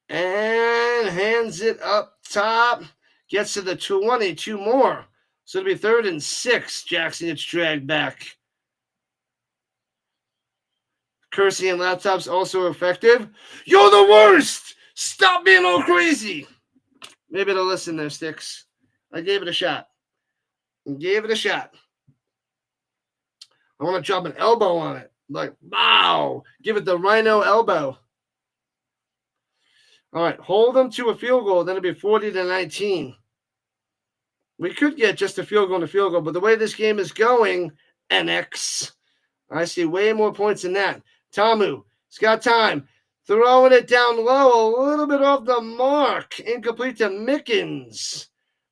Speaker 1: And hands it up top. Gets to the 22 more. So it'll be 3rd and 6. Jackson gets dragged back. Cursing and laptops also effective. You're the worst! Stop being all crazy! Maybe they'll listen there, Sticks. I gave it a shot. I want to drop an elbow on it. Like, wow. Give it the rhino elbow. All right. Hold them to a field goal. Then it'll be 40-19. We could get just a field goal and a field goal, but the way this game is going, NX, I see way more points than that. Tamu, he's got time. Throwing it down low, a little bit off the mark. Incomplete to Mickens.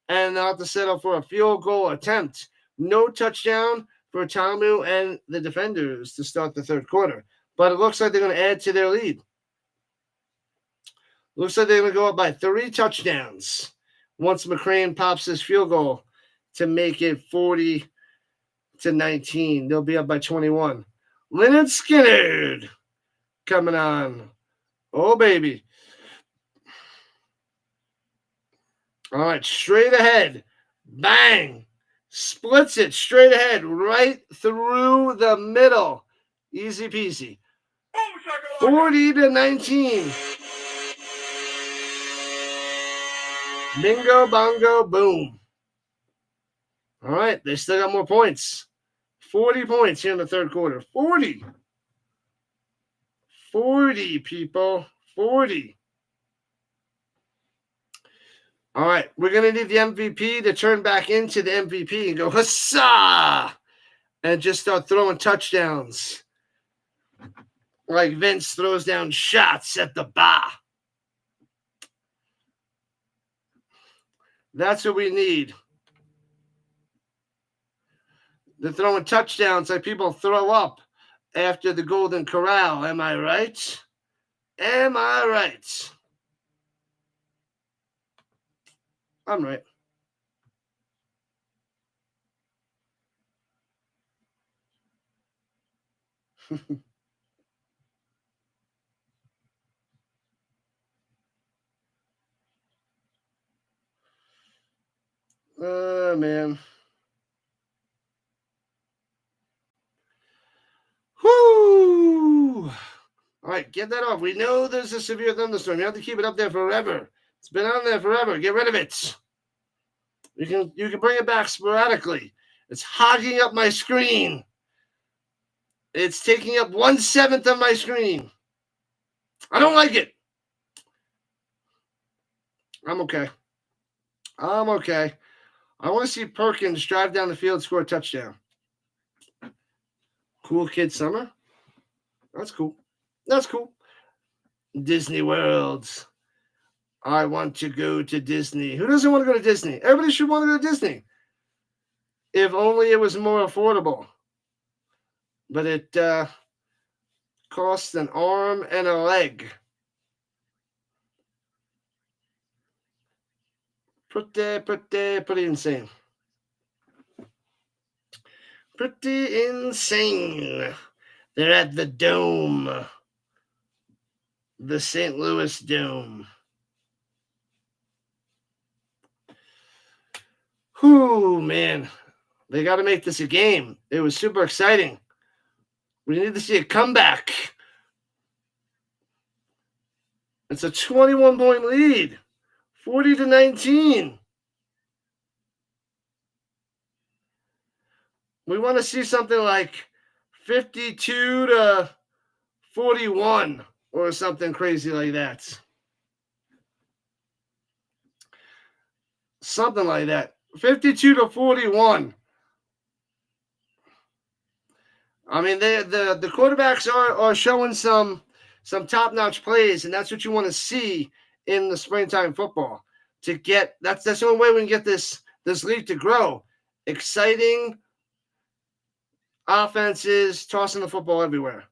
Speaker 1: And they'll have to settle for a field goal attempt. No touchdown for Tamu and the defenders to start the third quarter. But it looks like they're going to add to their lead. Looks like they're going to go up by 3 touchdowns once McCrane pops his field goal to make it 40-19. They'll be up by 21. Leonard Skinner coming on. Oh, baby. All right, straight ahead. Bang. Splits it straight ahead, right through the middle. Easy peasy. 40-19. Bingo, bongo, boom. All right, they still got more points. 40 points here in the third quarter. 40. 40, people. 40. All right, we're going to need the MVP to turn back into the MVP and go, huzzah! And just start throwing touchdowns. Like Vince throws down shots at the bar. That's what we need. They're throwing touchdowns like people throw up after the Golden Corral. Am I right? Am I right? I'm right. Man. All right, get that off. We know there's a severe thunderstorm. You have to keep it up there forever. It's been on there forever. Get rid of it. You can bring it back sporadically. It's hogging up my screen. It's taking up 1/7 of my screen. I don't like it. I'm okay. I want to see Perkins drive down the field, score a touchdown. Cool kid summer. That's cool. Disney Worlds. I want to go to Disney. Who doesn't want to go to Disney? Everybody should want to go to Disney. If only it was more affordable. But it costs an arm and a leg. Pretty insane. Pretty insane. They're at the Dome. The St. Louis Dome. Whew, man. They got to make this a game. It was super exciting. We need to see a comeback. It's a 21-point lead. 40-19. We want to see something like 52-41 or something crazy like that. Something like that. 52-41. I mean, the quarterbacks are showing some top-notch plays, and that's what you want to see in the springtime football. That's the only way we can get this league to grow. Exciting offenses, tossing the football everywhere.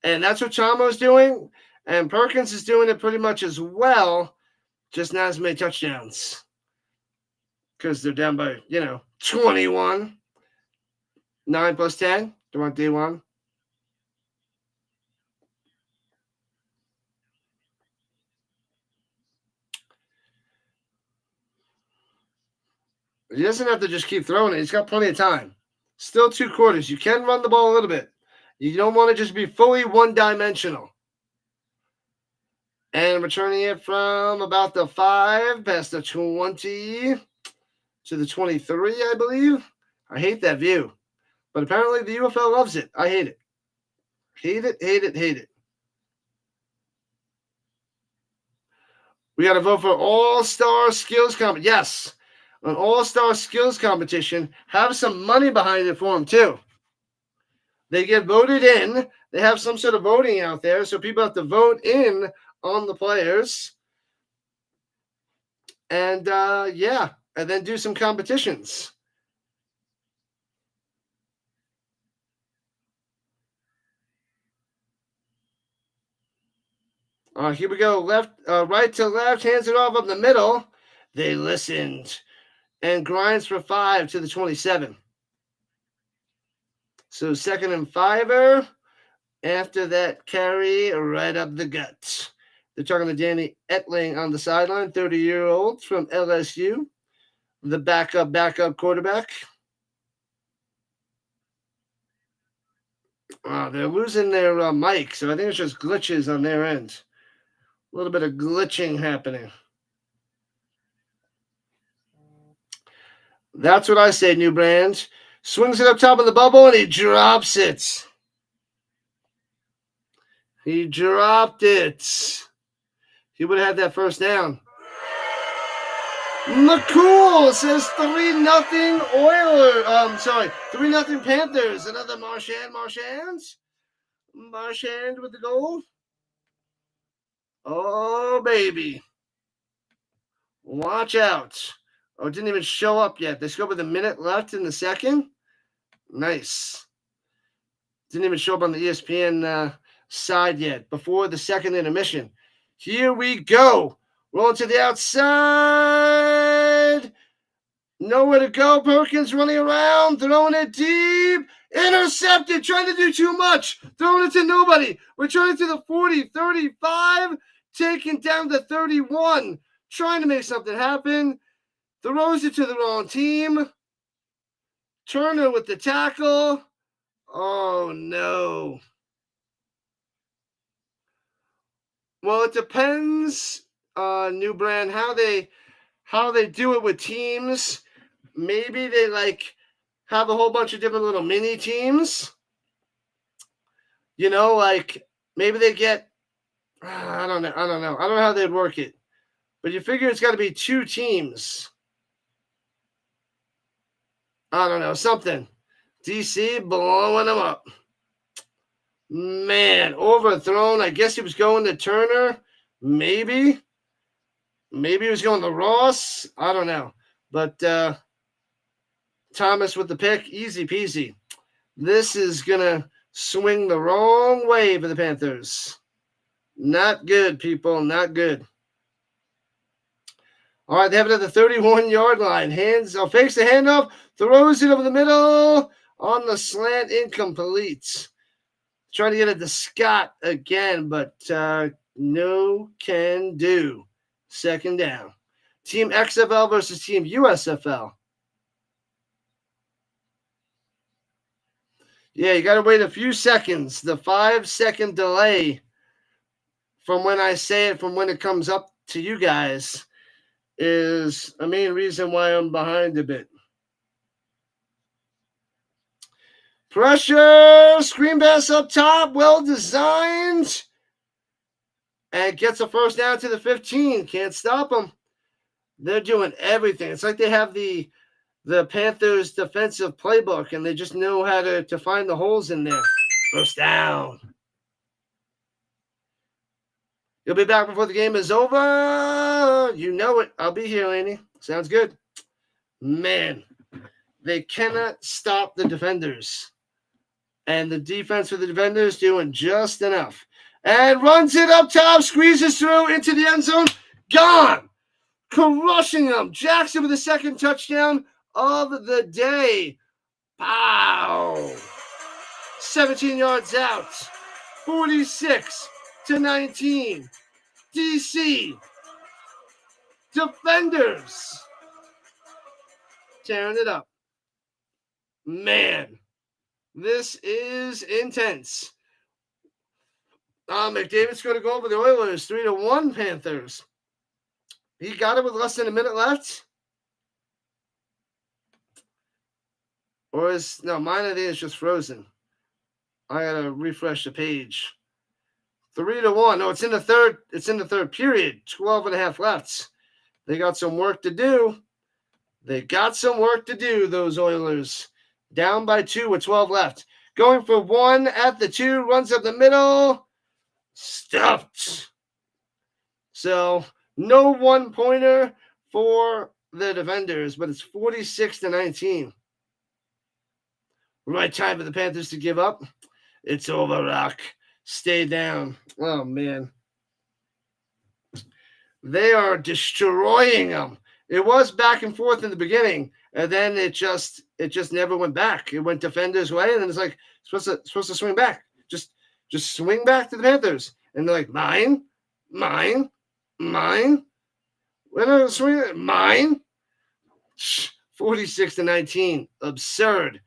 Speaker 1: And that's what Chamo's doing, and Perkins is doing it pretty much as well, just not as many touchdowns. Because they're down by, 21. 9 plus 10. Do you want D1? He doesn't have to just keep throwing it. He's got plenty of time. Still 2 quarters. You can run the ball a little bit. You don't want to just be fully one-dimensional. And returning it from about the 5 past the 20 to the 23, I believe. I hate that view. But apparently the UFL loves it. I hate it. Hate it. We got to vote for All-Star Skills Competition. Yes, an All-Star Skills Competition. Have some money behind it for them, too. They get voted in. They have some sort of voting out there, so people have to vote in on the players. And, and then do some competitions. Here we go. Right to left, hands it off up the middle. They listened and grinds for 5 to the 27. So 2nd and 5. After that carry, right up the gut. They're talking to Danny Etling on the sideline, 30-year-old from LSU, the backup quarterback. They're losing their mic, so I think it's just glitches on their end. A little bit of glitching happening. That's what I say, New Brand. Swings it up top of the bubble, and he drops it. He dropped it. He would have had that first down. McCool says 3-0 Oilers. 3-0 Panthers. Another Marchand with the goal. Oh, baby. Watch out. Oh, it didn't even show up yet. They scored with a minute left in the second. Nice. Didn't even show up on the ESPN side yet. Before the second intermission. Here we go. Rolling to the outside. Nowhere to go. Perkins running around. Throwing it deep. Intercepted. Trying to do too much. Throwing it to nobody. Returning to the 40, 35. Taking down to 31. Trying to make something happen. Throws it to the wrong team. Turner with the tackle. Oh, no. Well, it depends, New Brand, how they do it with teams. Maybe they have a whole bunch of different little mini teams. Maybe they get, I don't know. I don't know how they'd work it. But you figure it's got to be 2 teams. I don't know, something. D.C. blowing them up. Man, overthrown. I guess he was going to Turner. Maybe. Maybe he was going to Ross. I don't know. But Thomas with the pick. Easy peasy. This is going to swing the wrong way for the Panthers. Not good, people. Not good. All right, they have it at the 31-yard line. Fakes the handoff. Throws it over the middle. On the slant, incomplete. Trying to get it to Scott again, but no can do. Second down. Team XFL versus Team USFL. Yeah, you got to wait a few seconds. The 5-second delay from when I say it, from when it comes up to you guys, is a main reason why I'm behind a bit. Pressure, screen pass up top, well designed, and gets a first down to the 15. Can't stop them. They're doing everything. It's like they have the Panthers defensive playbook, and they just know how to find the holes in there. First down. You'll be back before the game is over. You know it. I'll be here, Laney. Sounds good. Man, they cannot stop the defenders. And the defense for the defenders doing just enough. And runs it up top, squeezes through into the end zone. Gone. Crushing them. Jackson with the second touchdown of the day. Pow. 17 yards out. 46-19. DC. Defenders. Tearing it up. Man. This is intense. McDavid's going to go over the Oilers. 3-1 Panthers. He got it with less than a minute left. Or mine I think is just frozen. I gotta refresh the page. 3-1. No, it's in the third. It's in the third period. 12 and a half left. They got some work to do. Those Oilers. Down by 2 with 12 left. Going for 1 at the 2. Runs up the middle. Stuffed. So, no 1-pointer for the defenders, but it's 46-19. Right time for the Panthers to give up. It's over, Rock. Stay down. Oh, man. They are destroying them. It was back and forth in the beginning, and then it just never went back. It went defenders' way, and then it's like supposed to swing back. Just swing back to the Panthers, and they're like mine. When I swing mine. 46-19, absurd.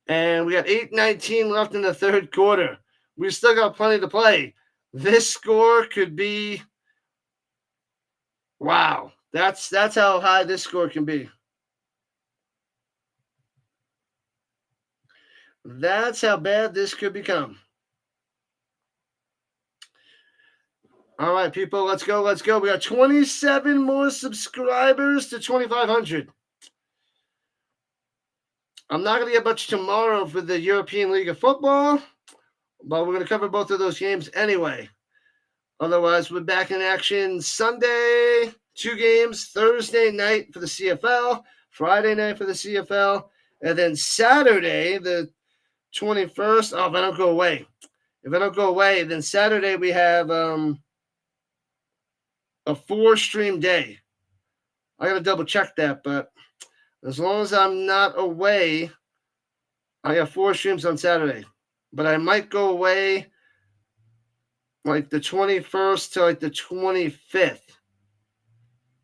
Speaker 1: And we got 8:19 left in the third quarter. We still got plenty to play. This score could be wow. That's how high this score can be. That's how bad this could become. All right, people, let's go. We got 27 more subscribers to 2,500. I'm not going to get much tomorrow for the European League of Football, but we're going to cover both of those games anyway. Otherwise, we're back in action Sunday. 2 games, Thursday night for the CFL, Friday night for the CFL, and then Saturday, the 21st. Oh, if I don't go away, then Saturday we have a 4-stream day. I got to double check that, but as long as I'm not away, I got 4 streams on Saturday. But I might go away like the 21st to like the 25th.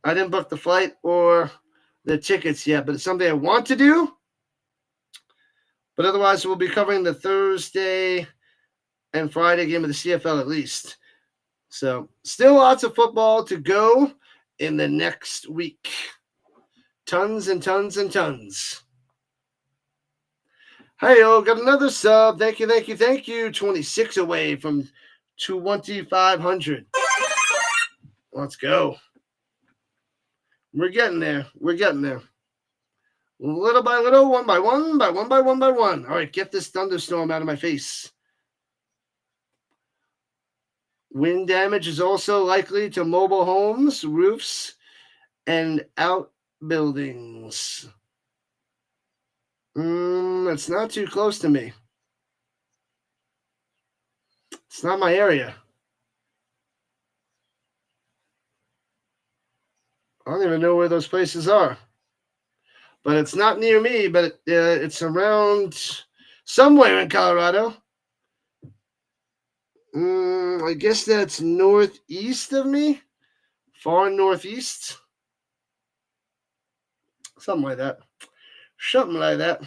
Speaker 1: I didn't book the flight or the tickets yet, but it's something I want to do. But otherwise, we'll be covering the Thursday and Friday game of the CFL at least. So still lots of football to go in the next week. Tons and tons and tons. Hey, got another sub. Thank you, thank you, thank you. 26 away from 2,500. Let's go. We're getting there. We're getting there. Little by little, one by one, by one by one by one. All right, get this thunderstorm out of my face. Wind damage is also likely to mobile homes, roofs, and outbuildings. It's not too close to me. It's not my area. I don't even know where those places are. But it's not near me, but it's around somewhere in Colorado. I guess that's northeast of me. Far northeast. Something like that. Something like that.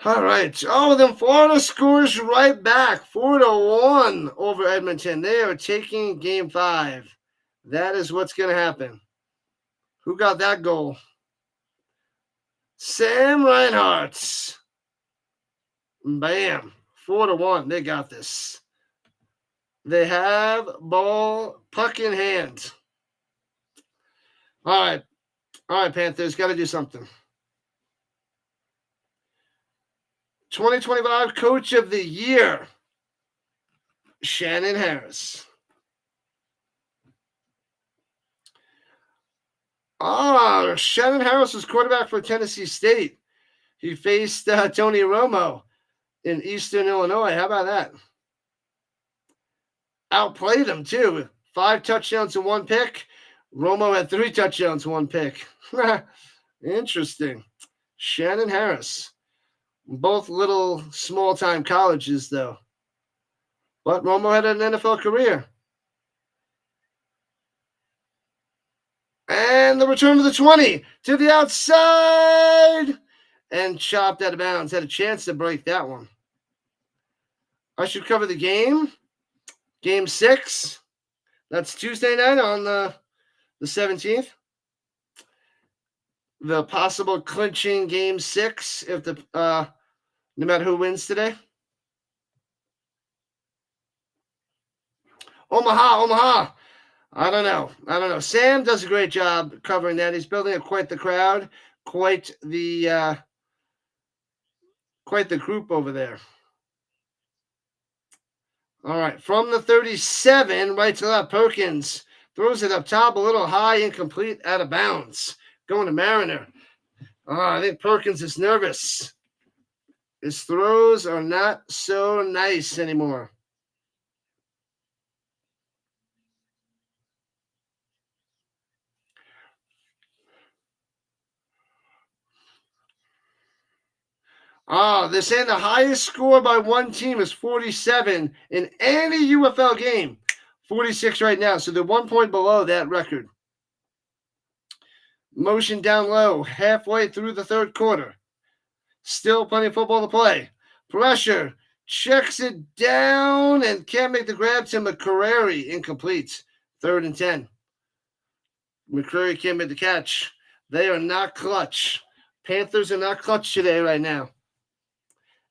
Speaker 1: All right. Oh, then Florida scores right back. 4-1 over Edmonton. They are taking game 5. That is what's going to happen. Who got that goal? Sam Reinhart. Bam. 4-1. They got this. They have ball, puck in hand. All right. All right, Panthers. Got to do something. 2025 Coach of the Year. Shannon Harris. Shannon Harris was quarterback for Tennessee State. He faced Tony Romo in Eastern Illinois. How about that? Outplayed him, too. 5 touchdowns and 1 pick. Romo had 3 touchdowns and 1 pick. Interesting. Shannon Harris. Both little small-time colleges, though. But Romo had an NFL career. And the return of the 20 to the outside. And chopped out of bounds. Had a chance to break that one. I should cover the game. Game 6. That's Tuesday night on the 17th. The possible clinching game 6 if no matter who wins today. Omaha. I don't know. Sam does a great job covering that. He's building up quite the crowd, quite the group over there. All right, from the 37, right to left, Perkins throws it up top, a little high, incomplete, out of bounds. Going to Mariner. I think Perkins is nervous. His throws are not so nice anymore. They're saying the highest score by one team is 47 in any UFL game. 46 right now, so they're 1 point below that record. Motion down low, halfway through the third quarter. Still plenty of football to play. Pressure, checks it down and can't make the grab to McCrary. Incomplete. 3rd and 10. McCrary can't make the catch. They are not clutch. Panthers are not clutch today right now.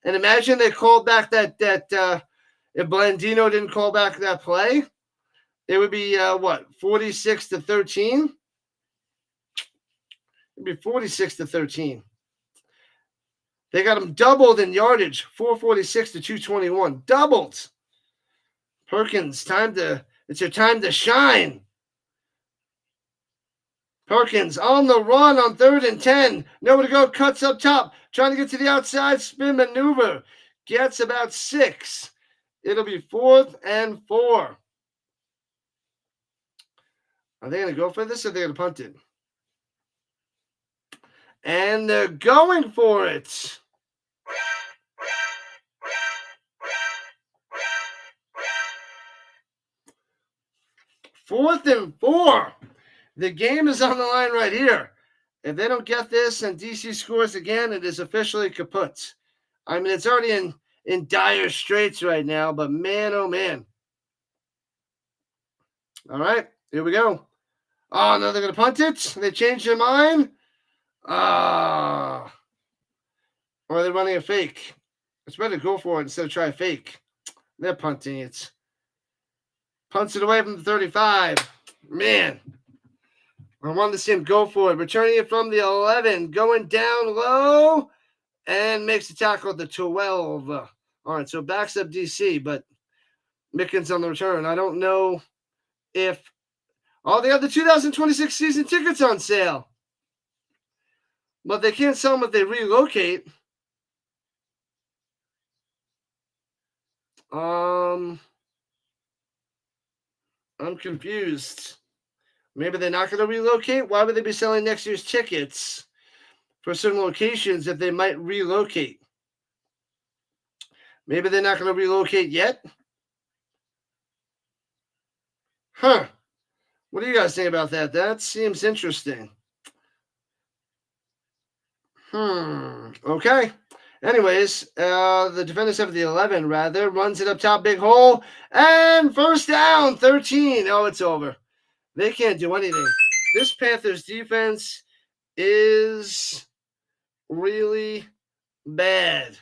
Speaker 1: And imagine they called back that if Blandino didn't call back that play, it would be 46-13. It'd be 46-13. They got them doubled in yardage, 446 to 221. Doubled. Perkins, it's your time to shine. Perkins on the run on 3rd and 10. Nowhere to go, cuts up top. Trying to get to the outside, spin maneuver. Gets about 6. It'll be 4th and 4. Are they going to go for this or are they going to punt it? And they're going for it. Fourth and 4. The game is on the line right here. If they don't get this and DC scores again, it is officially kaput. I mean, it's already in dire straits right now, but man, oh man. All right, here we go. Oh, no, they're going to punt it? They changed their mind? Ah. Or are they running a fake? It's better to go for it instead of try a fake. They're punting it. Punts it away from the 35. Man. I wanted to see him go for it. Returning it from the 11. Going down low. And makes the tackle at the 12. All right, so backs up D.C., but Mickens on the return. I don't know if... Oh, they have the 2026 season tickets on sale. But they can't sell them if they relocate. I'm confused. Maybe they're not going to relocate. Why would they be selling next year's tickets for certain locations if they might relocate? Maybe they're not going to relocate yet. Huh. What do you guys think about that? That seems interesting. Okay. Anyways, the defenders have the 11, rather. Runs it up top, big hole. And first down, 13. Oh, it's over. They can't do anything. This Panthers defense is really bad.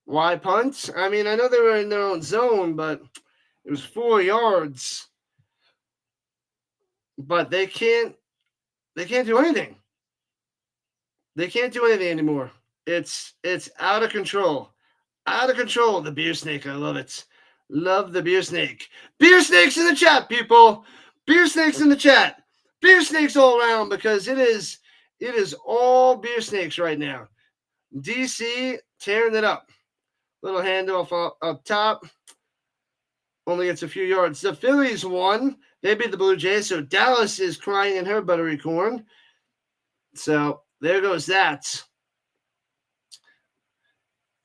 Speaker 1: Why punt? I mean, I know they were in their own zone, but it was 4 yards. But they can't do anything. They can't do anything anymore. It's out of control. Out of control. The beer snake. I love it. Love the beer snake. Beer snakes in the chat, people. Beer snakes in the chat. Beer snakes all around because it is all beer snakes right now. DC tearing it up. Little handoff up top. Only gets a few yards. The Phillies won. They beat the Blue Jays. So Dallas is crying in her buttery corn. So there goes that.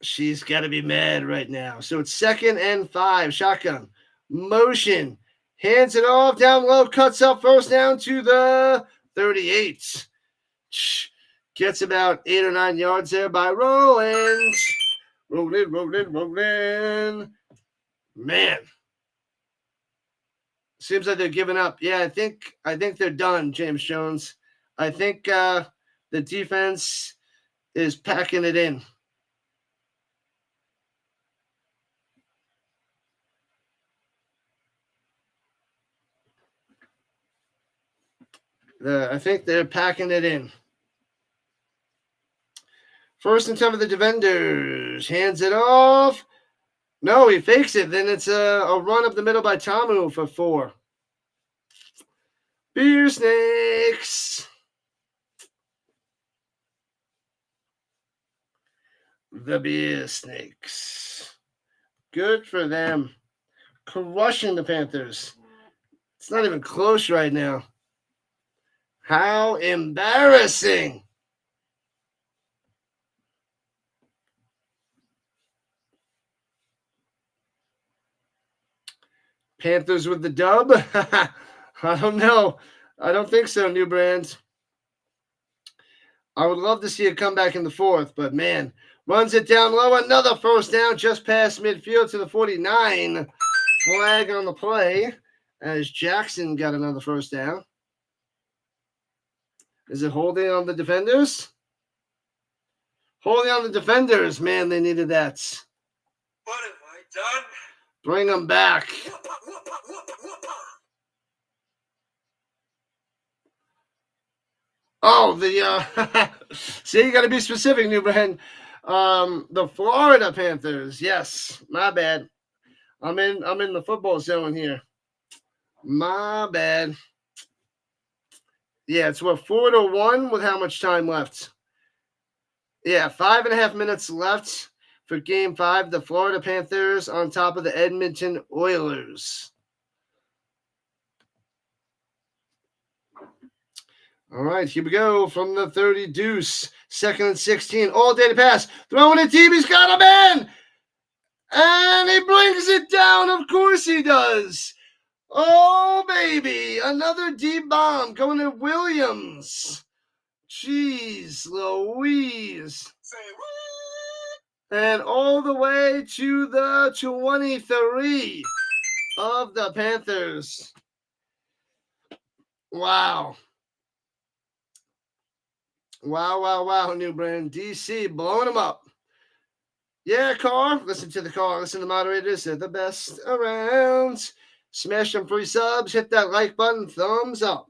Speaker 1: She's got to be mad right now. So it's 2nd and 5. Shotgun. Motion. Hands it off. Down low. Cuts up. First down to the 38. Gets about 8 or 9 yards there by Rollins. Rolling. Man. Seems like they're giving up. Yeah, I think they're done, James Jones. I think the defense is packing it in. I think they're packing it in. 1st and 10 for the defenders. Hands it off. No, he fakes it. Then it's a run up the middle by Tamu for 4. Beer snakes. The beer snakes. Good for them. Crushing the Panthers. It's not even close right now. How embarrassing. Panthers with the dub? I don't know. I don't think so, New Brand. I would love to see a comeback in the 4th, but man, runs it down low. Another first down just past midfield to the 49. Flag on the play as Jackson got another first down. Is it holding on the defenders? Holding on the defenders. Man, they needed that.
Speaker 2: What have I done?
Speaker 1: Bring them back. Oh, see, you got to be specific, New Brand. The Florida Panthers. Yes, my bad. I'm in the football zone here. My bad. Yeah, it's 4-1 with how much time left? Yeah, 5.5 minutes left for Game 5. The Florida Panthers on top of the Edmonton Oilers. All right, here we go from the 30 deuce. 2nd and 16. All day to pass. Throwing it deep. He's got him in. And he brings it down. Of course he does. Oh, baby. Another deep bomb going to Williams. Jeez Louise.
Speaker 2: Say what?
Speaker 1: And all the way to the 23 of the Panthers. Wow. Wow, new brand. D.C. blowing them up. Yeah, car. Listen to the car. Listen to the moderators. They're the best around. Smash some free subs. Hit that like button. Thumbs up.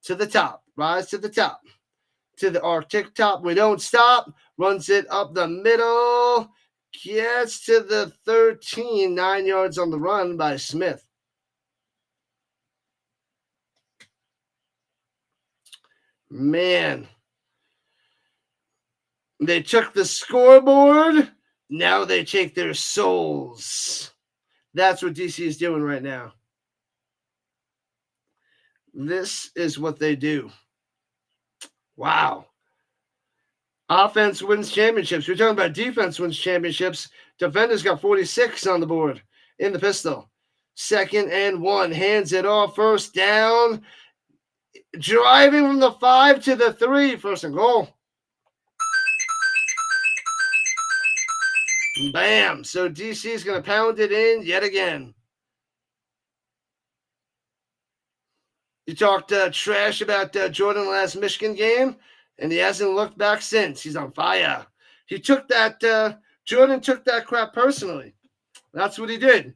Speaker 1: To the top. Rise to the top. To the Arctic top. We don't stop. Runs it up the middle. Gets to the 13. 9 yards on the run by Smith. Man. They took the scoreboard. Now they take their souls. That's what DC is doing right now. This is what they do. Wow. Offense wins championships. We're talking about defense wins championships. Defenders got 46 on the board in the pistol. 2nd and 1. Hands it off. First down. Driving from the 5 to the 3. 1st and goal. Bam. So DC is going to pound it in yet again. You talked trash about Jordan last Michigan game, and he hasn't looked back since. He's on fire. He took that, Jordan took that crap personally. That's what he did.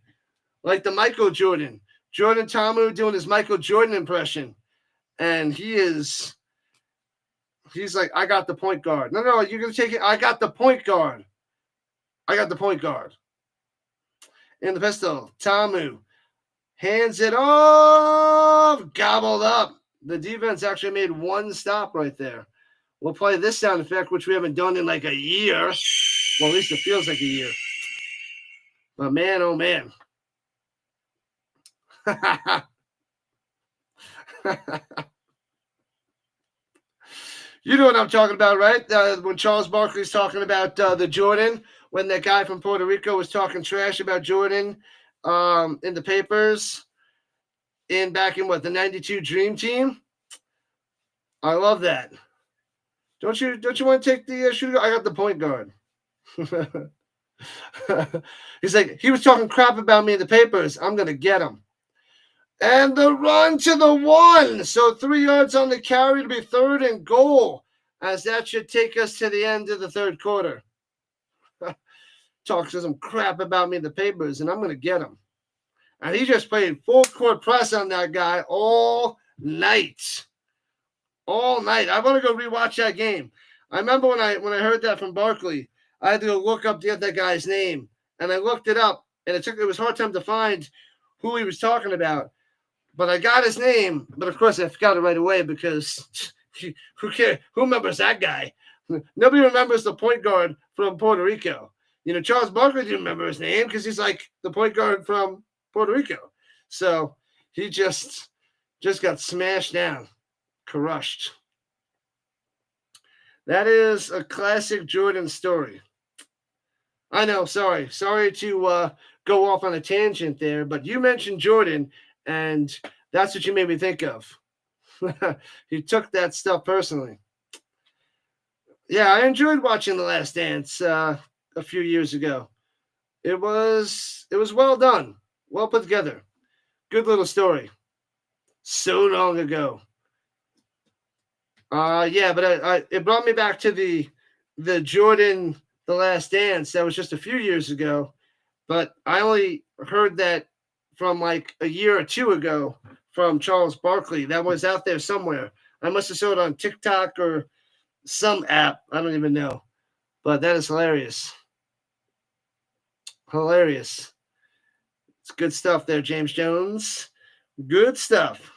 Speaker 1: Like the Michael Jordan. Jordan Ta'amu doing his Michael Jordan impression. And he's like, I got the point guard. No, you're going to take it. I got the point guard. In the pistol, Ta'amu hands it off. Gobbled up. The defense actually made one stop right there. We'll play this sound effect, which we haven't done in like a year. Well, at least it feels like a year. But man, oh man. You know what I'm talking about, right? When Charles Barkley's talking about the Jordan, when that guy from Puerto Rico was talking trash about Jordan in the papers back in the 92 Dream Team. I love that. Don't you want to take the shooter? I got the point guard. He's like, he was talking crap about me in the papers. I'm going to get him. And the run to the 1. So 3 yards on the carry to be 3rd and goal, as that should take us to the end of the 3rd quarter. Talks some crap about me in the papers, and I'm going to get him. And he just played full court press on that guy all night. All night. I want to go rewatch that game. I remember when I heard that from Barkley, I had to go look up that guy's name. And I looked it up, and it was a hard time to find who he was talking about. But I got his name, but of course I forgot it right away because who cares? Who remembers that guy? Nobody remembers the point guard from Puerto Rico. Charles Barkley didn't remember his name because he's like the point guard from Puerto Rico. So he just got smashed down, crushed. That is a classic Jordan story. I know, sorry to go off on a tangent there, but you mentioned Jordan, and that's what you made me think of. He took that stuff personally. Yeah, I enjoyed watching The Last Dance a few years ago. It was well done, well put together. Good little story. So long ago. Yeah, but it brought me back to the Jordan The Last Dance. That was just a few years ago, but I only heard that from like a year or two ago from Charles Barkley. That was out there somewhere. I must have saw it on TikTok or some app. I don't even know. But that is hilarious. Hilarious. It's good stuff there, James Jones. Good stuff.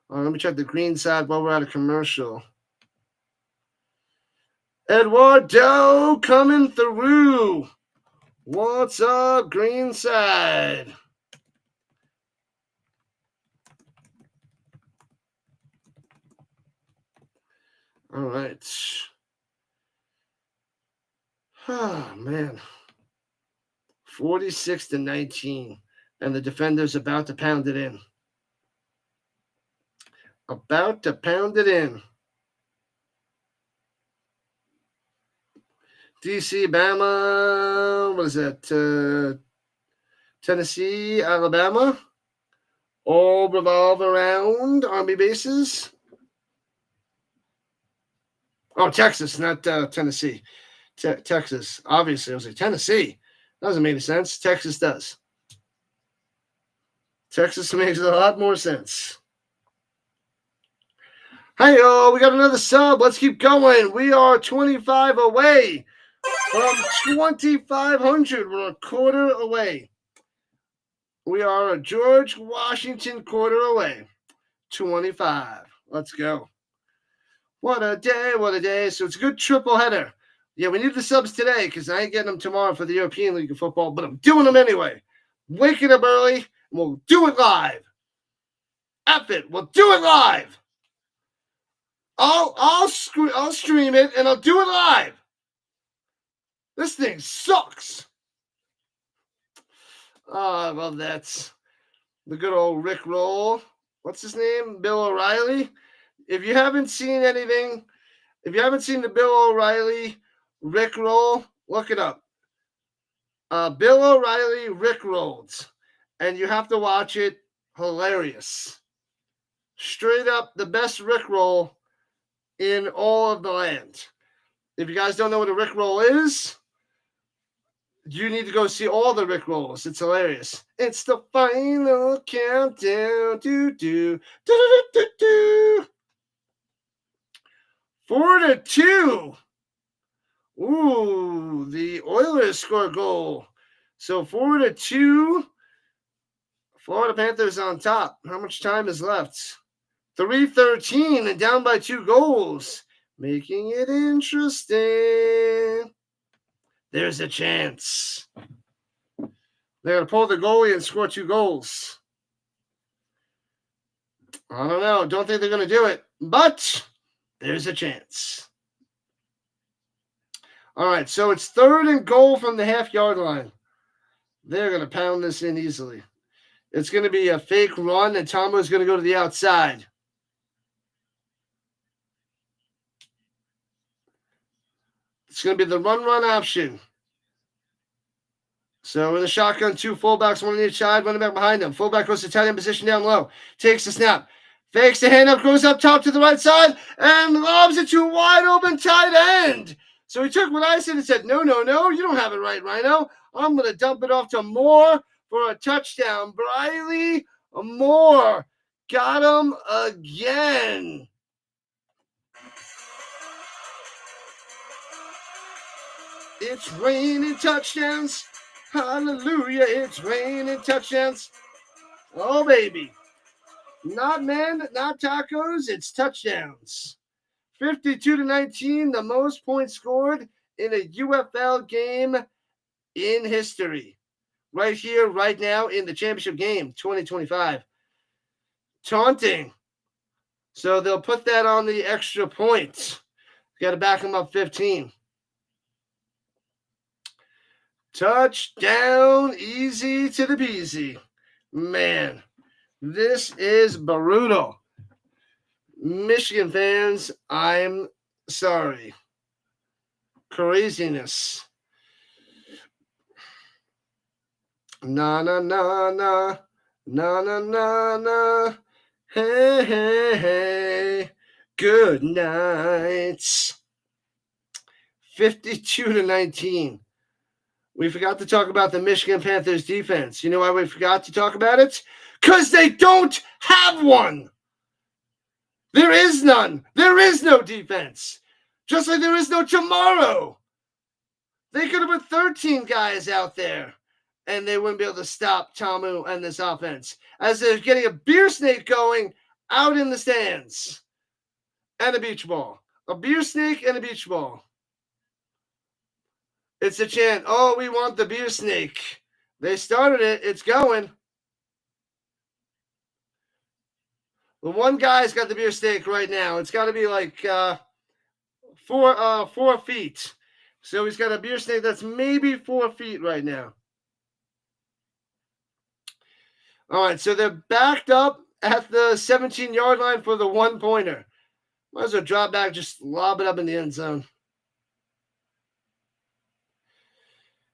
Speaker 1: Let me check the green side while we're at a commercial. Eduardo coming through. What's up, green side? All right. Oh, man. 46-19. And the defender's about to pound it in. D.C., Bama. What is that? Tennessee, Alabama. All revolve around Army bases. Oh, Texas, not Tennessee. Texas. Obviously, I was like, Tennessee. Doesn't make any sense. Texas does. Texas makes a lot more sense. Hey, we got another sub. Let's keep going. We are 25 away from 2,500. We're a quarter away. We are a George Washington quarter away. 25. Let's go. What a day, what a day. So it's a good triple header. Yeah, we need the subs today because I ain't getting them tomorrow for the European League of Football, but I'm doing them anyway. Waking up early, and we'll do it live. F it, we'll do it live. I'll stream it and I'll do it live. This thing sucks. Oh, I love that. The good old Rick Roll. What's his name? Bill O'Reilly. If you haven't seen anything, if you haven't seen the Bill O'Reilly Rick Roll, look it up. Bill O'Reilly Rick Rolls. And you have to watch it. Hilarious. Straight up the best Rick Roll in all of the land. If you guys don't know what a Rick Roll is, you need to go see all the Rick Rolls. It's hilarious. It's the final countdown. 4-2. Ooh, the Oilers score a goal. So 4-2. Florida Panthers on top. How much time is left? 3:13 and down by 2 goals. Making it interesting. There's a chance. They're going to pull the goalie and score 2 goals. I don't know. Don't think they're going to do it. But there's a chance. All right, so it's 3rd and goal from the half-yard line. They're going to pound this in easily. It's going to be a fake run, and Tomo's going to go to the outside. It's going to be the run option. So in the shotgun, 2 fullbacks, 1 on each side, running back behind them. Fullback goes to tight end position down low. Takes the snap. Fakes the hand up, goes up top to the right side, and lobs it to a wide open tight end. So he took what I said and said, no, you don't have it right, Rhino. I'm going to dump it off to Moore for a touchdown. Briley Moore got him again. It's raining touchdowns. Hallelujah, it's raining touchdowns. Oh, baby. Not men, not tacos, it's touchdowns. 52-19, the most points scored in a UFL game in history. Right here, right now, in the championship game, 2025. Taunting. So they'll put that on the extra points. Got to back them up 15. Touchdown, easy to the peasy. Man, this is brutal. Michigan fans, I'm sorry. Craziness. Na na na na na na na na. Hey hey hey. Good night. 52-19. We forgot to talk about the Michigan Panthers defense. You know why we forgot to talk about it? Because they don't have one. There is none. There is no defense. Just like there is no tomorrow. They could have put 13 guys out there, and they wouldn't be able to stop Tamu and this offense. As they're getting a beer snake going out in the stands. And a beach ball. A beer snake and a beach ball. It's a chant. Oh, we want the beer snake. They started it. It's going. The one guy's got the beer snake right now. It's got to be like 4 feet. So he's got a beer snake that's maybe 4 feet right now. All right, so they're backed up at the 17-yard line for the 1-pointer. Might as well drop back, just lob it up in the end zone.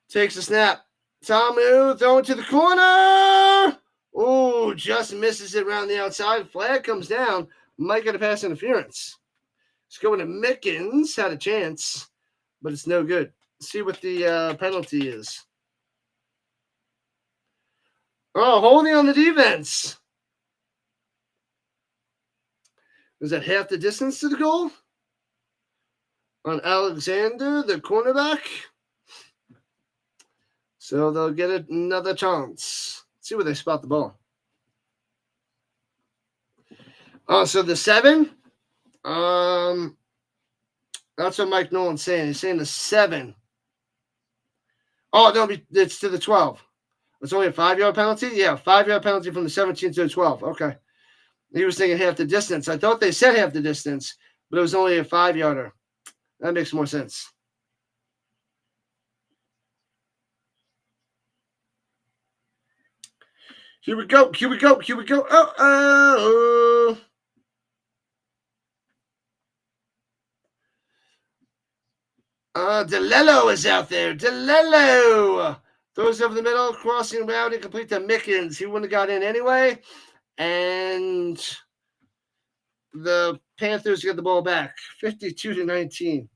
Speaker 1: Takes a snap. Tamu throwing to the corner. Oh, just misses it around the outside. Flag comes down. Might get a pass interference. It's going to Mickens. Had a chance, but it's no good. See what the penalty is. Oh, holding on the defense. Was that half the distance to the goal? On Alexander, the cornerback. So they'll get another chance. Let's see where they spot the ball. Oh, so the 7? That's what Mike Nolan's saying. He's saying the 7. Oh, no, it's to the 12. It's only a 5-yard penalty? Yeah, 5-yard penalty from the 17 to the 12. Okay. He was thinking half the distance. I thought they said half the distance, but it was only a 5-yarder. That makes more sense. Here we go. Oh. DeLello is out there. DeLello throws over the middle, crossing route, and complete to Mickens. He wouldn't have got in anyway. And the Panthers get the ball back. 52-19.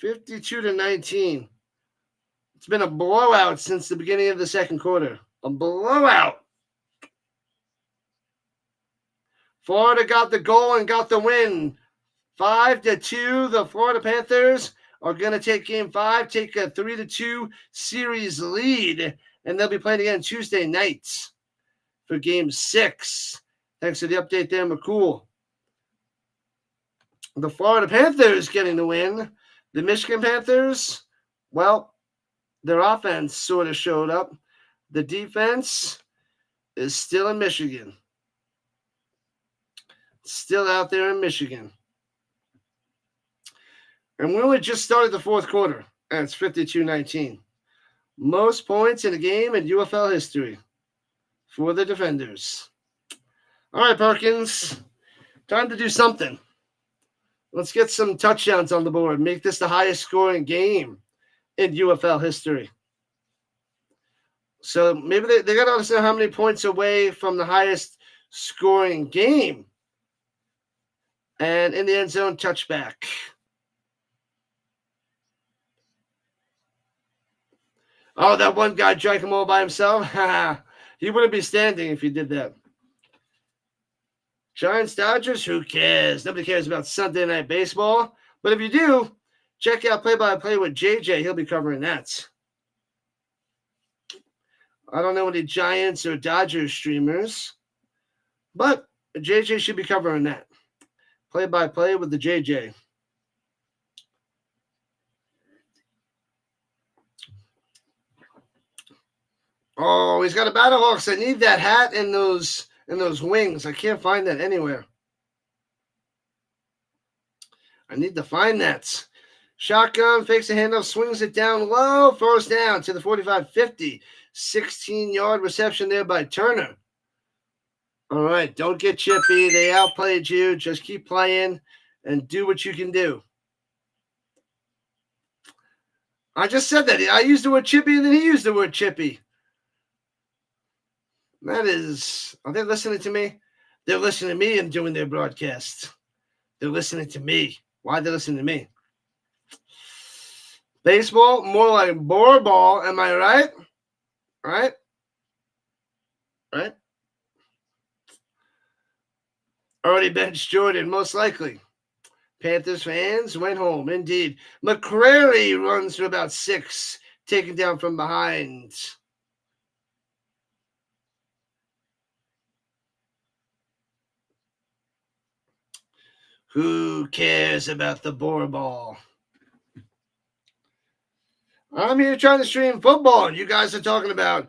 Speaker 1: 52-19. It's been a blowout since the beginning of the second quarter. A blowout. Florida got the goal and got the win. 5-2. The Florida Panthers are going to take Game 5, take a 3-2 series lead, and they'll be playing again Tuesday nights for Game 6. Thanks for the update there, McCool. The Florida Panthers getting the win. The Michigan Panthers, well, their offense sort of showed up. The defense is still in Michigan. Still out there in Michigan. And we only just started the fourth quarter, and it's 52-19. Most points in a game in UFL history for the defenders. All right, Perkins, time to do something. Let's get some touchdowns on the board. Make this the highest scoring game in UFL history. So maybe they got to understand how many points away from the highest scoring game. And in the end zone, touchback. Oh, that one guy drank them all by himself? He wouldn't be standing if he did that. Giants, Dodgers, who cares? Nobody cares about Sunday Night Baseball. But if you do, check out Play-by-Play with JJ. He'll be covering that. I don't know any Giants or Dodgers streamers, but JJ should be covering that. Play-by-Play with the JJ. Oh, he's got a Battlehawks. I need that hat and those wings. I can't find that anywhere. I need to find that. Shotgun, fakes the handoff, swings it down low. First down to the 45-50. 16-yard reception there by Turner. All right, don't get chippy. They outplayed you. Just keep playing and do what you can do. I just said that. I used the word chippy and then he used the word chippy. That is, are they listening to me? They're listening to me and doing their broadcast. They're listening to me. Why are they listening to me? Baseball, more like boar ball. Am I right? Right? Already benched Jordan, most likely. Panthers fans went home. Indeed. McCrary runs for about 6, taken down from behind. Who cares about the boar ball? I'm here trying to stream football, and you guys are talking about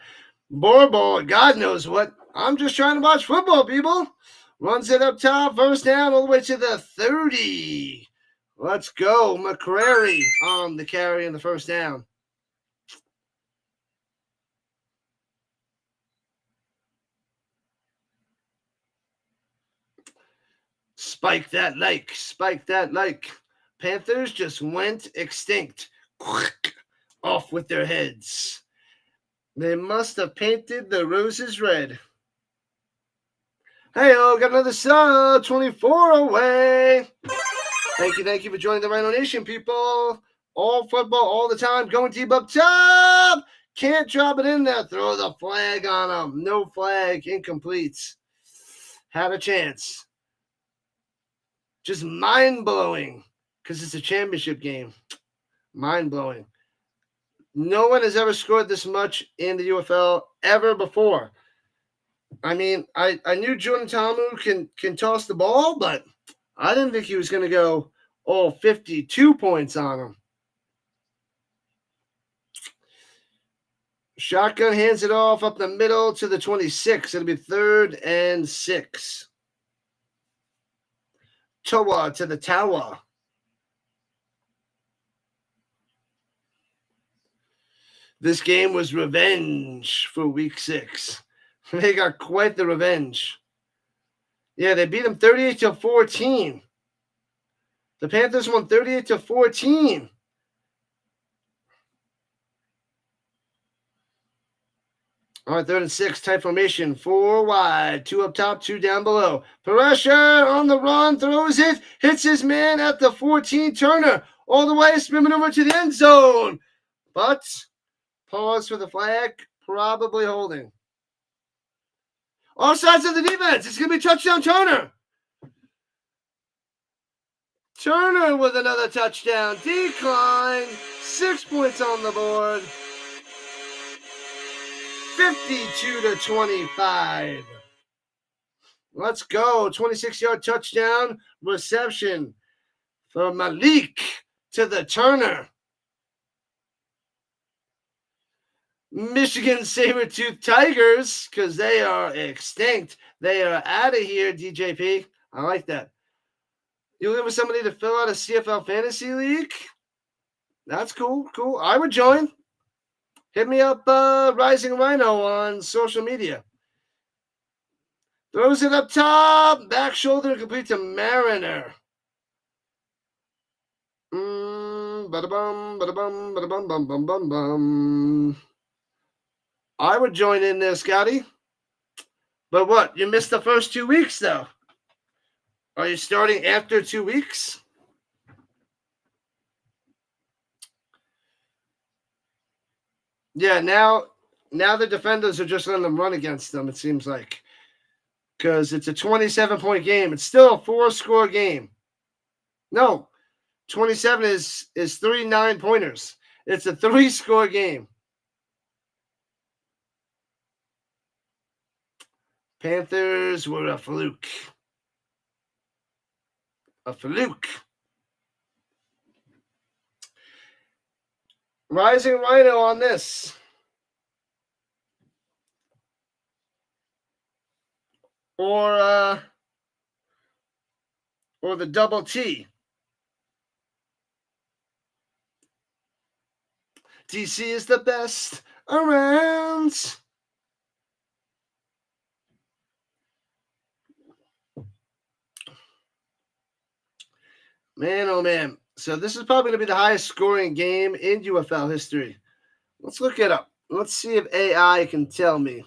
Speaker 1: boar ball. God knows what. I'm just trying to watch football, people. Runs it up top, first down, all the way to the 30. Let's go. McCrary on the carry in the first down. Spike that like. Panthers just went extinct. off with their heads. They must have painted the roses red. Hey, got another sub, 24 away. Thank you for joining the Rhino Nation, people. All football, all the time. Going deep up top. Can't drop it in there. Throw the flag on them. No flag. Incomplete. Had a chance. Just mind-blowing because it's a championship game. Mind-blowing. No one has ever scored this much in the UFL ever before. I mean, I knew Jordan Tamu can toss the ball, but I didn't think he was going to go all 52 points on him. Shotgun hands it off up the middle to the 26. It'll be 3rd and 6. Toa to the tower. This game was revenge for week 6. They got quite the revenge. Yeah, they beat them 38-14. The Panthers won 38-14. All right, 3rd and 6, tight formation, 4 wide, 2 up top, 2 down below. Pressure on the run, throws it, hits his man at the 14, Turner, all the way, spinning over to the end zone. But, pause for the flag, probably holding. All sides of the defense, it's going to be touchdown Turner. Turner with another touchdown, decline, 6 points on the board. 52-25. Let's go. 26-yard touchdown reception for Malik to the Turner. Michigan Sabertooth Tigers, because they are extinct. They are out of here, DJP. I like that. You looking for somebody to fill out a CFL Fantasy League? That's cool. Cool. I would join. Hit me up, Rising Rhino on social media. Throws it up top. Back shoulder complete to Mariner. Ba-da-bum, ba-da-bum, ba-da-bum, bum, bum, bum, bum. I would join in there, Scotty. But what? You missed the first 2 weeks, though. Are you starting after 2 weeks? Yeah, now the defenders are just letting them run against them, it seems like. Because it's a 27-point game. It's still a 4-score game. No, 27 is 3 9-pointers. It's a 3-score game. Panthers were a fluke. A fluke. Rising Rhino on this. Or the double T. D.C. is the best around. Man, oh man. So this is probably going to be the highest scoring game in UFL history. Let's look it up. Let's see if AI can tell me.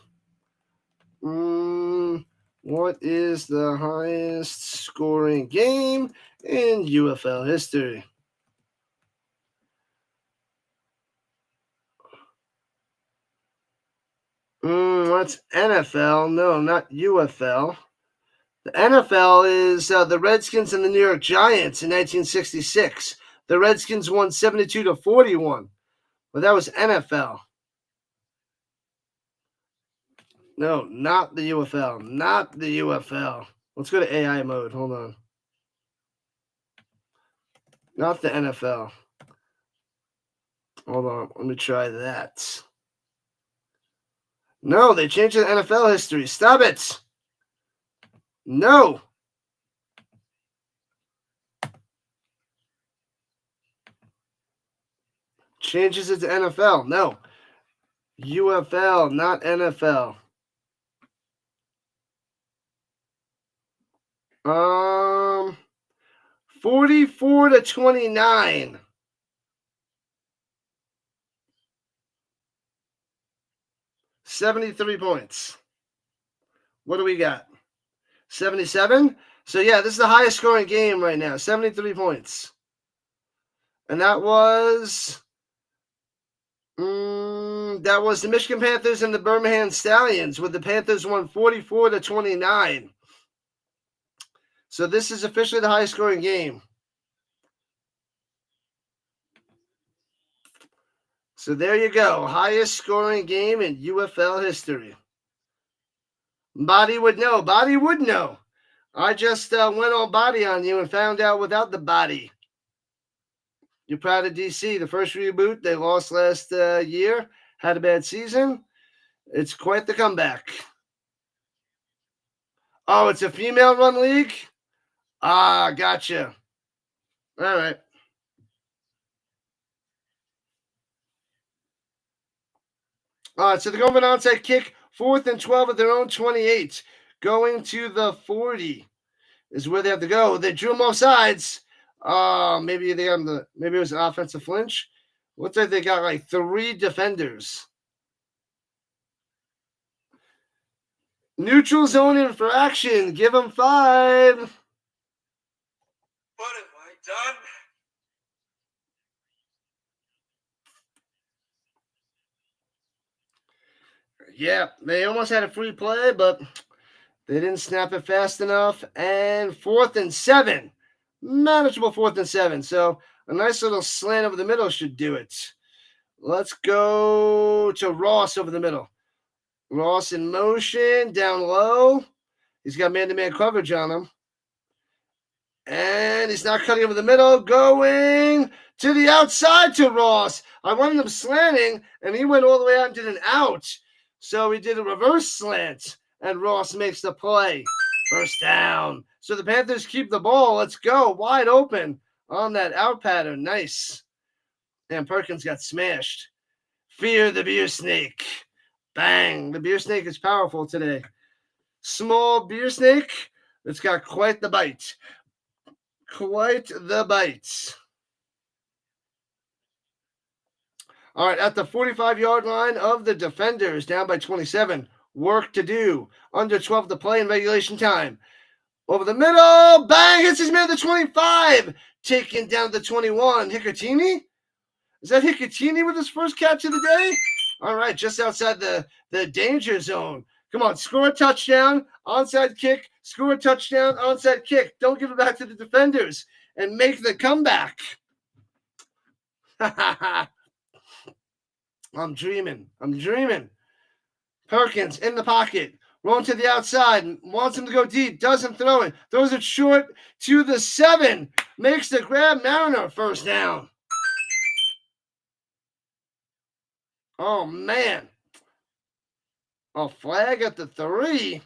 Speaker 1: What is the highest scoring game in UFL history? That's NFL. No, not UFL. The NFL is the Redskins and the New York Giants in 1966. The Redskins won 72-41. But that was NFL. No, not the UFL. Not the UFL. Let's go to AI mode. Hold on. Not the NFL. Hold on. Let me try that. No, they changed the NFL history. Stop it. No. Changes it to NFL. No. UFL, not NFL. 44-29. 73 points. What do we got? 77? So, yeah, this is the highest scoring game right now. 73 points. And that was the Michigan Panthers and the Birmingham Stallions, with the Panthers won 44-29. So this is officially the highest scoring game. So there you go. Highest scoring game in UFL history. Body would know. Body would know. I just went all body on you and found out without the body. You're proud of D.C. The first reboot, they lost last year, had a bad season. It's quite the comeback. Oh, it's a female-run league? Ah, gotcha. All right. All right, so they're going for an onside kick, 4th and 12 at their own 28. Going to the 40 is where they have to go. They drew them off sides. Maybe it was an offensive flinch. Looks like they got like 3 defenders. Neutral zone infraction. Give them 5.
Speaker 2: What have I done?
Speaker 1: Yeah, they almost had a free play, but they didn't snap it fast enough. And 4th and 7. Manageable 4th and 7. So a nice little slant over the middle should do it. Let's go to Ross over the middle. Ross in motion, down low. He's got man-to-man coverage on him. And he's not cutting over the middle. Going to the outside to Ross. I wanted him slanting, and he went all the way out and did an out. So he did a reverse slant, and Ross makes the play. First down. So the Panthers keep the ball. Let's go. Wide open on that out pattern. Nice. And Perkins got smashed. Fear the beer snake. Bang. The beer snake is powerful today. Small beer snake that's got quite the bite. Quite the bite. All right, at the 45-yard line of the defenders, down by 27. Work to do. Under 12 to play in regulation time. Over the middle. Bang. Hits his man at the 25. Taken down to 21. Hicatini? Is that Hicatini with his first catch of the day? All right, just outside the danger zone. Come on, score a touchdown, onside kick, score a touchdown, onside kick. Don't give it back to the defenders and make the comeback. I'm dreaming. Perkins in the pocket, rolling to the outside, wants him to go deep, doesn't throw it, throws it short to the 7, makes the grab. Mariner first down. Oh, man. A flag at the 3.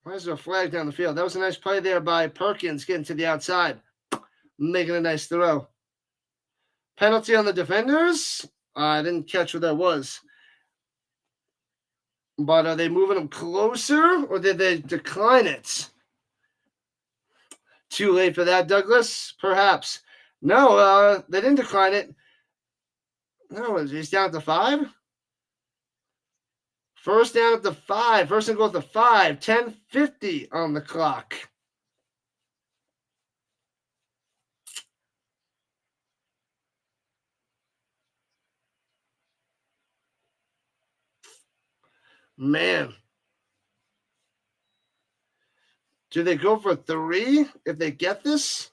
Speaker 1: Why is there a flag down the field? That was a nice play there by Perkins getting to the outside, making a nice throw. Penalty on the defenders. I didn't catch what that was. But are they moving them closer, or did they decline it? Too late for that, Douglas? Perhaps. No, they didn't decline it. No, he's down at the 5. First down at the 5. First and goal at the 5. 10:50 on the clock. Man. Do they go for 3 if they get this?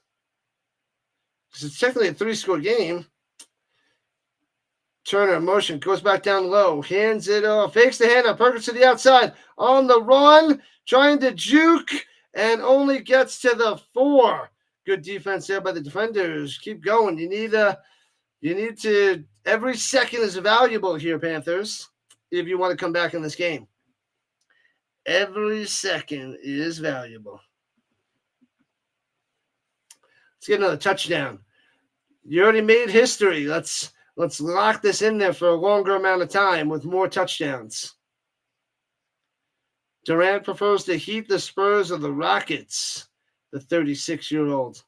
Speaker 1: Because it's technically a 3-score game. Turner in motion, goes back down low, hands it off, fakes the handoff, Perkins to the outside, on the run, trying to juke, and only gets to the 4. Good defense there by the defenders. Keep going. You need to. Every second is valuable here, Panthers, if you want to come back in this game. Every second is valuable. Let's get another touchdown. You already made history. Let's lock this in there for a longer amount of time with more touchdowns. Durant prefers to heat the Spurs of the Rockets, the 36-year-old.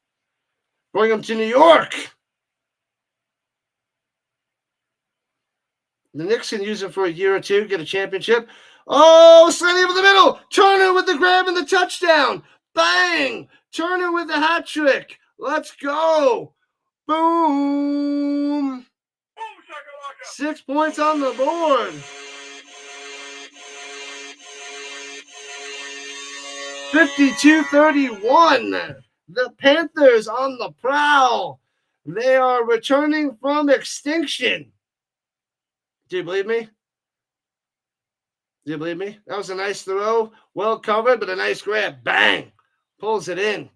Speaker 1: Bring him to New York. The Knicks can use him for a year or two, get a championship. Oh, sliding over the middle. Turner with the grab and the touchdown. Bang! Turner with the hat trick. Let's go. Boom. 6 points on the board. 52-31. The Panthers on the prowl. They are returning from extinction. Do you believe me? Do you believe me? That was a nice throw. Well covered, but a nice grab. Bang! Pulls it in.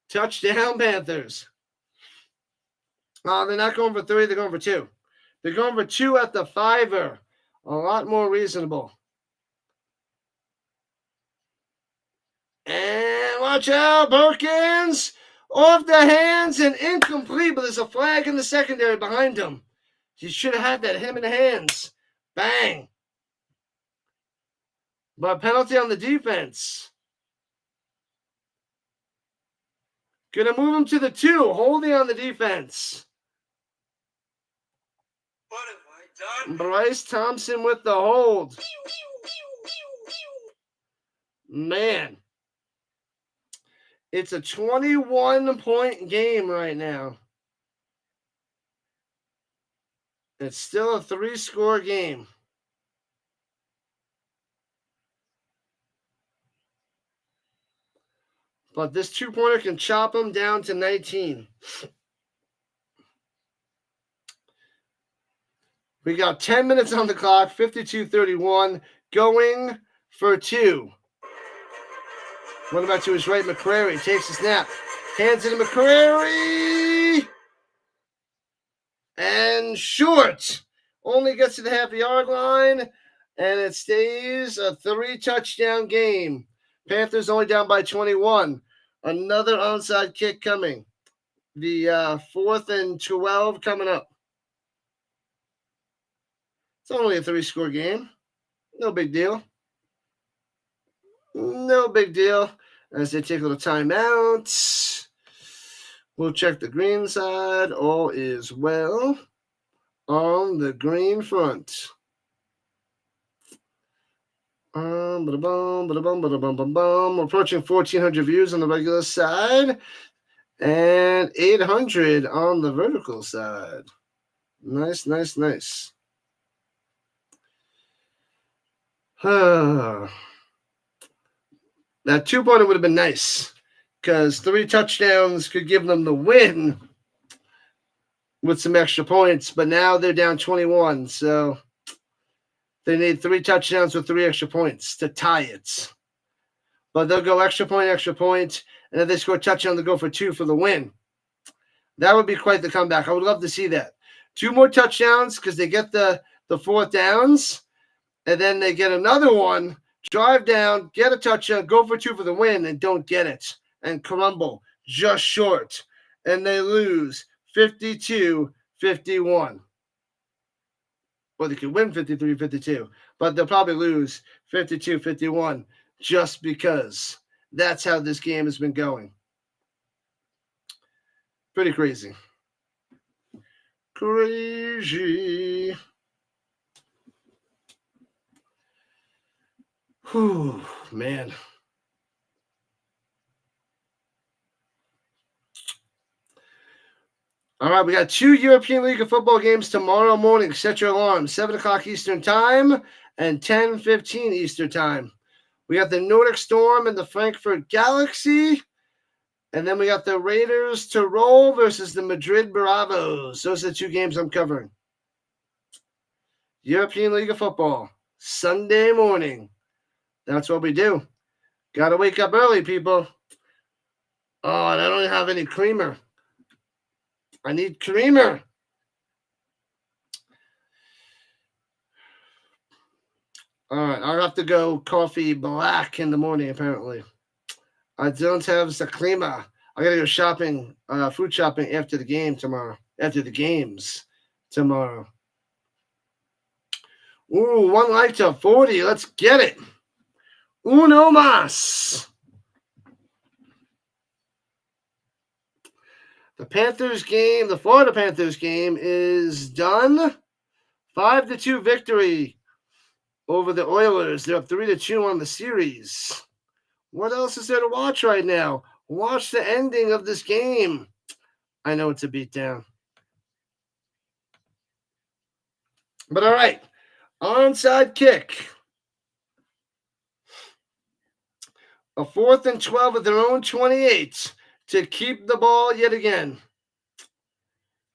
Speaker 1: Touchdown, Panthers. They're not going for 3. They're going for 2. They're going for 2 at the 5-er. A lot more reasonable. And watch out, Perkins. Off the hands and incomplete, but there's a flag in the secondary behind him. You should have had that. Hit him in the hands. Bang. But penalty on the defense. Gonna move him to the 2. Holding on the defense.
Speaker 2: What have I done?
Speaker 1: Bryce Thompson with the hold. Man. It's a 21-point game right now. It's still a 3-score game. But this 2-pointer can chop them down to 19. We got 10 minutes on the clock, 52-31, going for 2. Running back to his right, McCrary takes a snap. Hands it to McCrary. And short. Only gets to the half-yard line, and it stays a 3-touchdown game. Panthers only down by 21. Another onside kick coming. The 4th and 12 coming up. It's only a 3-score game. No big deal. No big deal. As they take a little timeout. We'll check the green side. All is well on the green front. We're approaching 1,400 views on the regular side and 800 on the vertical side. Nice, nice, nice. That 2-pointer would have been nice because 3 touchdowns could give them the win with some extra points, but now they're down 21, so they need 3 touchdowns with 3 extra points to tie it. But they'll go extra point, and if they score a touchdown, they'll go for 2 for the win. That would be quite the comeback. I would love to see that. 2 more touchdowns because they get the 4th downs, and then they get another one, drive down, get a touchdown, go for 2 for the win, and don't get it, and crumble just short. And they lose 52-51. Or they could win 53-52, but they'll probably lose 52-51 just because that's how this game has been going. Pretty crazy. Crazy. Whew, man. All right, we got 2 European League of Football games tomorrow morning. Set your alarm, 7 o'clock Eastern Time and 10:15 Eastern Time. We got the Nordic Storm and the Frankfurt Galaxy. And then we got the Raiders to roll versus the Madrid Bravos. Those are the 2 games I'm covering. European League of Football, Sunday morning. That's what we do. Got to wake up early, people. Oh, and I don't have any creamer. I need creamer. All right, I'll have to go coffee black in the morning, apparently. I don't have the creamer. I got to go shopping, food shopping after the game tomorrow. After the games tomorrow. Ooh, 1 like to 40. Let's get it. Uno mas. The Panthers game, the Florida Panthers game is done. 5-2 victory over the Oilers. They're up 3-2 on the series. What else is there to watch right now? Watch the ending of this game. I know it's a beatdown. But all right, onside kick. A 4th and 12 at their own 28 to keep the ball yet again.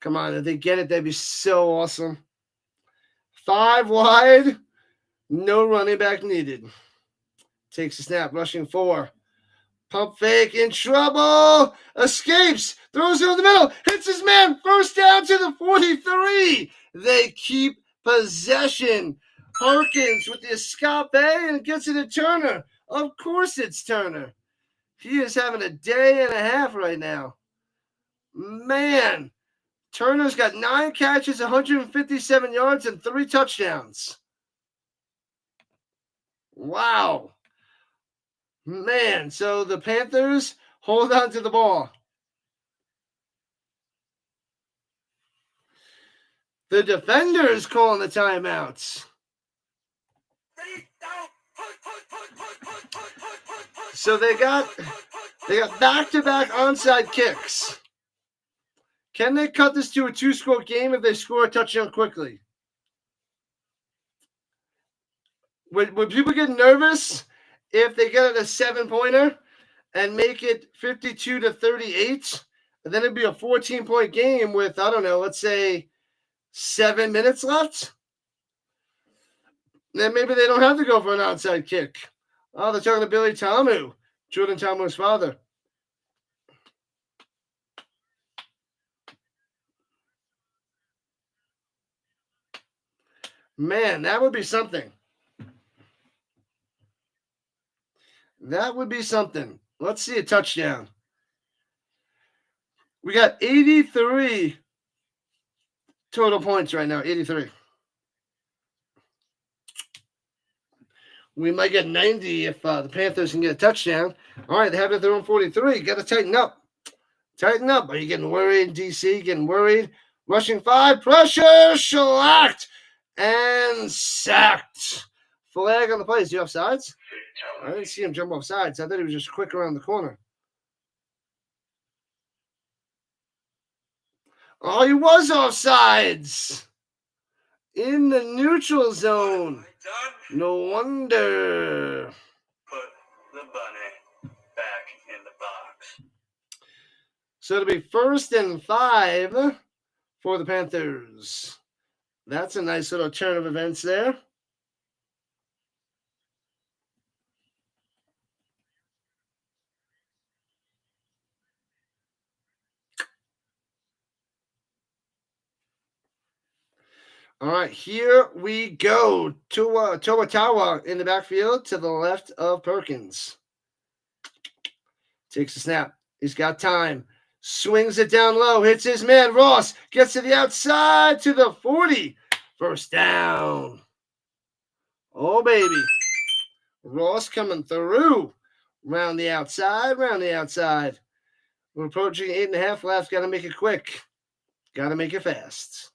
Speaker 1: Come on, if they get it, that'd be so awesome. 5 wide, no running back needed. Takes a snap, rushing 4. Pump fake, in trouble, escapes, throws it in the middle, hits his man, first down to the 43. They keep possession. Perkins with the escape and gets it to Turner. Of course it's Turner. He is having a day and a half right now. Man, Turner's got 9 catches, 157 yards, and 3 touchdowns. Wow. Man, so the Panthers hold on to the ball. The defenders calling the timeouts. So they got back-to-back onside kicks. Can they cut this to a 2-score game if they score a touchdown quickly? Would people get nervous if they get it a 7-pointer and make it 52-38? And then it'd be a 14-point game with, I don't know, let's say 7 minutes left? Then maybe they don't have to go for an onside kick. Oh, they're talking to Billy Tamu, Jordan Tamu's father. Man, that would be something. That would be something. Let's see a touchdown. We got 83 total points right now, 83. We might get 90 if the Panthers can get a touchdown. All right, they have it at their own 43. Got to tighten up. Tighten up. Are you getting worried, DC? Getting worried? Rushing 5, pressure, shellacked, and sacked. Flag on the play. Is he offsides? I didn't see him jump off sides. I thought he was just quick around the corner. Oh, he was offsides. In the neutral zone. No wonder.
Speaker 2: Put the bunny back in the box.
Speaker 1: So it'll be 1st and 5 for the Panthers. That's a nice little turn of events there. All right, here we go. Toa in the backfield to the left of Perkins. Takes a snap. He's got time. Swings it down low. Hits his man. Ross gets to the outside to the 40. First down. Oh, baby. Ross coming through. Round the outside. We're approaching 8.5 left. Got to make it quick. Got to make it fast.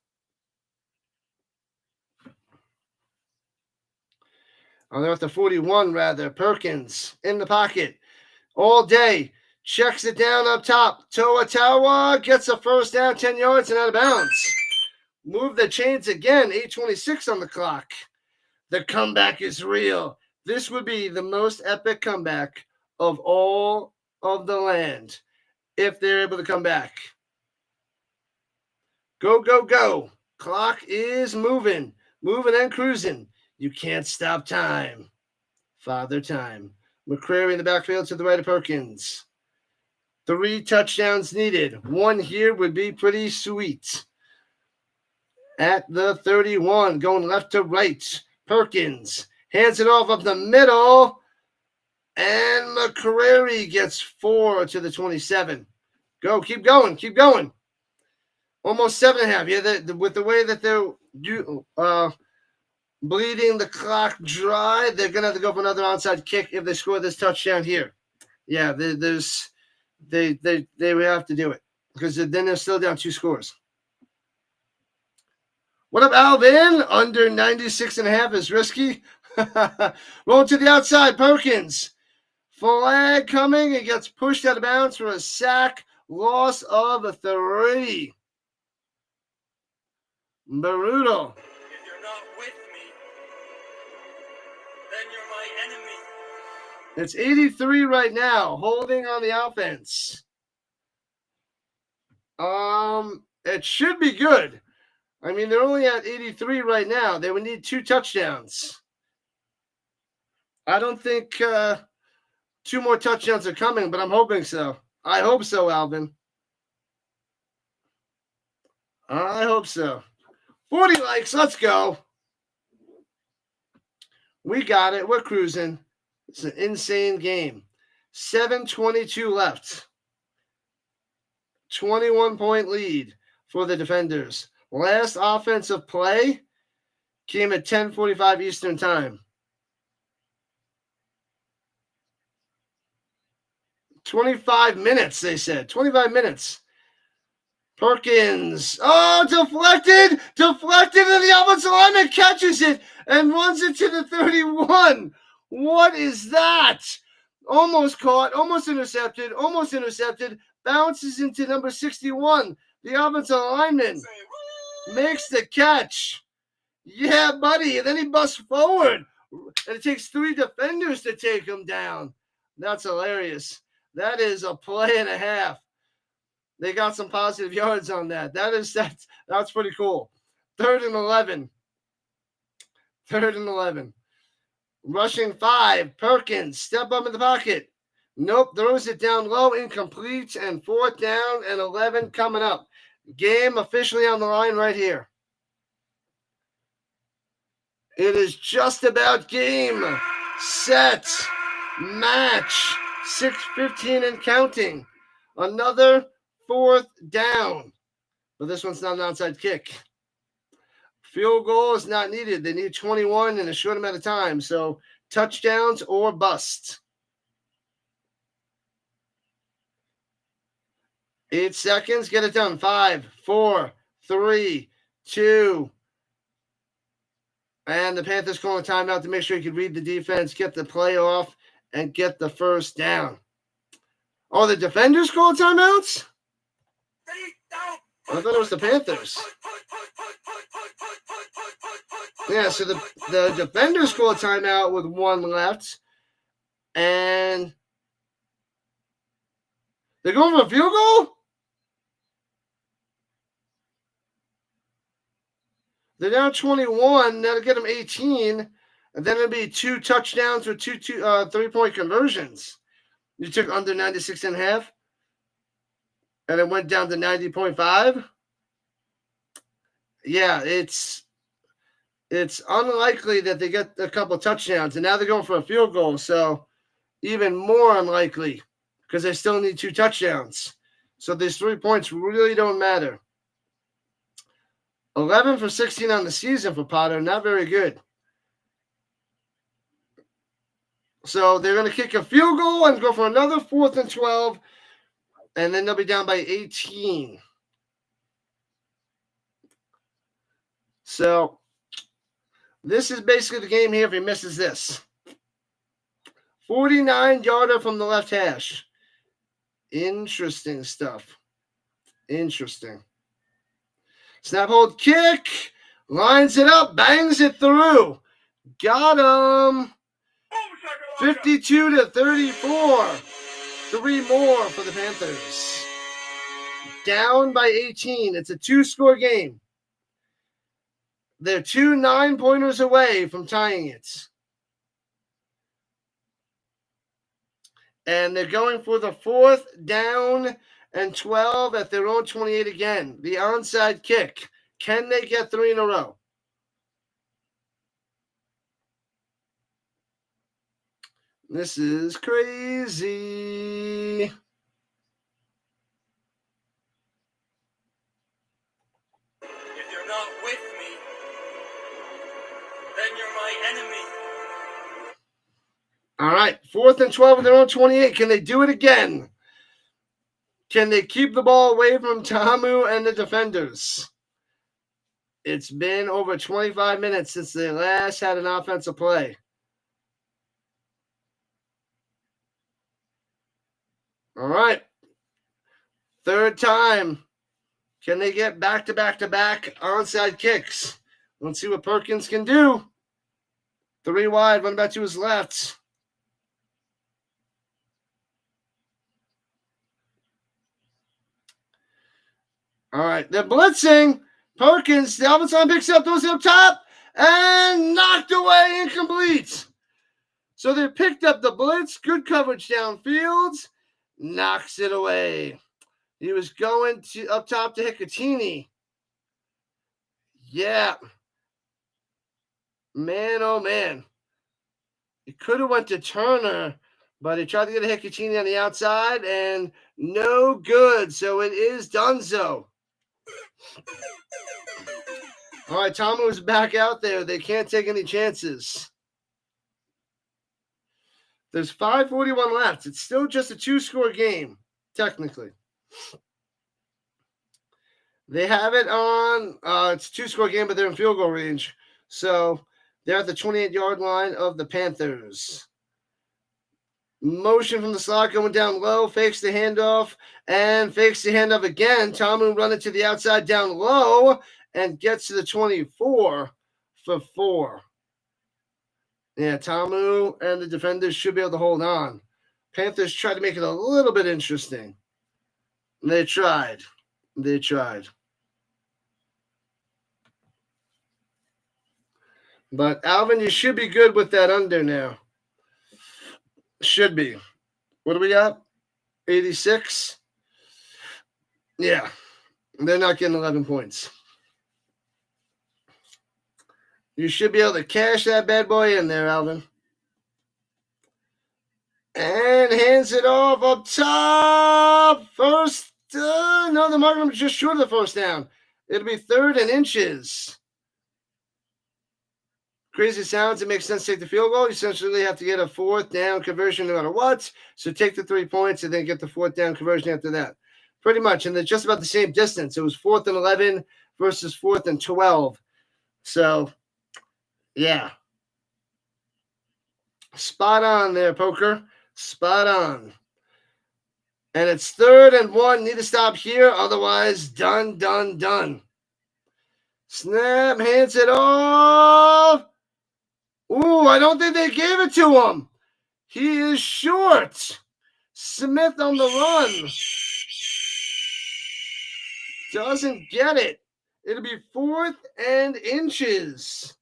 Speaker 1: Oh, they're at the 41, rather. Perkins in the pocket all day. Checks it down up top. Toa gets a first down, 10 yards, and out of bounds. Move the chains again. 8:26 on the clock. The comeback is real. This would be the most epic comeback of all of the land if they're able to come back. Go, go, go. Clock is moving and cruising. You can't stop time. Father time. McCrary in the backfield to the right of Perkins. 3 touchdowns needed. 1 here would be pretty sweet. At the 31, going left to right. Perkins hands it off up the middle. And McCrary gets 4 to the 27. Go, keep going. Almost 7.5. Yeah, with the way that they're bleeding the clock dry, they're going to have to go for another onside kick if they score this touchdown here. Yeah, they would have to do it because then they're still down 2 scores. What up, Alvin? Under 96.5 is risky. Rolling to the outside, Perkins. Flag coming. It gets pushed out of bounds for a sack. Loss of 3. Baruto.
Speaker 2: If you're not with me, then you're my enemy.
Speaker 1: It's 83 right now, holding on the offense. It should be good. I mean, they're only at 83 right now. They would need 2 touchdowns. I don't think 2 more touchdowns are coming, but I'm hoping so. I hope so, Alvin. I hope so. 40 likes. Let's go. We got it. We're cruising. It's an insane game. 7:22 left. 21-point lead for the defenders. Last offensive play came at 10:45 Eastern time. 25 minutes, they said. 25 minutes. Perkins. Oh, deflected. Deflected, and the offensive lineman catches it and runs it to the 31. What is that? Almost caught, almost intercepted, bounces into number 61. The offensive lineman makes the catch. Yeah, buddy. And then he busts forward. And it takes 3 defenders to take him down. That's hilarious. That is a play and a half. They got some positive yards on that. That's pretty cool. 3rd and 11. 3rd and 11. Rushing 5. Perkins. Step up in the pocket. Nope. Throws it down low. Incomplete. And 4th down and 11 coming up. Game officially on the line right here. It is just about game, set, match. 6:15 and counting. Another 4th down. But this one's not an onside kick. Field goal is not needed. They need 21 in a short amount of time. So touchdowns or bust. 8 seconds. Get it done. 5, 4, 3, 2. And the Panthers calling a timeout to make sure you can read the defense, get the play off, and get the 1st down. Oh, the defenders call timeouts? I thought it was the Panthers. Yeah, so the defenders call a timeout with 1 left. And they're going for a field goal? They're down 21. That'll get them 18. And then it'll be 2 touchdowns with 2 3-point conversions. You took under 96.5. And it went down to 90.5. Yeah, it's unlikely that they get a couple touchdowns. And now they're going for a field goal. So even more unlikely because they still need 2 touchdowns. So these 3 points really don't matter. 11 for 16 on the season for Potter. Not very good. So they're going to kick a field goal and go for another 4th and 12. And then they'll be down by 18. So this is basically the game here if he misses this. 49-yarder from the left hash. Interesting stuff. Interesting. Snap, hold, kick. Lines it up. Bangs it through. Got him. 52-34. 3 more for the Panthers. Down by 18. It's a 2-score game. They're 2 9-pointers away from tying it. And they're going for the 4th down and 12 at their own 28 again. The onside kick. Can they get 3 in a row? This is crazy.
Speaker 2: If you're not with me, then you're my enemy.
Speaker 1: All right, 4th and 12 at their own 28. Can they do it again? Can they keep the ball away from Tamu and the defenders? It's been over 25 minutes since they last had an offensive play. All right. Third time. Can they get back-to-back-to-back onside kicks? Let's see what Perkins can do. 3 wide, running back to his left. All right, they're blitzing. Perkins, the offensive line picks up, throws it up top, and knocked away, incomplete. So they picked up the blitz, good coverage downfield, knocks it away. He was going to up top to Hicatini. Yeah. Man, oh man. He could have went to Turner, but he tried to get a Hicatini on the outside, and no good. So it is Dunzo. All right, Tomo's back out there. They can't take any chances. There's 5:41 left. It's still just a 2-score game, technically. They have it on, it's a 2-score game, but they're in field goal range. So they're at the 28-yard line of the Panthers. Motion from the slot going down low, fakes the handoff, and fakes the handoff again. Tomu running to the outside down low and gets to the 24 for 4. Yeah, Tomu and the defenders should be able to hold on. Panthers tried to make it a little bit interesting. They tried. But, Alvin, you should be good with that under now. Should be. What do we got? 86? Yeah. They're not getting 11 points. You should be able to cash that bad boy in there, Alvin. And hands it off up top. First. No, the marker was just short of the first down. It'll be 3rd and inches. Crazy sounds. It makes sense to take the field goal. You essentially have to get a 4th down conversion no matter what. So take the 3 points and then get the 4th down conversion after that. Pretty much. And they're just about the same distance. It was 4th and 11 versus 4th and 12. So, yeah. Spot on there, Poker. Spot on. And it's 3rd and 1. Need to stop here. Otherwise, done. Snap. Hands it off. Ooh, I don't think they gave it to him. He is short. Smith on the run. Doesn't get it. It'll be 4th and inches.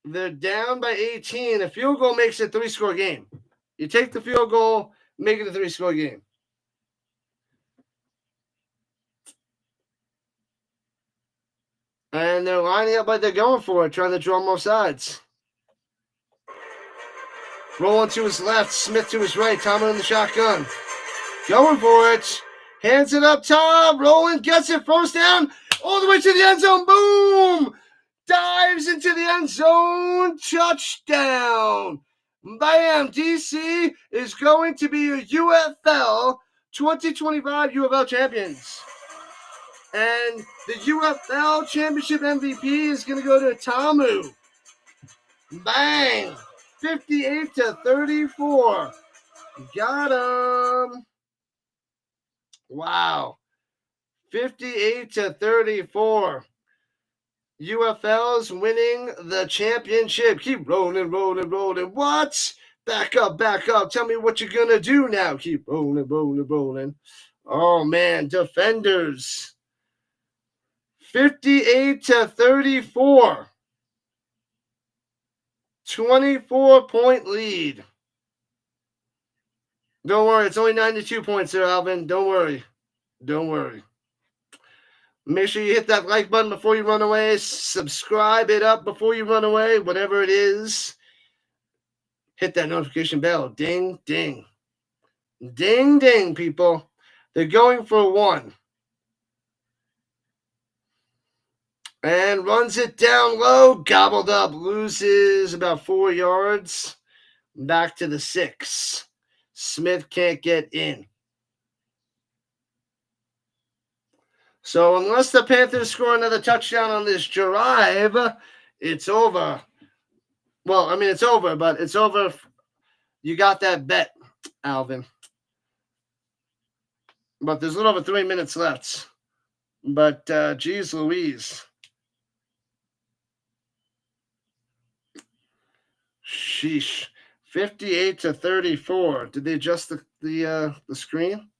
Speaker 1: They're down by 18. A field goal makes it a 3-score game. You take the field goal, make it a 3-score game. And they're lining up like they're going for it, trying to draw more sides. Rolling to his left, Smith to his right, Tomlin in the shotgun. Going for it. Hands it up top. Rolling, gets it, first down, all the way to the end zone. Boom! Dives into the end zone. Touchdown. Bam! DC is going to be a UFL 2025 UFL champions. And the UFL Championship MVP is going to go to Tomu. Bang! 58-34. Got him. Wow. 58-34. UFL's winning the championship. Keep rolling. What? Back up. Tell me what you're going to do now. Keep rolling. Oh, man. Defenders. 58-34. 24-point lead. Don't worry. It's only 92 points there, Alvin. Don't worry. Make sure you hit that like button before you run away. Subscribe it up before you run away. Whatever it is. Hit that notification bell. Ding, ding. Ding, ding, people. They're going for 1. And runs it down low. Gobbled up. Loses about 4 yards. Back to the 6. Smith can't get in. So unless the Panthers score another touchdown on this drive, it's over. Well, I mean, it's over, but it's over. You got that bet, Alvin. But there's a little over 3 minutes left. But, geez Louise. Sheesh. 58-34. Did they adjust the screen?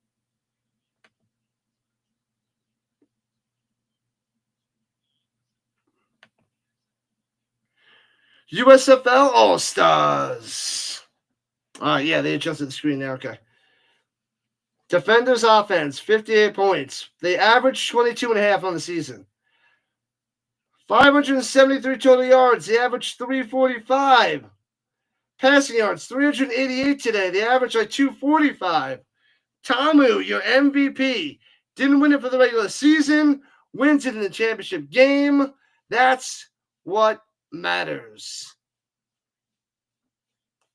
Speaker 1: USFL All-Stars. Yeah, they adjusted the screen now. Okay. Defenders offense, 58 points. They averaged 22.5 on the season. 573 total yards. They averaged 345. Passing yards, 388 today. They averaged like 245. Tamu, your MVP. Didn't win it for the regular season. Wins it in the championship game. That's what matters.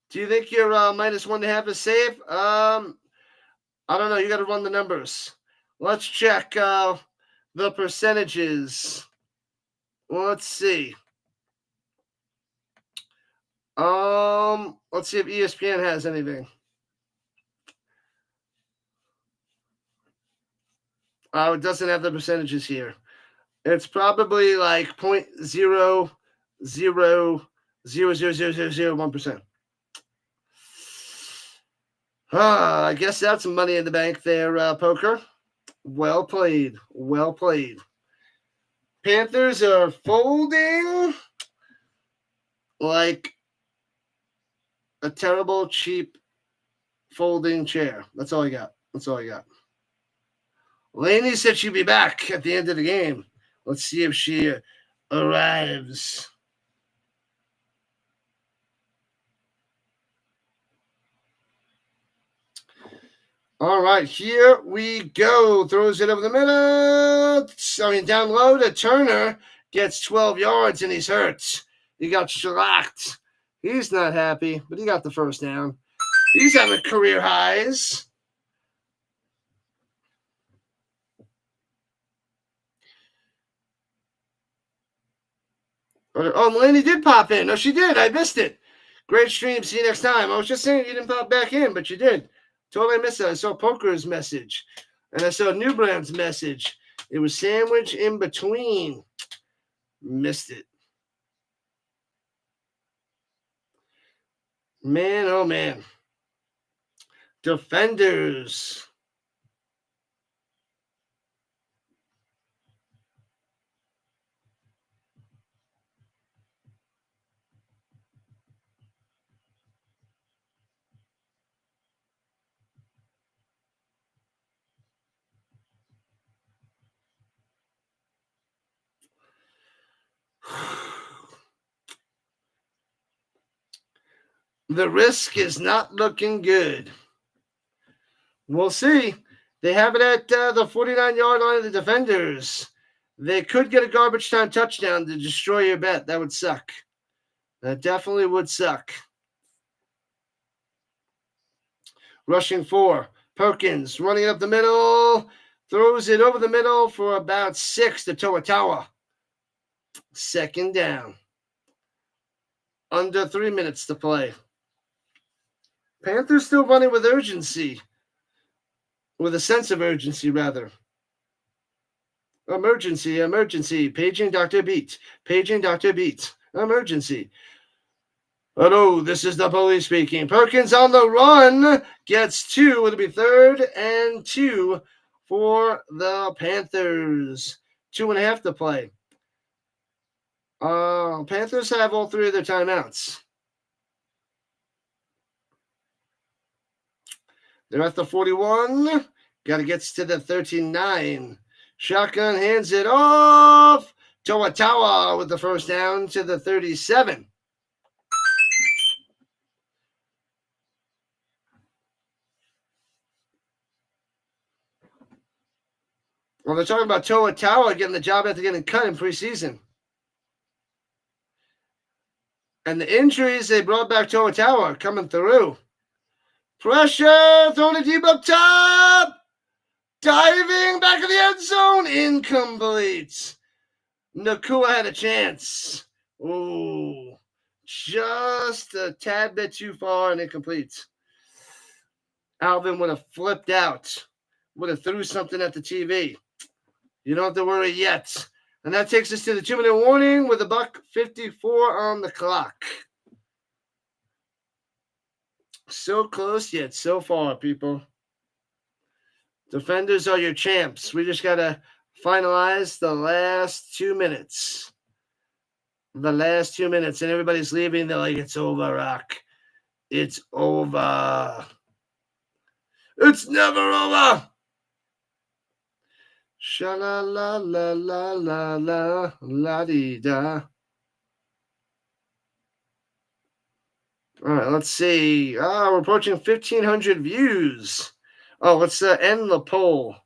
Speaker 1: Do you think your -1.5 is safe? I don't know. You got to run the numbers. Let's check the percentages. Let's see. Let's see if ESPN has anything. It doesn't have the percentages here. It's probably like 0.0000001%. I guess that's money in the bank there, Poker. Well played. Well played. Panthers are folding like a terrible, cheap folding chair. That's all I got. That's all I got. Lainey said she'd be back at the end of the game. Let's see if she arrives. All right, here we go. Throws it over the middle. Down low to Turner. Gets 12 yards and he's hurt. He got shellacked. He's not happy, but he got the first down. He's having career highs. Oh, Melanie did pop in. No, she did. I missed it. Great stream. See you next time. I was just saying you didn't pop back in, but you did. Totally missed it. I saw Poker's message, and I saw Newbrand's message. It was sandwiched in between. Missed it. Man, oh man. Defenders. The risk is not looking good. We'll see. They have it at the 49-yard line of the defenders. They could get a garbage time touchdown to destroy your bet. That would suck. That definitely would suck. Rushing 4. Perkins running up the middle. Throws it over the middle for about 6 to Toatawa. Second down. Under 3 minutes to play. Panthers still running with urgency. With a sense of urgency, rather. Emergency. Paging Dr. Beat. Emergency. Hello, this is the police speaking. Perkins on the run. Gets 2. It'll be 3rd and 2 for the Panthers. 2.5 to play. Panthers have all 3 of their timeouts. They're at the 41. Got to get to the 39. Shotgun hands it off. Toatawa with the first down to the 37. Well, they're talking about Toatawa getting the job after getting cut in preseason. And the injuries, they brought back Toatawa coming through. Pressure, throwing a deep up top. Diving back of the end zone. Incomplete. Nakua had a chance. Ooh. Just a tad bit too far and incomplete. Alvin would have flipped out. Would have threw something at the TV. You don't have to worry yet. And that takes us to the 2-minute warning with $1:54 on the clock. So close yet so far, people. Defenders are your champs. We just got to finalize the last 2 minutes. The last 2 minutes, and everybody's leaving. They're like, it's over, Rock. It's over. It's never over. Sha-la-la-la-la-la-la-la-dee-da. All right, let's see. We're approaching 1,500 views. Oh, let's end the poll.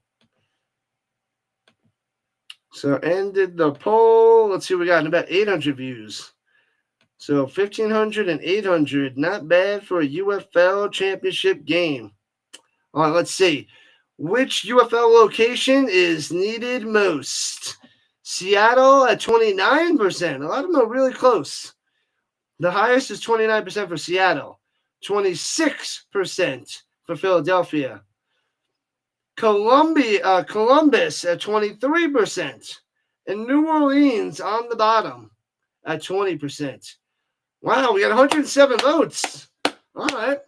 Speaker 1: So ended the poll. Let's see what we got. About 800 views. So 1,500 and 800. Not bad for a UFL Championship game. All right, let's see. Which UFL location is needed most? Seattle at 29%. A lot of them are really close. The highest is 29% for Seattle, 26% for Philadelphia. Columbus at 23%, and New Orleans on the bottom at 20%. Wow, we got 107 votes. All right.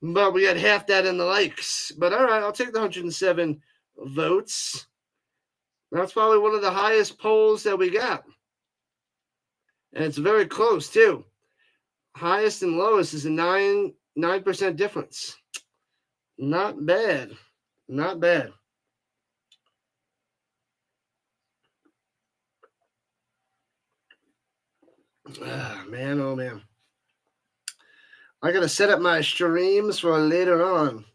Speaker 1: But we got half that in the likes. But all right, I'll take the 107 votes. That's probably one of the highest polls that we got. And it's very close, too. Highest and lowest is a 9% difference. Not bad. Not bad. Man, oh, man. I got to set up my streams for later on.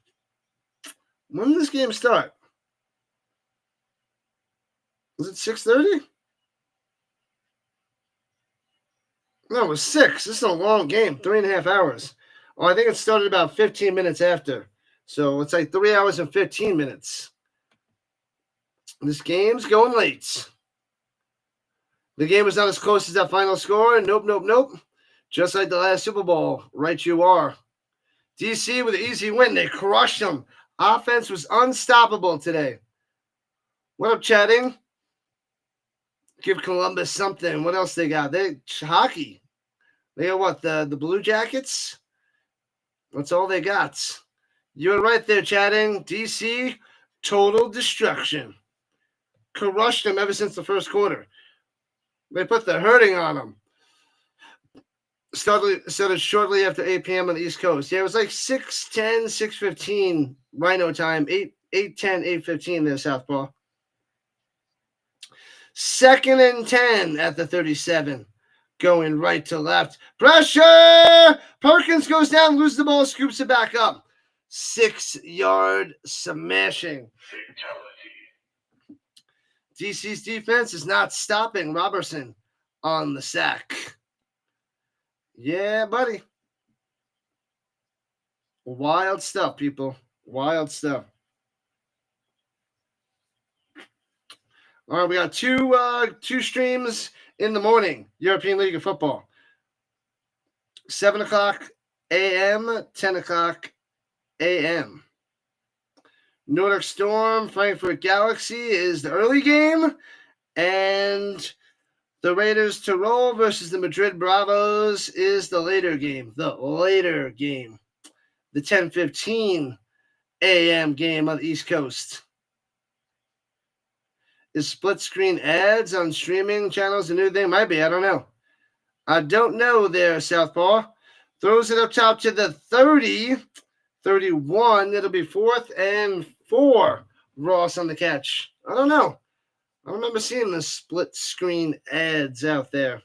Speaker 1: When did this game start? Was it 6:30? No, it was 6. This is a long game, 3.5 hours. Oh, I think it started about 15 minutes after. So it's like 3 hours and 15 minutes. This game's going late. The game was not as close as that final score. Nope. Just like the last Super Bowl. Right you are. D.C. with an easy win. They crushed them. Offense was unstoppable today. What up, chatting? Give Columbus something. What else they got? Hockey. They got what? The Blue Jackets? That's all they got. You were right there, chatting. DC, total destruction. Crushed them ever since the first quarter. They put the hurting on them. Started shortly after 8 p.m. on the East Coast. Yeah, it was like 6:10, 6:15 Rhino time. 8:10, 8:15 there, Southpaw. 2nd and 10 at the 37. Going right to left. Pressure! Perkins goes down, loses the ball, scoops it back up. 6-yard smashing.
Speaker 2: Fatality.
Speaker 1: DC's defense is not stopping Robertson on the sack. Yeah, buddy. Wild stuff, people. Wild stuff. All right, we got two streams in the morning. European League of Football. 7 o'clock a.m., 10 o'clock a.m. Nordic Storm, Frankfurt Galaxy is the early game, and the Raiders Tirol versus the Madrid Bravos is the later game. The 10:15 a.m. game on the East Coast. Is split screen ads on streaming channels a new thing? Might be. I don't know. I don't know there, Southpaw. Throws it up top to the 30. 31. It'll be 4th and 4. Ross on the catch. I don't know. I don't remember seeing the split screen ads out there.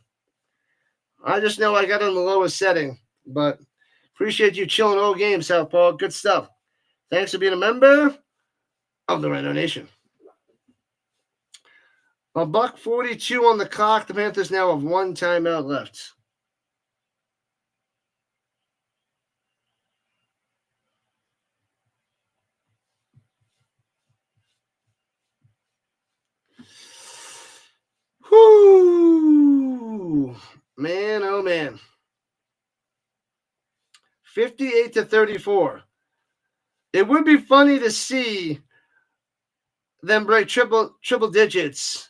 Speaker 1: I just know I got it on the lowest setting. But appreciate you chilling all game, Southpaw. Good stuff. Thanks for being a member of the Rhino Nation. $1:42 on the clock. The Panthers now have 1 timeout left. Man, oh man. 58-34. It would be funny to see them break triple digits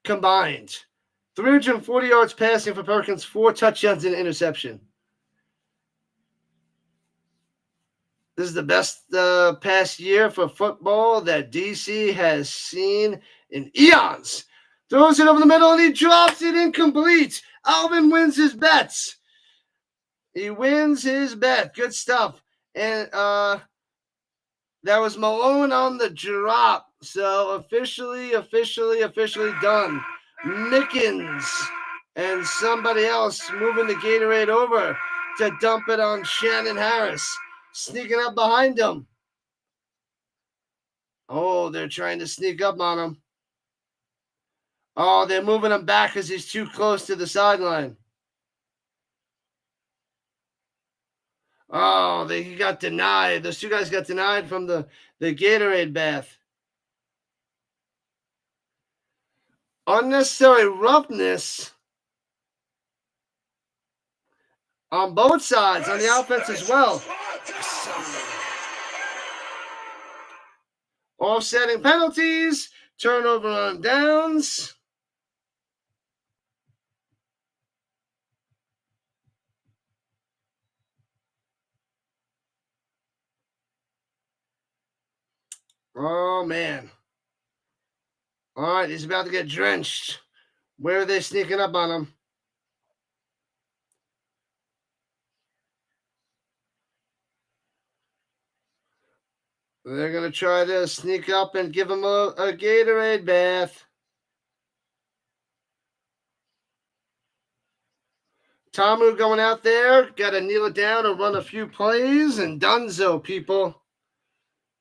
Speaker 1: combined. 340 yards passing for Perkins, 4 touchdowns and an interception. This is the best past year for football that D.C. has seen in eons. Throws it over the middle and he drops it incomplete. Alvin wins his bets. He wins his bet. Good stuff. And that was Malone on the drop. So officially done. Mickens and somebody else moving the Gatorade over to dump it on Shannon Harris. Sneaking up behind him. Oh, they're trying to sneak up on him. Oh, they're moving him back because he's too close to the sideline. Oh, he got denied. Those two guys got denied from the Gatorade bath. Unnecessary roughness on both sides, on the offense as well. Offsetting penalties, turnover on downs. Oh, man. All right, he's about to get drenched. Where are they sneaking up on him? They're going to try to sneak up and give him a Gatorade bath. Tamu going out there. Got to kneel it down and run a few plays. And Dunzo, people.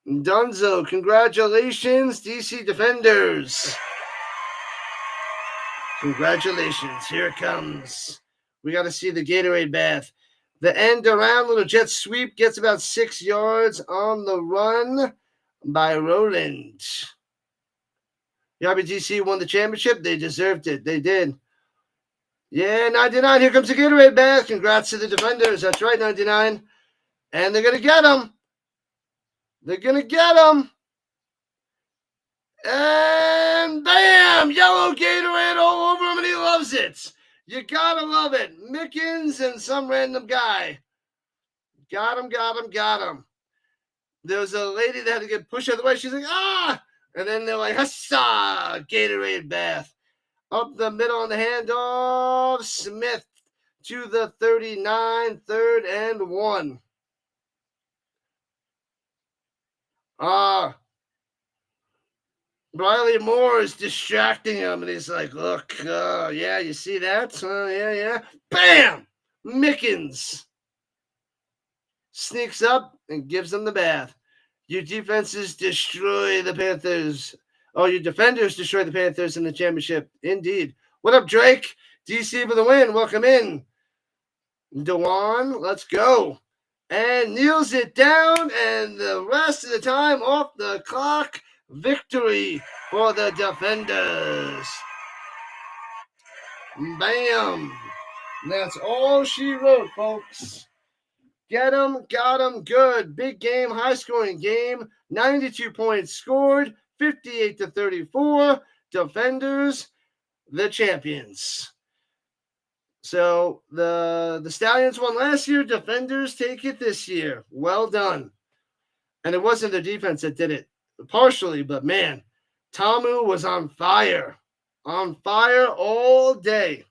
Speaker 1: Dunzo, congratulations, DC Defenders. Congratulations. Here it comes. We got to see the Gatorade bath. The end around little jet sweep gets about 6 yards on the run by Roland. The RBGC won the championship. They deserved it. They did. Yeah, 99. Here comes the Gatorade bath. Congrats to the Defenders. That's right, 99. And they're going to get him. They're going to get him. And bam! Yellow Gatorade all over him, and he loves it. You gotta love it. Mickens and some random guy. Got him. There was a lady that had to get pushed out of the way. She's like, ah! And then they're like, hassa! Gatorade bath. Up the middle on the handoff. Smith to the 39, 3rd and 1. Riley Moore is distracting him, and he's like, look, yeah, you see that? Yeah. Bam! Mickens sneaks up and gives them the bath. Your defenses destroy the Panthers. Oh, your defenders destroy the Panthers in the championship. Indeed. What up, Drake? DC for the win. Welcome in. Dewan, let's go. And kneels it down, and the rest of the time off the clock. Victory for the Defenders. Bam. That's all she wrote, folks. Get him, got him, good. Big game, high-scoring game. 92 points scored, 58-34. Defenders, the champions. So the Stallions won last year. Defenders take it this year. Well done. And it wasn't their defense that did it. Partially, but man, Tamu was on fire all day.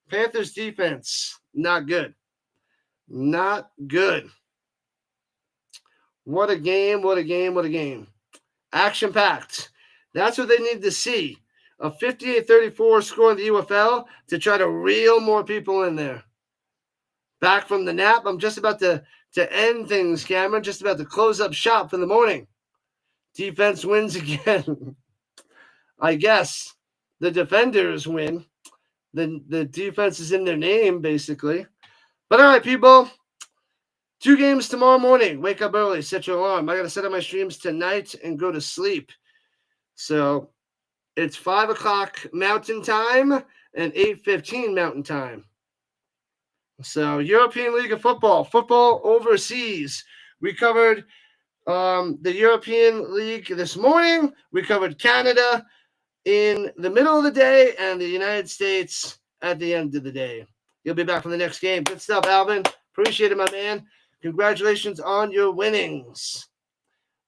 Speaker 1: Panthers defense, not good. What a game. Action packed. That's what they need to see. A 58-34 score in the UFL to try to reel more people in there. Back from the nap. I'm just about to end things, Cameron. Just about to close up shop for the morning. Defense wins again. I guess the Defenders win. The defense is in their name, basically. But all right, people. 2 games tomorrow morning. Wake up early. Set your alarm. I got to set up my streams tonight and go to sleep. So it's 5 o'clock Mountain Time and 8:15 Mountain Time. So European League of Football overseas. We covered the European League this morning. We covered Canada in the middle of the day and the United States at the end of the day. You'll be back for the next game. Good stuff, Alvin. Appreciate it, my man. Congratulations on your winnings.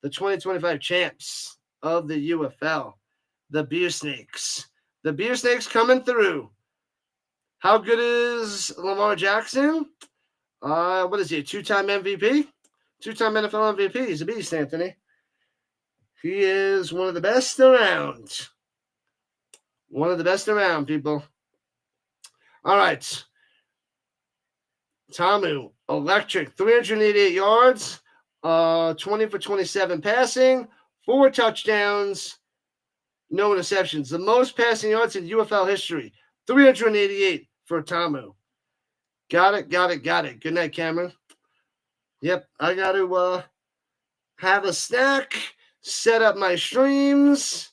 Speaker 1: The 2025 champs of the UFL, the Beer Snakes. The Beer Snakes coming through. How good is Lamar Jackson? What is he, a two-time MVP? Two-time NFL MVP. He's a beast, Anthony. He is one of the best around. One of the best around, people. All right. Tamu, electric, 388 yards, 20 for 27 passing, 4 touchdowns, no interceptions. The most passing yards in UFL history, 388 for Tamu. Got it. Good night, Cameron. Yep, I got to have a snack, set up my streams,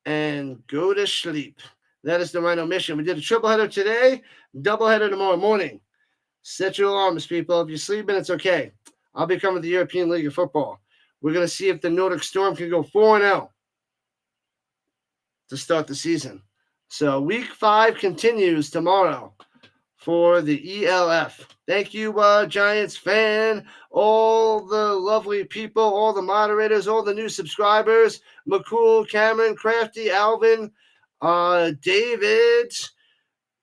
Speaker 1: and go to sleep. That is the Rhino mission. We did a triple header today, double header tomorrow morning. Set your alarms, people. If you're sleeping, it's okay. I'll be coming to the European League of Football. We're going to see if the Nordic Storm can go 4-0 to start the season. So week 5 continues tomorrow for the ELF. Thank you, Giants fan, all the lovely people, all the moderators, all the new subscribers, McCool, Cameron, Crafty, Alvin, David.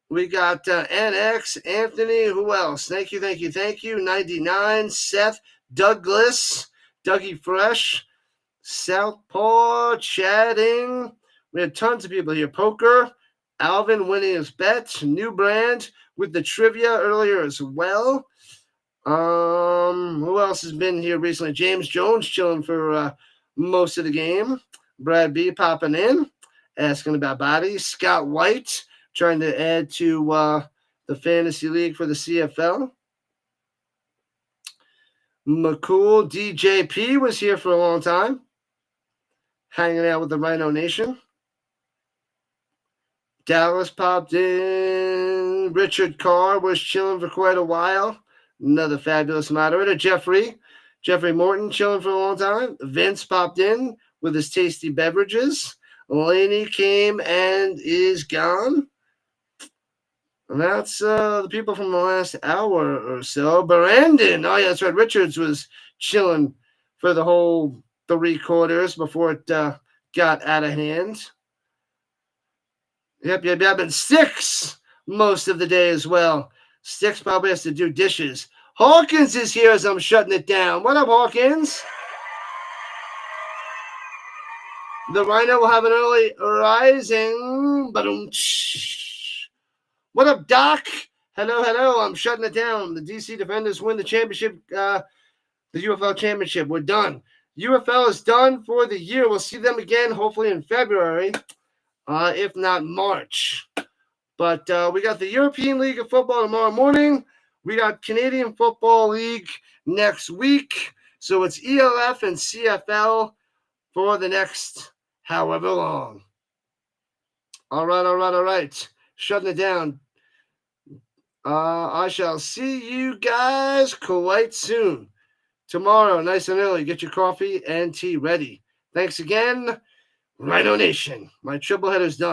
Speaker 1: We got NX, Anthony, who else? Thank you. 99, Seth, Douglas, Dougie Fresh, Southpaw, chatting. We had tons of people here. Poker, Alvin winning his bet, New Brand with the trivia earlier as well. Who else has been here recently? James Jones chilling for most of the game. Brad B popping in, asking about bodies. Scott White trying to add to the fantasy league for the CFL. McCool, DJP was here for a long time, hanging out with the Rhino Nation. Dallas popped in. Richard Carr was chilling for quite a while. Another fabulous moderator. Jeffrey Morton chilling for a long time. Vince popped in with his tasty beverages. Laney came and is gone. And that's the people from the last hour or so. Brandon. Oh, yeah, that's right. Richards was chilling for the whole 3 quarters before it got out of hand. Yep. And Sticks most of the day as well. Sticks probably has to do dishes. Hawkins is here as I'm shutting it down. What up, Hawkins? The Rhino will have an early rising. What up, Doc? Hello. I'm shutting it down. The D.C. Defenders win the championship, the UFL Championship. We're done. UFL is done for the year. We'll see them again, hopefully in February, if not March. But we got the European League of Football tomorrow morning. We got Canadian Football League next week. So it's ELF and CFL for the next however long. All right. Shutting it down. I shall see you guys quite soon. Tomorrow, nice and early. Get your coffee and tea ready. Thanks again, Rhino Nation. My triple header's done.